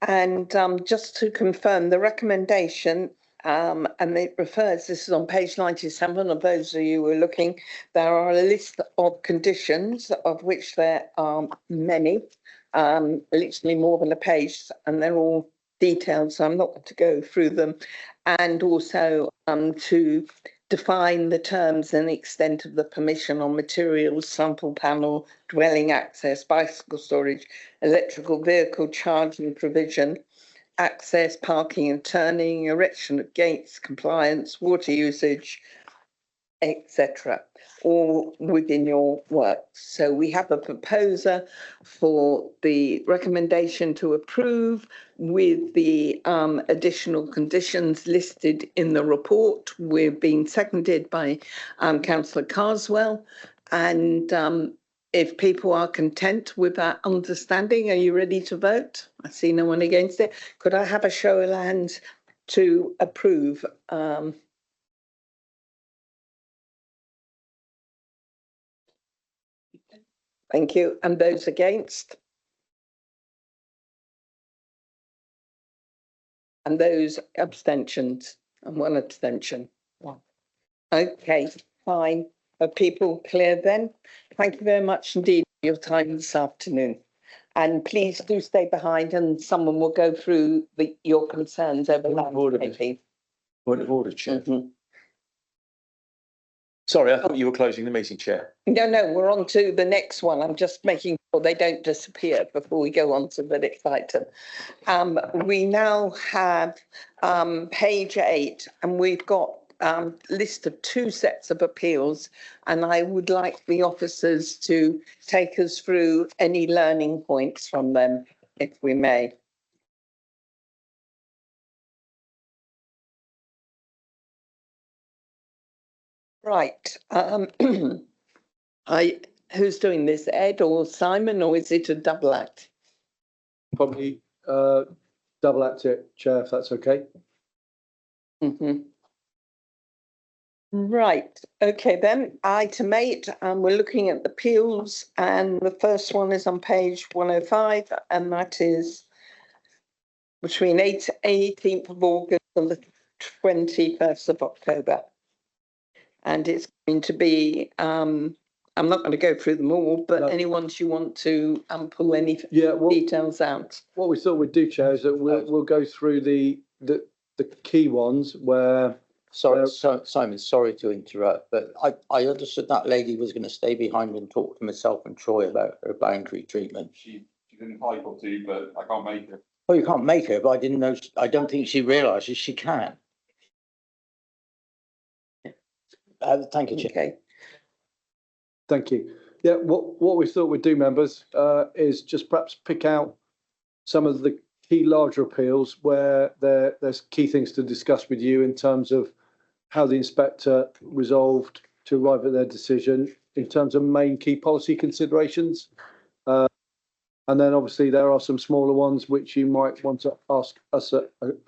And just to confirm the recommendation, and it refers, this is on page 97 of those of you who are looking, there are a list of conditions, of which there are many, literally more than a page, and they're all detailed, so I'm not going to go through them. And also to define the terms and extent of the permission on materials, sample panel, dwelling access, bicycle storage, electrical vehicle charging provision, access, parking and turning, erection of gates, compliance, water usage, etc., all within your work. So we have a proposer for the recommendation to approve with the additional conditions listed in the report. We're being seconded by Councillor Carswell. And if people are content with that understanding, are you ready to vote? I see no one against it. Could I have a show of hands to approve? Thank you. And those against? And those abstentions? And one abstention. Okay, fine. Are people clear then? Thank you very much indeed for your time this afternoon. And please do stay behind and someone will go through your concerns over landscaping. Point of order, Chair. Sorry, I thought you were closing the meeting, Chair. No, we're on to the next one. I'm just making sure they don't disappear before we go on to the next item. We now have page 8, and we've got a list of 2 sets of appeals, and I would like the officers to take us through any learning points from them, if we may. Right. Who's doing this, Ed or Simon, or is it a double act? Probably double act it, Chair, if that's okay. Right. Okay, then. Item 8, we're looking at the appeals, and the first one is on page 105, and that is between 18th of August and the 21st of October. And it's going to be, I'm not going to go through them all, but any ones you want to pull any details out. What we thought we'd do, Chair, is that we'll go through the key ones where. Sorry, Simon, sorry to interrupt, but I understood that lady was going to stay behind and talk to myself and Troy about her boundary treatment. She's entitled to, but I can't make her. Oh, you can't make her, but I didn't know, I don't think she realises she can. Thank you, Chair. Okay. Thank you. Yeah, what we thought we'd do, members, is just perhaps pick out some of the key larger appeals where there's key things to discuss with you in terms of how the inspector resolved to arrive at their decision in terms of main key policy considerations. And then obviously there are some smaller ones which you might want to ask us a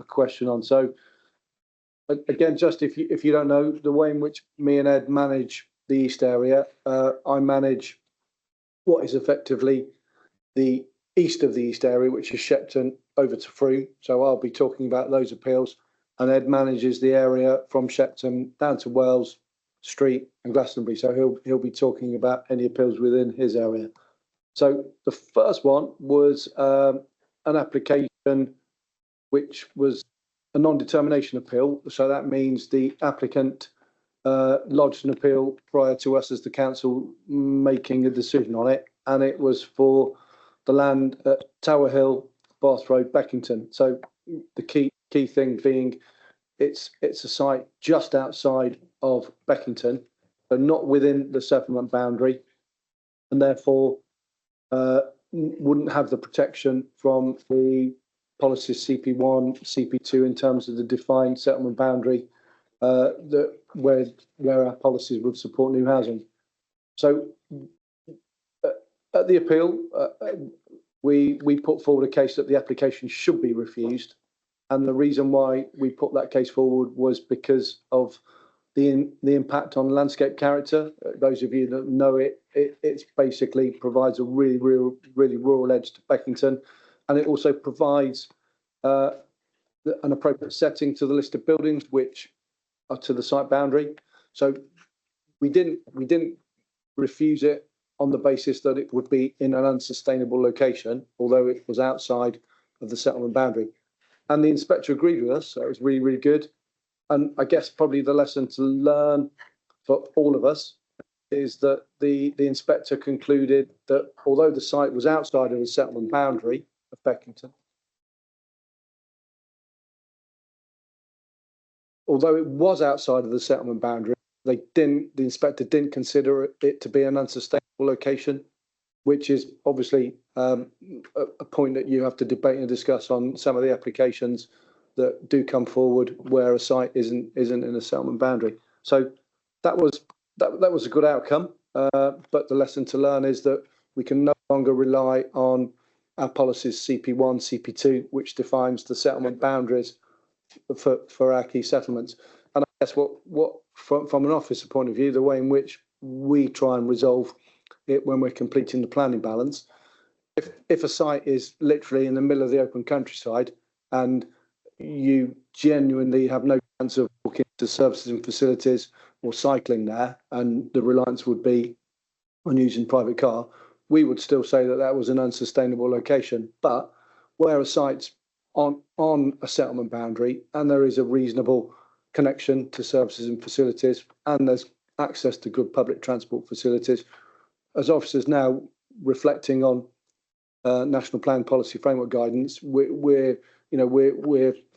question on. So again, just if you don't know, the way in which me and Ed manage the East area, I manage what is effectively the east of the East area, which is Shepton over to Frome. So I'll be talking about those appeals, and Ed manages the area from Shepton down to Wells Street and Glastonbury. So he'll be talking about any appeals within his area. So the first one was an application which was a non-determination appeal. So that means the applicant lodged an appeal prior to us as the council making a decision on it, and it was for the land at Tower Hill, Bath Road, Beckington. So the key thing being it's a site just outside of Beckington, but not within the settlement boundary, and therefore wouldn't have the protection from the policies CP1, CP2 in terms of the defined settlement boundary where our policies would support new housing. So at the appeal, we put forward a case that the application should be refused, and the reason why we put that case forward was because of the impact on landscape character. Those of you that know it basically provides a really rural edge to Beckington, and it also provides an appropriate setting to the list of buildings which are to the site boundary. So we didn't refuse it on the basis that it would be in an unsustainable location, although it was outside of the settlement boundary. And the inspector agreed with us, so it was really good. And I guess probably the lesson to learn for all of us is that the inspector concluded that although the site was outside of the settlement boundary of Beckington, although it was outside of the settlement boundary, the inspector didn't consider it to be an unsustainable location, which is obviously a point that you have to debate and discuss on some of the applications that do come forward where a site isn't in a settlement boundary. So that was a good outcome, but the lesson to learn is that we can no longer rely on our policies CP1, CP2, which defines the settlement boundaries for our key settlements. And I guess what from an officer point of view, the way in which we try and resolve it when we're completing the planning balance, if a site is literally in the middle of the open countryside and you genuinely have no chance of walking to services and facilities or cycling there, and the reliance would be on using private car, we would still say that was an unsustainable location. But where a site's on a settlement boundary and there is a reasonable connection to services and facilities and there's access to good public transport facilities, as officers now reflecting on National Plan Policy Framework guidance, we're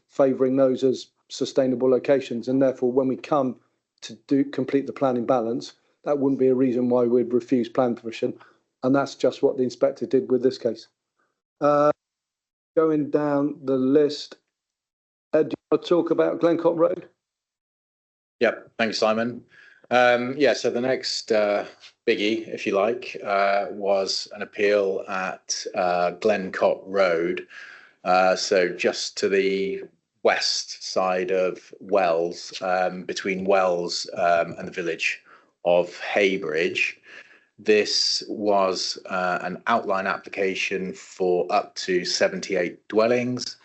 favouring those as sustainable locations, and therefore when we come to complete the planning balance, that wouldn't be a reason why we'd refuse plan permission, and that's just what the inspector did with this case. Going down the list, Ed, do you want to talk about Glencote Road? Yep, thanks, Simon. So the next biggie, if you like, was an appeal at Glencote Road. So just to the west side of Wells, between Wells and the village of Heybridge. This was an outline application for up to 78 dwellings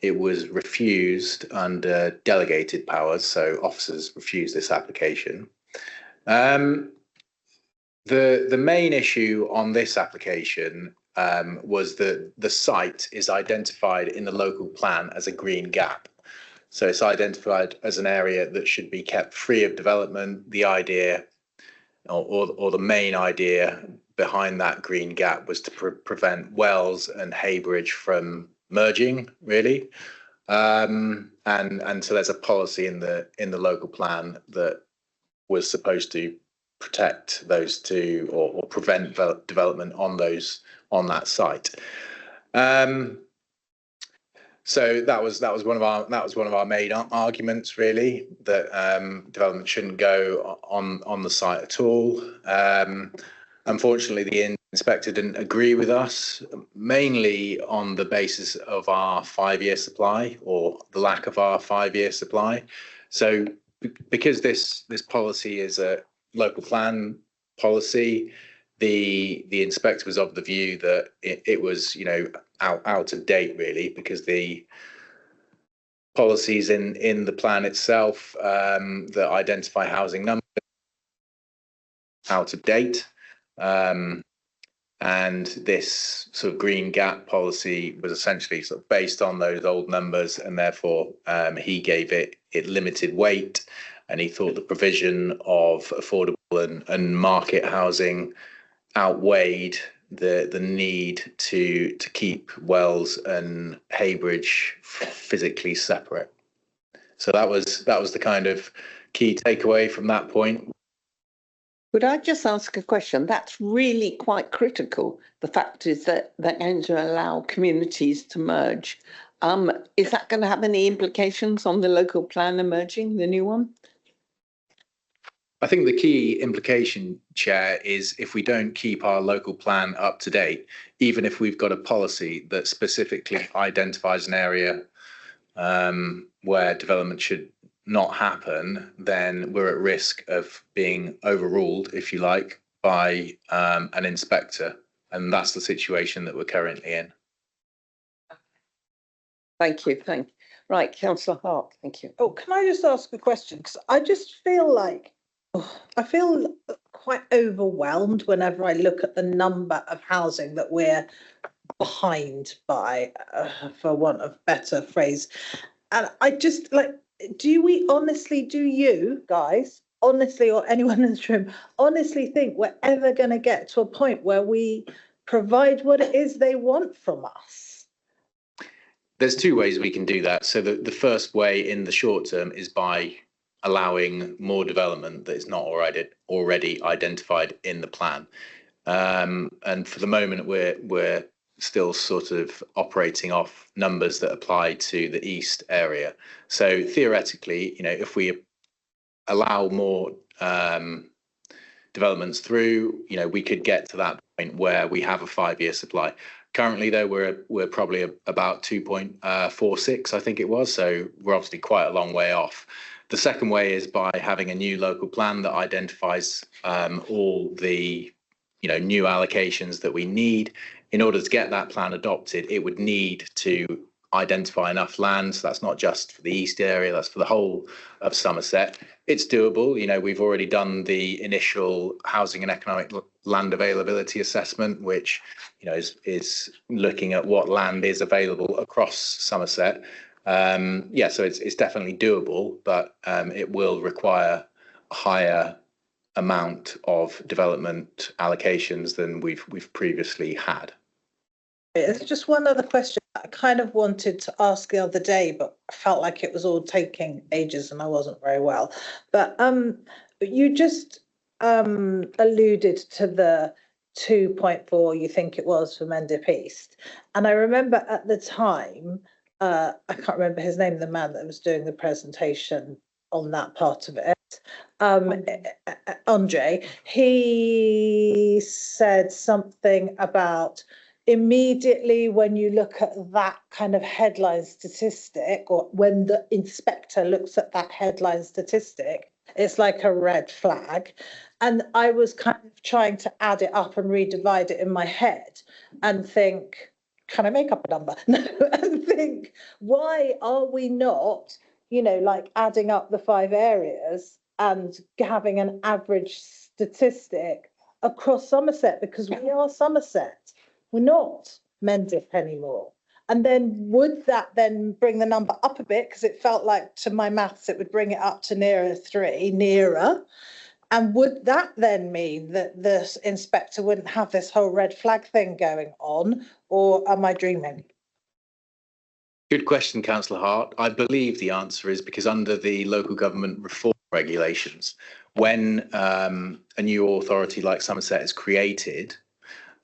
it was refused under delegated powers, so officers refused this application. The main issue on this application was that the site is identified in the local plan as a green gap. So it's identified as an area that should be kept free of development. The idea or the main idea behind that green gap was to prevent Wells and Heybridge from merging, really. And so there's a policy in the local plan that was supposed to protect those two or prevent development on that site. So that was one of our main arguments, really, that development shouldn't go on the site at all. Unfortunately, the inspector didn't agree with us, mainly on the basis of our 5-year supply or the lack of our 5-year supply. So because this policy is a local plan policy, the inspector was of the view that it was, you know, out of date, really, because the policies in the plan itself that identify housing numbers out of date. And this sort of green gap policy was essentially sort of based on those old numbers, and therefore he gave it limited weight, and he thought the provision of affordable and market housing outweighed the need to keep Wells and Heybridge physically separate. So that was the kind of key takeaway from that point. Could I just ask a question? That's really quite critical. The fact is that they're going to allow communities to merge. Is that going to have any implications on the local plan emerging, the new one? I think the key implication, Chair, is if we don't keep our local plan up to date, even if we've got a policy that specifically identifies an area where development should not happen, then we're at risk of being overruled, if you like, by an inspector. And that's the situation that we're currently in. Thank you. Right, Councillor Hart, thank you. Oh, can I just ask a question? Because I just feel like, I feel quite overwhelmed whenever I look at the number of housing that we're behind by, for want of better phrase. And I just like, do you guys honestly, or anyone in this room, honestly think we're ever going to get to a point where we provide what it is they want from us? There's two ways we can do that. So the first way in the short term is by allowing more development that is not already identified in the plan. And for the moment, we're still sort of operating off numbers that apply to the east area. So theoretically, you know, if we allow more developments through, you know, we could get to that point where we have a 5-year supply. Currently, though, we're probably about 2.46, I think it was. So we're obviously quite a long way off. The second way is by having a new local plan that identifies all the, you know, new allocations that we need. In order to get that plan adopted, it would need to identify enough land. So that's not just for the east area, that's for the whole of Somerset. It's doable. You know, we've already done the initial housing and economic land availability assessment, which, you know, is looking at what land is available across Somerset. Yeah, so it's definitely doable, but it will require a higher amount of development allocations than we've previously had. There's just one other question I kind of wanted to ask the other day, but I felt like it was all taking ages and I wasn't very well. But you just alluded to the 2.4, you think it was, for Mendip East. And I remember at the time, I can't remember his name, the man that was doing the presentation on that part of it, Andre, he said something about immediately when you look at that kind of headline statistic, or when the inspector looks at that headline statistic, it's like a red flag. And I was kind of trying to add it up and redivide it in my head and think, can I make up a number? No, and think, why are we not, like adding up the 5 areas and having an average statistic across Somerset? Because we are Somerset. We're not Mendip anymore. And then would that then bring the number up a bit? Because it felt like to my maths, it would bring it up to nearer 3, nearer. And would that then mean that the inspector wouldn't have this whole red flag thing going on? Or am I dreaming? Good question, Councillor Hart. I believe the answer is because under the local government reform regulations, when a new authority like Somerset is created,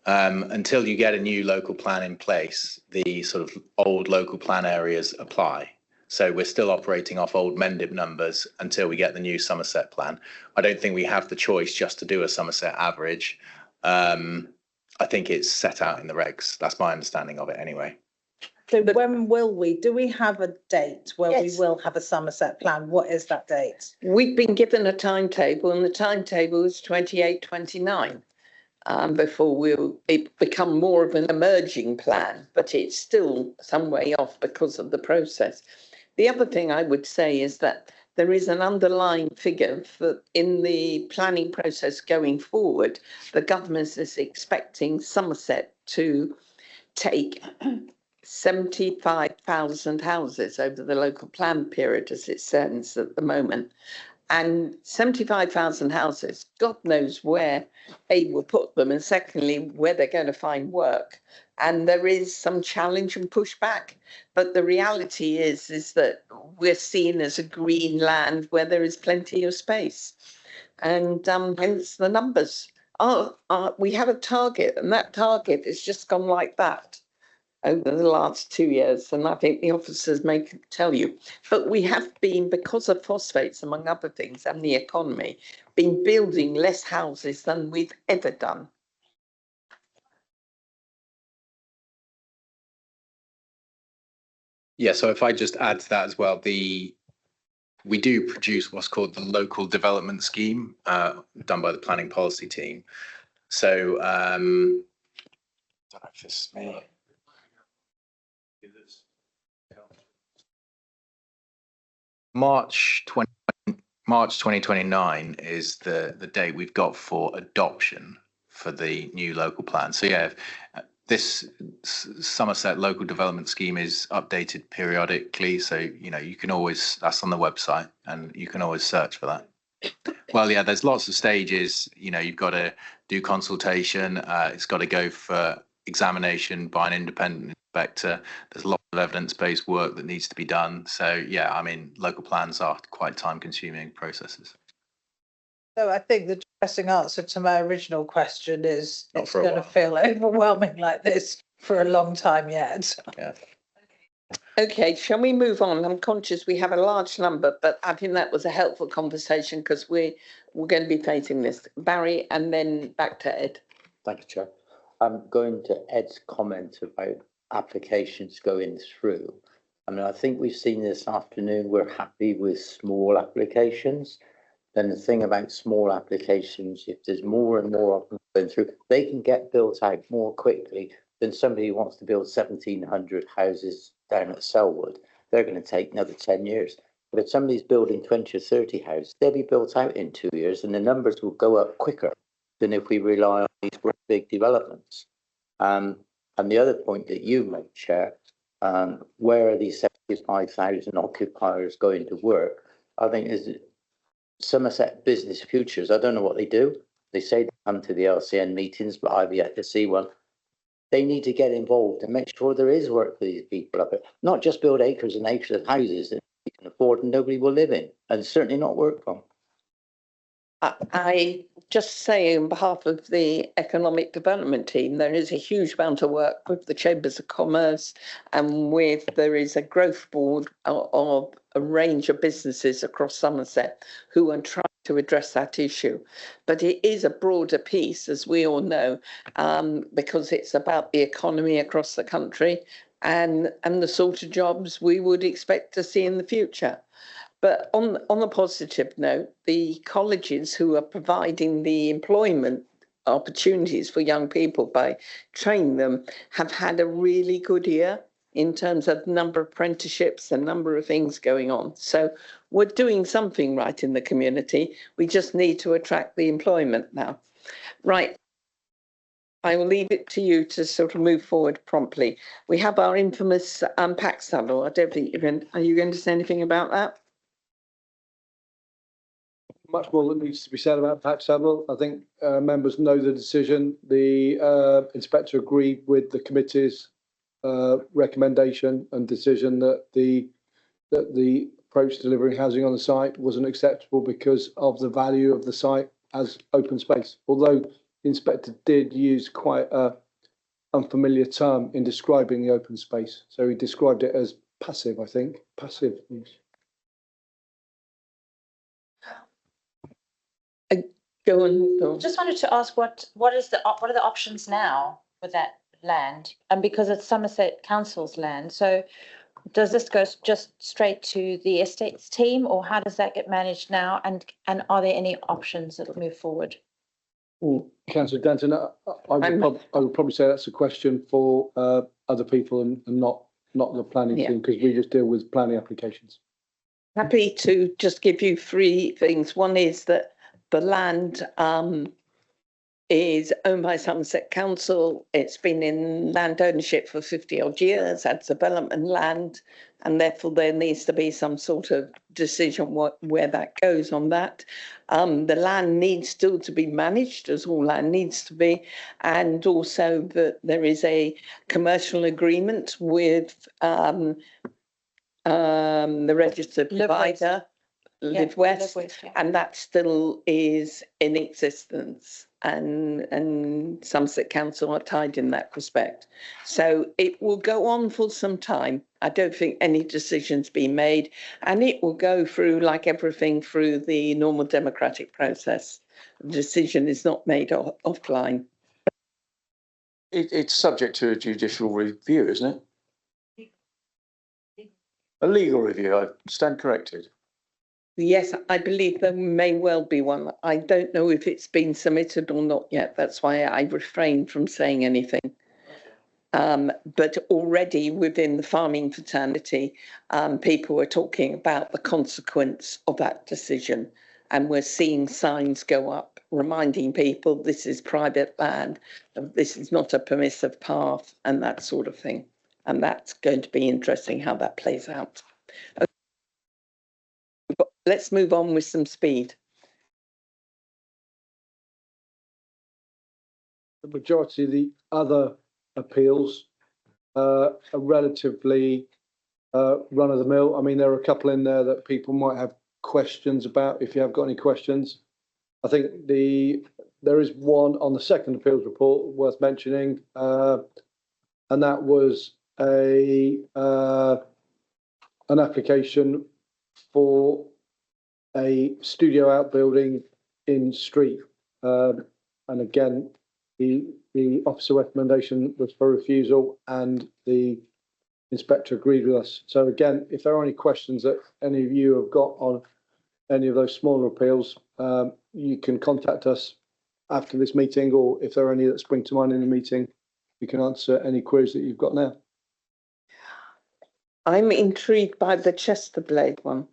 until you get a new local plan in place, the sort of old local plan areas apply. So we're still operating off old Mendip numbers until we get the new Somerset plan. I don't think we have the choice just to do a Somerset average. I think it's set out in the regs. That's my understanding of it anyway. So when will we? Do we have a date where we will have a Somerset plan? What is that date? We've been given a timetable, and the timetable is 28-29. Before it become more of an emerging plan, but it's still some way off because of the process. The other thing I would say is that there is an underlying figure for in the planning process going forward. The government is expecting Somerset to take 75,000 houses over the local plan period as it stands at the moment. And 75,000 houses, God knows where A will put them, and secondly, where they're going to find work. And there is some challenge and pushback. But the reality is that we're seen as a green land where there is plenty of space. And hence the numbers. We have a target, and that target has just gone like that over the last 2 years, and I think the officers may tell you. But we have been, because of phosphates, among other things, and the economy, been building less houses than we've ever done. Yeah, so if I just add to that as well, we do produce what's called the local development scheme, done by the planning policy team. So I don't know if this is me. March 2029 is the date we've got for adoption for the new local plan. So yeah, this Somerset local development scheme is updated periodically. So, you can always, that's on the website and you can always search for that. Well, yeah, there's lots of stages. You've got to do consultation. It's got to go for examination by an independent inspector. There's a lot of evidence-based work that needs to be done. So yeah, I mean, local plans are quite time-consuming processes. So I think the depressing answer to my original question is Not it's for a going to while. feel overwhelming like this for a long time yet. Yeah. Okay, shall we move on? I'm conscious we have a large number, but I think that was a helpful conversation because we're going to be facing this. Barry, and then back to Ed. Thank you, Chair. I'm going to Ed's comment about applications going through. I mean, I think we've seen this afternoon, we're happy with small applications. Then the thing about small applications, if there's more and more of them going through, they can get built out more quickly than somebody who wants to build 1,700 houses down at Selwood. They're going to take another 10 years. But if somebody's building 20 or 30 houses, they'll be built out in 2 years and the numbers will go up quicker than if we rely on these big developments. And the other point that you made, Chair, where are these 75,000 occupiers going to work? I think is Somerset Business Futures. I don't know what they do. They say they come to the LCN meetings, but I've yet to see one. They need to get involved and make sure there is work for these people up there. Not just build acres and acres of houses that you can afford and nobody will live in, and certainly not work from. I just say on behalf of the economic development team, there is a huge amount of work with the Chambers of Commerce and there is a growth board of a range of businesses across Somerset who are trying to address that issue. But it is a broader piece, as we all know, because it's about the economy across the country and the sort of jobs we would expect to see in the future. But on a positive note, the colleges who are providing the employment opportunities for young people by training them, have had a really good year in terms of number of apprenticeships and number of things going on. So we're doing something right in the community. We just need to attract the employment now. Right. I will leave it to you to sort of move forward promptly. We have our infamous pack saddle. I don't think are you going to say anything about that? Much more that needs to be said about pack saddle. I think members know the decision. The inspector agreed with the committee's recommendation and decision that the approach to delivering housing on the site wasn't acceptable because of the value of the site as open space. Although the inspector did use quite a unfamiliar term in describing the open space. So he described it as passive, I think. Passive use. Go on. Just wanted to ask what are the options now with that land? And because it's Somerset Council's land, so does this go just straight to the estates team, or how does that get managed now? And are there any options that'll move forward? Councillor Danton, I would probably say that's a question for other people and not the planning team, because we just deal with planning applications. Happy to just give you three things. One is that the land is owned by Somerset Council. It's been in land ownership for 50 odd years, that's development land, and therefore there needs to be some sort of decision where that goes on that. The land needs still to be managed, as all land needs to be, and also that there is a commercial agreement with the registered provider, Live West, and that still is in existence, and Somerset Council are tied in that respect. So it will go on for some time. I don't think any decision's been made, and it will go through, like everything, through the normal democratic process. The decision is not made offline. It's subject to a judicial review, isn't it? A legal review, I stand corrected. Yes, I believe there may well be one. I don't know if it's been submitted or not yet. That's why I refrained from saying anything. But already within the farming fraternity, people are talking about the consequence of that decision. And we're seeing signs go up, reminding people this is private land, this is not a permissive path, and that sort of thing. And that's going to be interesting how that plays out. Let's move on with some speed. The majority of the other appeals are relatively run of the mill. I mean, there are a couple in there that people might have questions about. If you have got any questions, I think there is one on the second appeals report worth mentioning, and that was an application for a studio outbuilding in Street, and again, the officer recommendation was for refusal, and the inspector agreed with us. So again, if there are any questions that any of you have got on any of those smaller appeals, you can contact us after this meeting, or if there are any that spring to mind in the meeting, we can answer any queries that you've got now. I'm intrigued by the Chesterblade one.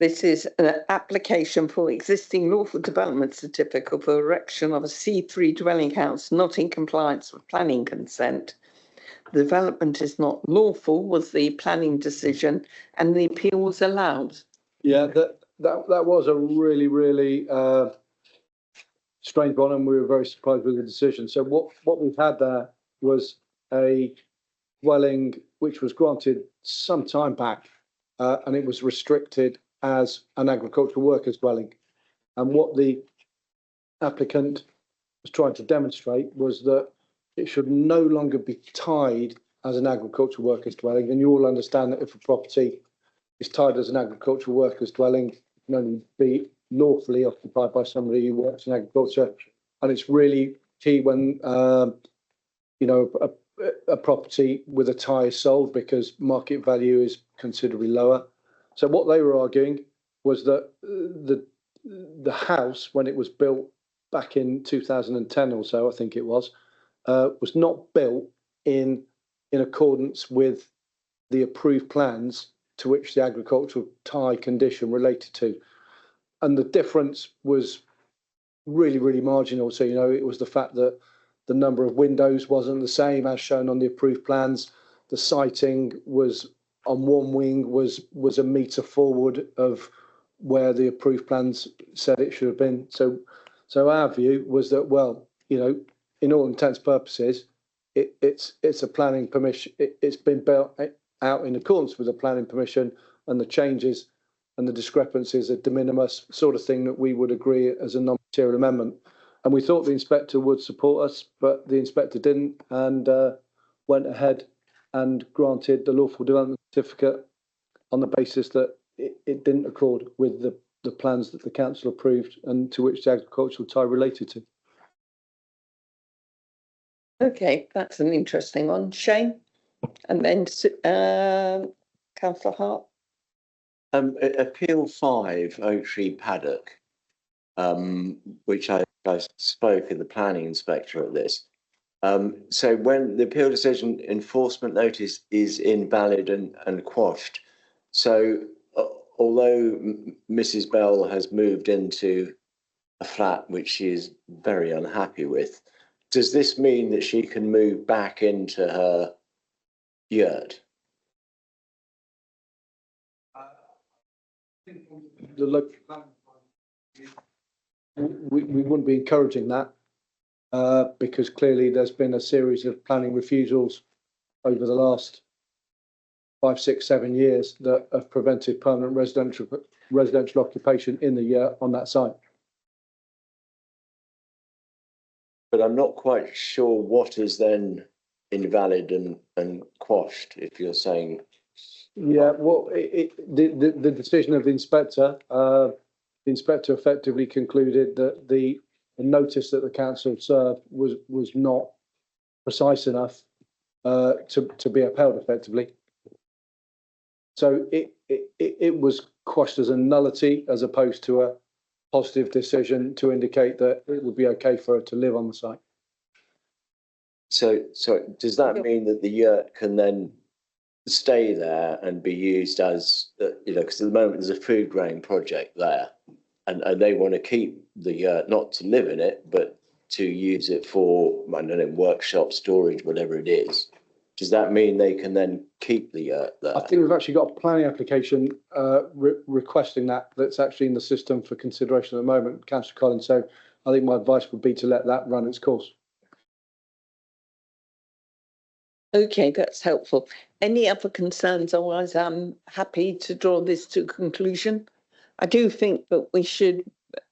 This is an application for existing lawful development certificate for erection of a C3 dwelling house not in compliance with planning consent. The development is not lawful was the planning decision, and the appeal was allowed. Yeah, that was a really strange one, and we were very surprised with the decision. So what we've had there was a dwelling which was granted some time back, and it was restricted as an agricultural workers dwelling. And what the applicant was trying to demonstrate was that it should no longer be tied as an agricultural workers dwelling. And you all understand that if a property is tied as an agricultural workers dwelling, it can only be lawfully occupied by somebody who works in agriculture. And it's really key when, you know, a property with a tie is sold because market value is considerably lower. So what they were arguing was that the house, when it was built back in 2010 or so, I think it was not built in accordance with the approved plans to which the agricultural tie condition related to. And the difference was really, really marginal. So, you know, it was the fact that the number of windows wasn't the same as shown on the approved plans. The sighting was on one wing was a metre forward of where the approved plans said it should have been. So our view was that, well, you know, in all intents and purposes, it's a planning permission. It's been built out in accordance with the planning permission, and the changes and the discrepancies are de minimis, sort of thing that we would agree as a non-material amendment. And we thought the inspector would support us, but the inspector didn't, and went ahead and granted the lawful development certificate on the basis that it didn't accord with the plans that the council approved and to which the agricultural tie related to. Okay, that's an interesting one. Shane? And then Councillor Hart? Appeal 5, Oak Tree Paddock, which I spoke to the planning inspector at this. So when the appeal decision enforcement notice is invalid and quashed, so although Mrs. Bell has moved into a flat which she is very unhappy with, does this mean that she can move back into her yurt? The local we wouldn't be encouraging that because clearly there's been a series of planning refusals over the last 5, 6, 7 years that have prevented permanent residential occupation in the yurt on that site. But I'm not quite sure what is then invalid and quashed, if you're saying. Yeah, well, the decision of the inspector effectively concluded that the notice that the council served was not precise enough to be upheld effectively. So it was quashed as a nullity as opposed to a positive decision to indicate that it would be okay for her to live on the site. So does that mean that the yurt can then stay there and be used as, you know, because at the moment there's a food grain project there and they want to keep the yurt, not to live in it, but to use it for, I don't know, workshop, storage, whatever it is. Does that mean they can then keep the yurt there? I think we've actually got a planning application requesting that's actually in the system for consideration at the moment, Councillor Collins. So I think my advice would be to let that run its course. Okay, that's helpful. Any other concerns? Otherwise, I'm happy to draw this to a conclusion. I do think that we should,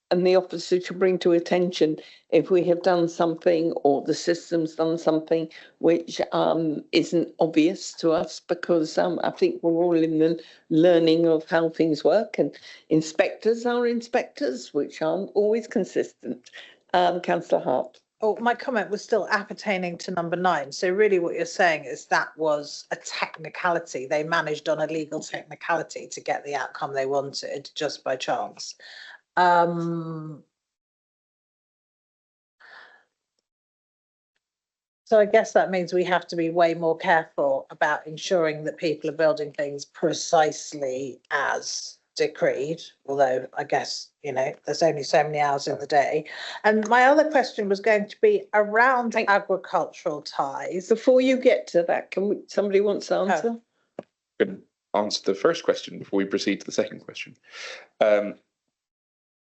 and the officer should bring to attention if we have done something or the system's done something which isn't obvious to us, because I think we're all in the learning of how things work, and inspectors are inspectors, which aren't always consistent. Councillor Hart. Oh, my comment was still appertaining to number 9. So really what you're saying is that was a technicality. They managed on a legal technicality to get the outcome they wanted just by chance. So I guess that means we have to be way more careful about ensuring that people are building things precisely as decreed, although I guess, you know, there's only so many hours in the day. And my other question was going to be around agricultural ties. Before you get to that, somebody wants to answer? I can answer the first question before we proceed to the second question. There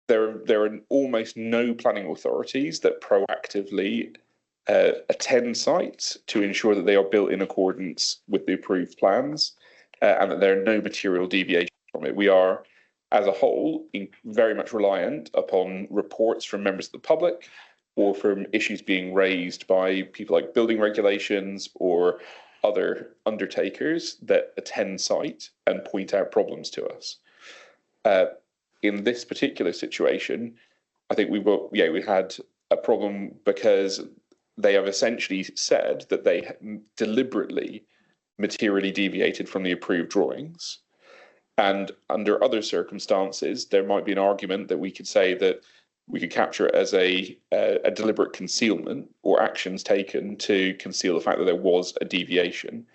are almost no planning authorities that proactively attend sites to ensure that they are built in accordance with the approved plans and that there are no material deviations from it. We are, as a whole, very much reliant upon reports from members of the public or from issues being raised by people like building regulations or other undertakers that attend site and point out problems to us. In this particular situation, I think we had a problem because they have essentially said that they deliberately materially deviated from the approved drawings. And under other circumstances, there might be an argument that we could say that we could capture it as a deliberate concealment or actions taken to conceal the fact that there was a deviation.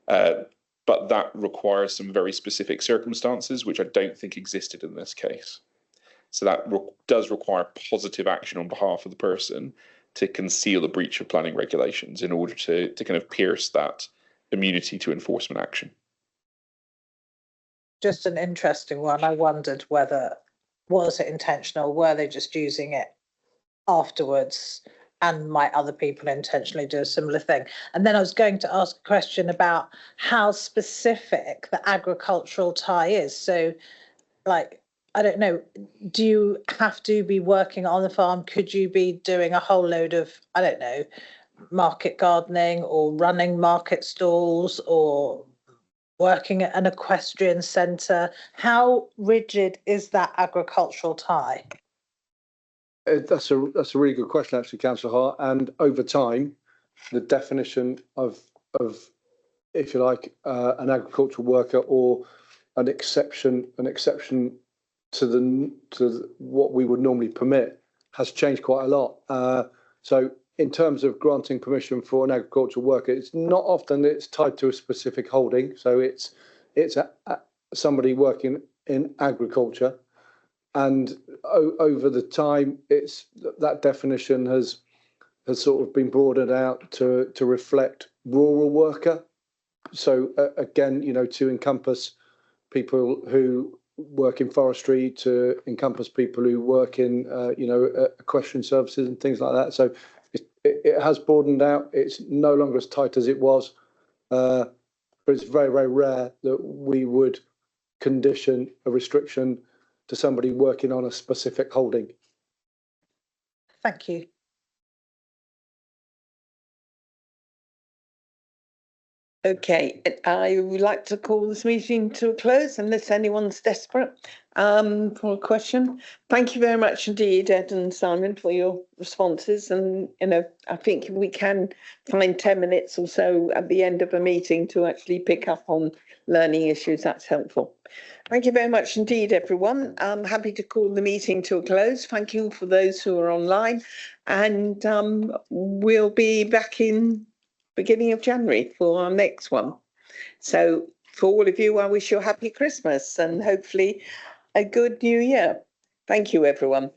But that requires some very specific circumstances, which I don't think existed in this case. So that does require positive action on behalf of the person to conceal a breach of planning regulations in order to kind of pierce that immunity to enforcement action. Just an interesting one. I wondered whether, was it intentional? Were they just using it afterwards? And might other people intentionally do a similar thing? And then I was going to ask a question about how specific the agricultural tie is. So, like, I don't know, do you have to be working on the farm? Could you be doing a whole load of, I don't know, market gardening or running market stalls or working at an equestrian centre? How rigid is that agricultural tie? That's a really good question, actually, Councillor Hart. And over time, the definition of if you like, an agricultural worker or an exception to what we would normally permit has changed quite a lot. So in terms of granting permission for an agricultural worker, it's not often it's tied to a specific holding. So it's somebody working in agriculture. And over the time, it's that definition has sort of been broadened out to reflect rural worker. So again, you know, to encompass people who work in forestry, to encompass people who work in equestrian services and things like that. So it has broadened out. It's no longer as tight as it was, but it's very, very rare that we would condition a restriction to somebody working on a specific holding. Thank you. Okay, I would like to call this meeting to a close unless anyone's desperate for a question. Thank you very much indeed, Ed and Simon, for your responses. And, you know, I think we can find 10 minutes or so at the end of a meeting to actually pick up on learning issues. That's helpful. Thank you very much indeed, everyone. I'm happy to call the meeting to a close. Thank you for those who are online. And we'll be back in beginning of January for our next one. So for all of you, I wish you a happy Christmas and hopefully a good new year. Thank you, everyone.